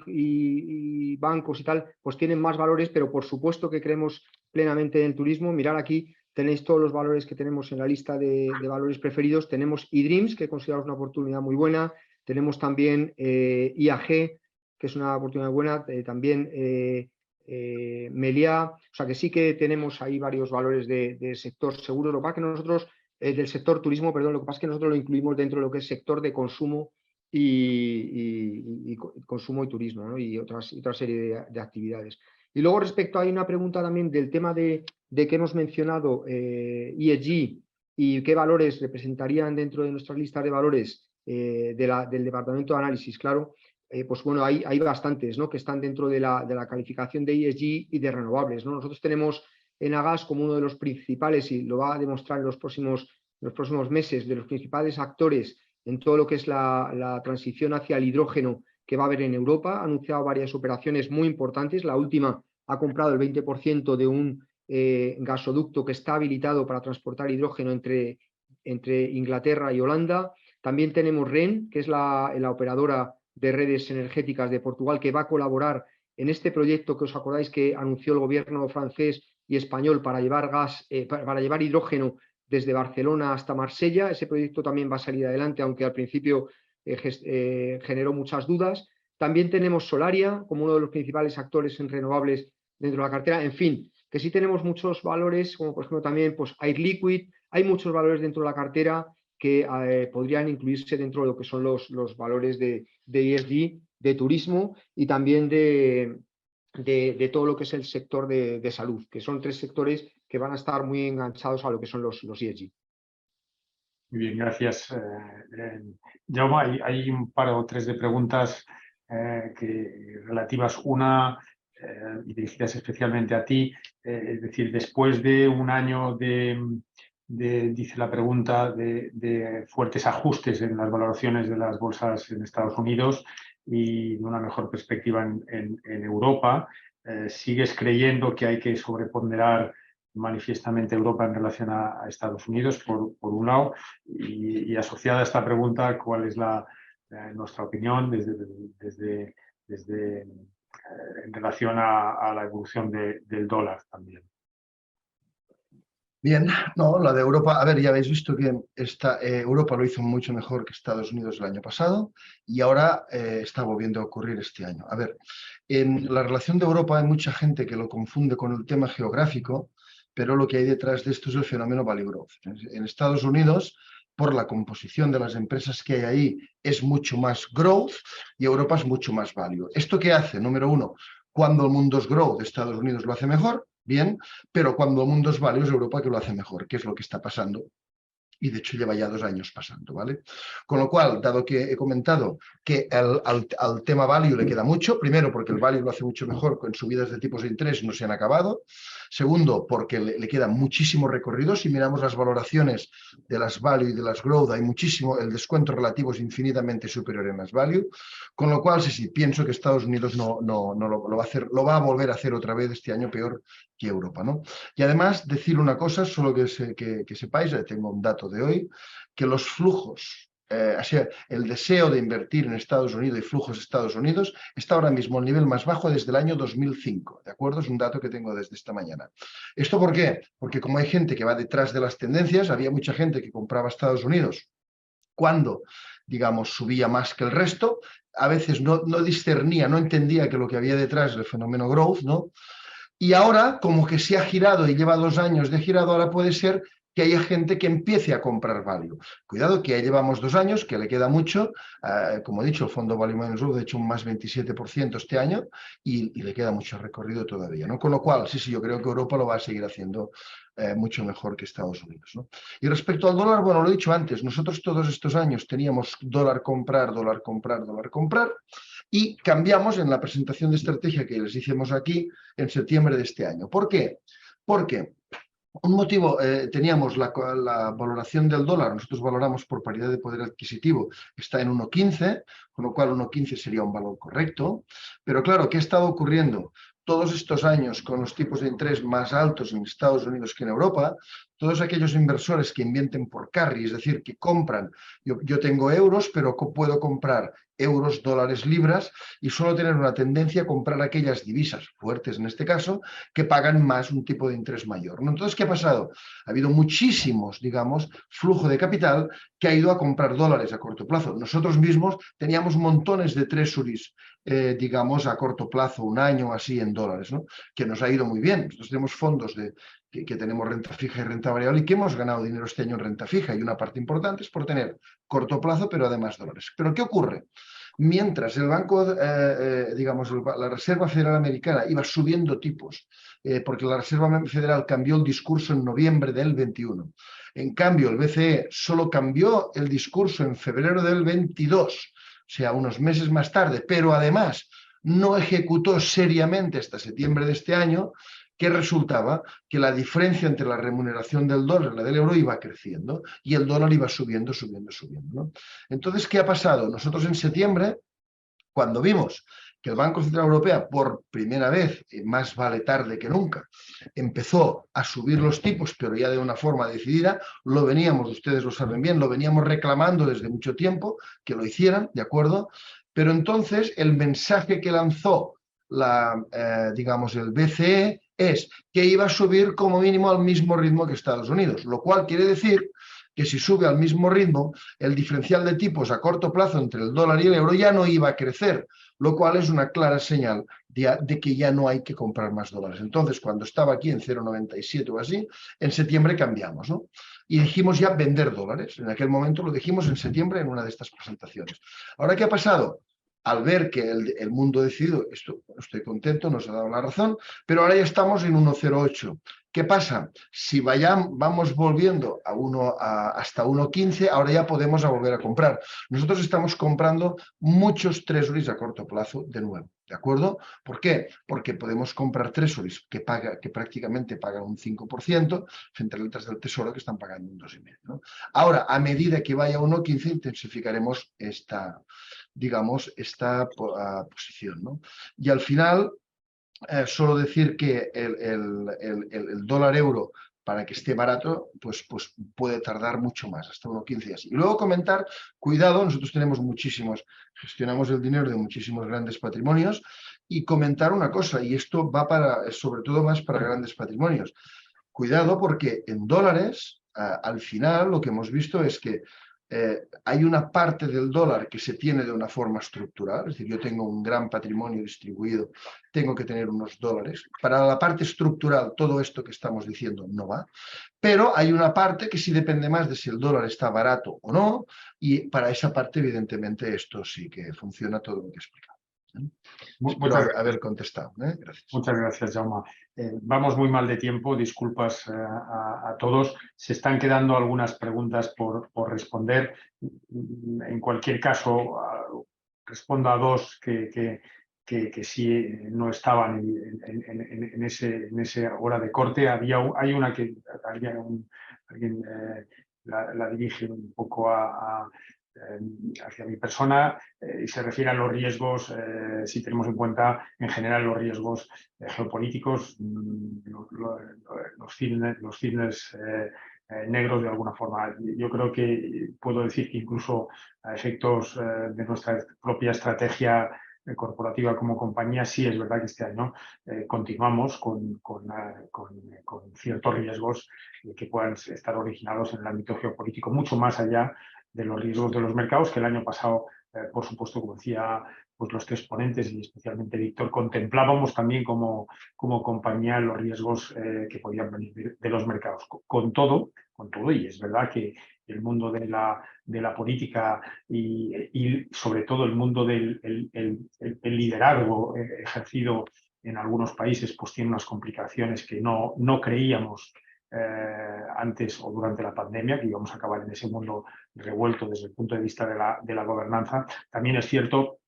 [SPEAKER 4] y bancos y tal, pues tienen más valores, pero por supuesto que creemos plenamente en el turismo. Mirad aquí, tenéis todos los valores que tenemos en la lista de valores preferidos. Tenemos eDreams, que consideramos una oportunidad muy buena. Tenemos también IAG, que es una oportunidad buena, también Meliá, o sea que sí que tenemos ahí varios valores de sector seguro. Lo que pasa es que nosotros, del sector turismo, perdón, lo que pasa es que nosotros lo incluimos dentro de lo que es sector de consumo y consumo y turismo, ¿no? Y otra serie de actividades. Y luego respecto, hay una pregunta también del tema de que hemos mencionado ESG y qué valores representarían dentro de nuestras listas de valores del departamento de análisis. Claro, pues bueno, hay bastantes, ¿no?, que están dentro de la calificación de ESG y de renovables, ¿no? Nosotros tenemos Enagás como uno de los principales, y lo va a demostrar en los próximos meses, de los principales actores en todo lo que es la transición hacia el hidrógeno que va a haber en Europa. Ha anunciado varias operaciones muy importantes. La última ha comprado el 20% de un gasoducto que está habilitado para transportar hidrógeno entre Inglaterra y Holanda. También tenemos REN, que es la operadora de redes energéticas de Portugal, que va a colaborar en este proyecto que os acordáis que anunció el gobierno francés y español para llevar para llevar hidrógeno desde Barcelona hasta Marsella. Ese proyecto también va a salir adelante, aunque al principio generó muchas dudas. También tenemos Solaria como uno de los principales actores en renovables dentro de la cartera. En fin, que sí tenemos muchos valores, como por ejemplo también pues, Air Liquid. Hay muchos valores dentro de la cartera que podrían incluirse dentro de lo que son los valores de ESG, de turismo y también de todo lo que es el sector de salud, que son tres sectores que van a estar muy enganchados a lo que son los ESG.
[SPEAKER 1] Muy bien, gracias. Jaume, hay un par o tres de preguntas relativas, una y dirigidas especialmente a ti, es decir, después de un año dice la pregunta, de fuertes ajustes en las valoraciones de las bolsas en Estados Unidos y de una mejor perspectiva en Europa, ¿sigues creyendo que hay que sobreponderar manifiestamente Europa en relación a Estados Unidos, por un lado? Y asociada a esta pregunta, ¿cuál es nuestra opinión en relación a la evolución del dólar también?
[SPEAKER 3] Bien, no, la de Europa, a ver, ya habéis visto que Europa lo hizo mucho mejor que Estados Unidos el año pasado y ahora está volviendo a ocurrir este año. A ver, en la relación de Europa hay mucha gente que lo confunde con el tema geográfico, pero lo que hay detrás de esto es el fenómeno value growth. En Estados Unidos por la composición de las empresas que hay ahí, es mucho más growth y Europa es mucho más value. ¿Esto qué hace? Número uno, cuando el mundo es growth, Estados Unidos lo hace mejor, bien, pero cuando el mundo es value es Europa que lo hace mejor, que es lo que está pasando. Y de hecho lleva ya 2 años pasando, ¿vale? Con lo cual, dado que he comentado que al tema value le queda mucho, primero porque el value lo hace mucho mejor, con subidas de tipos de interés no se han acabado. Segundo, porque le queda muchísimo recorrido. Si miramos las valoraciones de las value y de las growth, hay muchísimo, el descuento relativo es infinitamente superior en las value. Con lo cual, sí, pienso que Estados Unidos no lo va a hacer, lo va a volver a hacer otra vez este año peor que Europa, ¿no? Y además, decir una cosa, solo que sepáis, tengo un dato de hoy, que los flujos, el deseo de invertir en Estados Unidos y flujos de Estados Unidos está ahora mismo al nivel más bajo desde el año 2005, ¿de acuerdo? Es un dato que tengo desde esta mañana. ¿Esto por qué? Porque como hay gente que va detrás de las tendencias, había mucha gente que compraba Estados Unidos cuando, digamos, subía más que el resto, a veces no discernía, no entendía que lo que había detrás del fenómeno growth, ¿no? Y ahora, como que se ha girado y lleva 2 años de girado, ahora puede ser que haya gente que empiece a comprar value. Cuidado que ya llevamos 2 años, que le queda mucho. Como he dicho, el fondo Value Minus Growth ha hecho un más 27% este año y le queda mucho recorrido todavía, ¿no? Con lo cual, sí, yo creo que Europa lo va a seguir haciendo mucho mejor que Estados Unidos, ¿no? Y respecto al dólar, bueno, lo he dicho antes, nosotros todos estos años teníamos dólar comprar, dólar comprar, dólar comprar, y cambiamos en la presentación de estrategia que les hicimos aquí en septiembre de este año. ¿Por qué? Porque un motivo, teníamos la valoración del dólar, nosotros valoramos por paridad de poder adquisitivo, está en 1,15, con lo cual 1,15 sería un valor correcto, pero claro, ¿qué ha estado ocurriendo? Todos estos años con los tipos de interés más altos en Estados Unidos que en Europa, todos aquellos inversores que invierten por carry, es decir, que compran, yo tengo euros, pero puedo comprar euros, dólares, libras, y suelo tener una tendencia a comprar aquellas divisas fuertes, en este caso, que pagan más un tipo de interés mayor, ¿no? Entonces, ¿qué ha pasado? Ha habido muchísimos, digamos, flujo de capital que ha ido a comprar dólares a corto plazo. Nosotros mismos teníamos montones de treasuries, digamos, a corto plazo, 1 año así en dólares, ¿no? Que nos ha ido muy bien. Nosotros tenemos fondos que tenemos renta fija y renta variable y que hemos ganado dinero este año en renta fija, y una parte importante es por tener corto plazo, pero además dólares. ¿Pero qué ocurre? Mientras el banco, digamos, la Reserva Federal Americana iba subiendo tipos, porque la Reserva Federal cambió el discurso en noviembre del 21. En cambio, el BCE solo cambió el discurso en febrero del 22, o sea, unos meses más tarde, pero además no ejecutó seriamente hasta septiembre de este año, que resultaba que la diferencia entre la remuneración del dólar y la del euro iba creciendo y el dólar iba subiendo, ¿no? Entonces, ¿qué ha pasado? Nosotros en septiembre, cuando vimos que el Banco Central Europeo, por primera vez, más vale tarde que nunca, empezó a subir los tipos, pero ya de una forma decidida, lo veníamos, ustedes lo saben bien, lo veníamos reclamando desde mucho tiempo, que lo hicieran, ¿de acuerdo? Pero entonces el mensaje que lanzó digamos, el BCE es que iba a subir como mínimo al mismo ritmo que Estados Unidos, lo cual quiere decir que si sube al mismo ritmo, el diferencial de tipos a corto plazo entre el dólar y el euro ya no iba a crecer, lo cual es una clara señal de que ya no hay que comprar más dólares. Entonces, cuando estaba aquí en 0,97 o así, en septiembre cambiamos, ¿no? Y dijimos ya vender dólares. En aquel momento lo dijimos en septiembre en una de estas presentaciones. Ahora, ¿qué ha pasado? Al ver que el mundo ha decidido, estoy contento, nos ha dado la razón, pero ahora ya estamos en 1,08. ¿Qué pasa? Si vamos volviendo hasta 1,15, ahora ya podemos volver a comprar. Nosotros estamos comprando muchos treasuries a corto plazo de nuevo, ¿de acuerdo? ¿Por qué? Porque podemos comprar treasuries que prácticamente pagan un 5% frente a letras del Tesoro que están pagando un 2,5%, ¿no? Ahora, a medida que vaya a 1,15, intensificaremos esta posición, ¿no? Y al final, solo decir que el dólar euro, para que esté barato, pues puede tardar mucho más, hasta 1,15 y así. Y luego comentar, cuidado, nosotros tenemos gestionamos el dinero de muchísimos grandes patrimonios, y comentar una cosa, y esto va sobre todo más para grandes patrimonios. Cuidado, porque en dólares, al final, lo que hemos visto es que hay una parte del dólar que se tiene de una forma estructural, es decir, yo tengo un gran patrimonio distribuido, tengo que tener unos dólares. Para la parte estructural, todo esto que estamos diciendo no va, pero hay una parte que sí depende más de si el dólar está barato o no, y para esa parte, evidentemente, esto sí que funciona todo lo que he explicado. Espero haber contestado. Gracias.
[SPEAKER 1] Muchas gracias, Jaume. Vamos muy mal de tiempo, disculpas a todos. Se están quedando algunas preguntas por responder. En cualquier caso, respondo a dos que sí no estaban en esa hora de corte. Hay una que alguien la dirige un poco hacia mi persona y se refiere a los riesgos, si tenemos en cuenta en general los riesgos geopolíticos, los cisnes negros de alguna forma. Yo creo que puedo decir que incluso a efectos de nuestra propia estrategia corporativa como compañía, sí es verdad que este año continuamos con ciertos riesgos que puedan estar originados en el ámbito geopolítico, mucho más allá de los riesgos de los mercados, que el año pasado, por supuesto, como decía pues los tres ponentes y especialmente Víctor, contemplábamos también como compañía los riesgos que podían venir de los mercados. Con todo, y es verdad que el mundo de la política y sobre todo el mundo del el liderazgo ejercido en algunos países pues tiene unas complicaciones que no creíamos antes o durante la pandemia, que íbamos a acabar en ese mundo revuelto desde el punto de vista de la gobernanza. También es cierto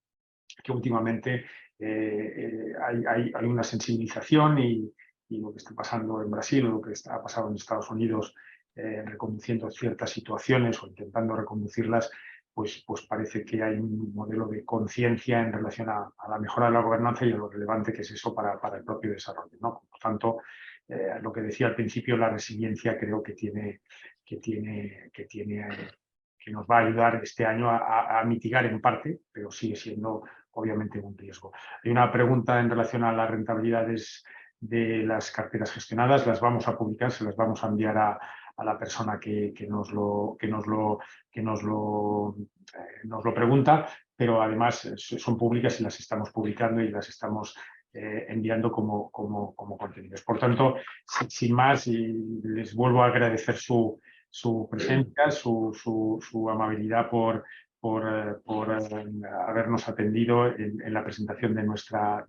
[SPEAKER 1] que últimamente hay una sensibilización y lo que está pasando en Brasil o lo que ha pasado en Estados Unidos reconduciendo ciertas situaciones o intentando reconducirlas, pues parece que hay un modelo de conciencia en relación a la mejora de la gobernanza y a lo relevante que es eso para el propio desarrollo, ¿no? Por tanto, lo que decía al principio, la resiliencia creo que nos va a ayudar este año a mitigar en parte, pero sigue siendo obviamente un riesgo. Hay una pregunta en relación a las rentabilidades de las carteras gestionadas, las vamos a publicar, se las vamos a enviar a la persona que nos lo pregunta, pero además son públicas y las estamos publicando y las estamos enviando como contenidos. Por tanto, sin más, y les vuelvo a agradecer su presencia, su amabilidad por habernos atendido en la presentación de nuestra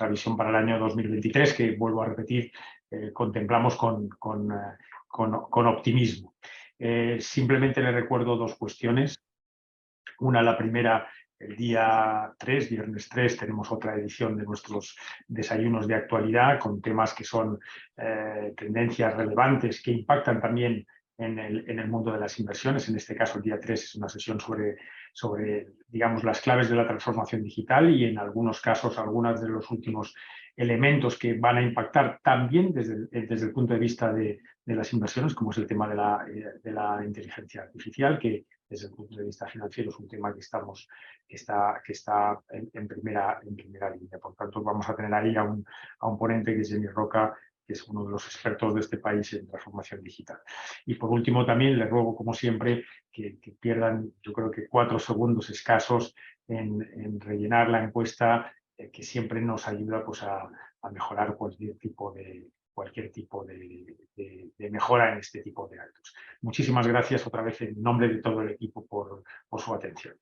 [SPEAKER 1] visión para el año 2023, que vuelvo a repetir, contemplamos con optimismo. Simplemente le recuerdo dos cuestiones. Una, la primera, el día 3, viernes 3, tenemos otra edición de nuestros desayunos de actualidad con temas que son tendencias relevantes que impactan también en el mundo de las inversiones. En este caso, el día 3 es una sesión sobre digamos, las claves de la transformación digital y en algunos casos, algunos de los últimos elementos que van a impactar también desde el punto de vista de las inversiones, como es el tema de la inteligencia artificial, que desde el punto de vista financiero es un tema que está en primera línea. Por tanto, vamos a tener ahí a un ponente que es Jenny Roca, que es uno de los expertos de este país en transformación digital. Y por último, también les ruego, como siempre, que pierdan, yo creo que 4 segundos escasos en rellenar la encuesta, que siempre nos ayuda pues, a mejorar cualquier tipo de mejora en este tipo de actos. Muchísimas gracias otra vez en nombre de todo el equipo por su atención.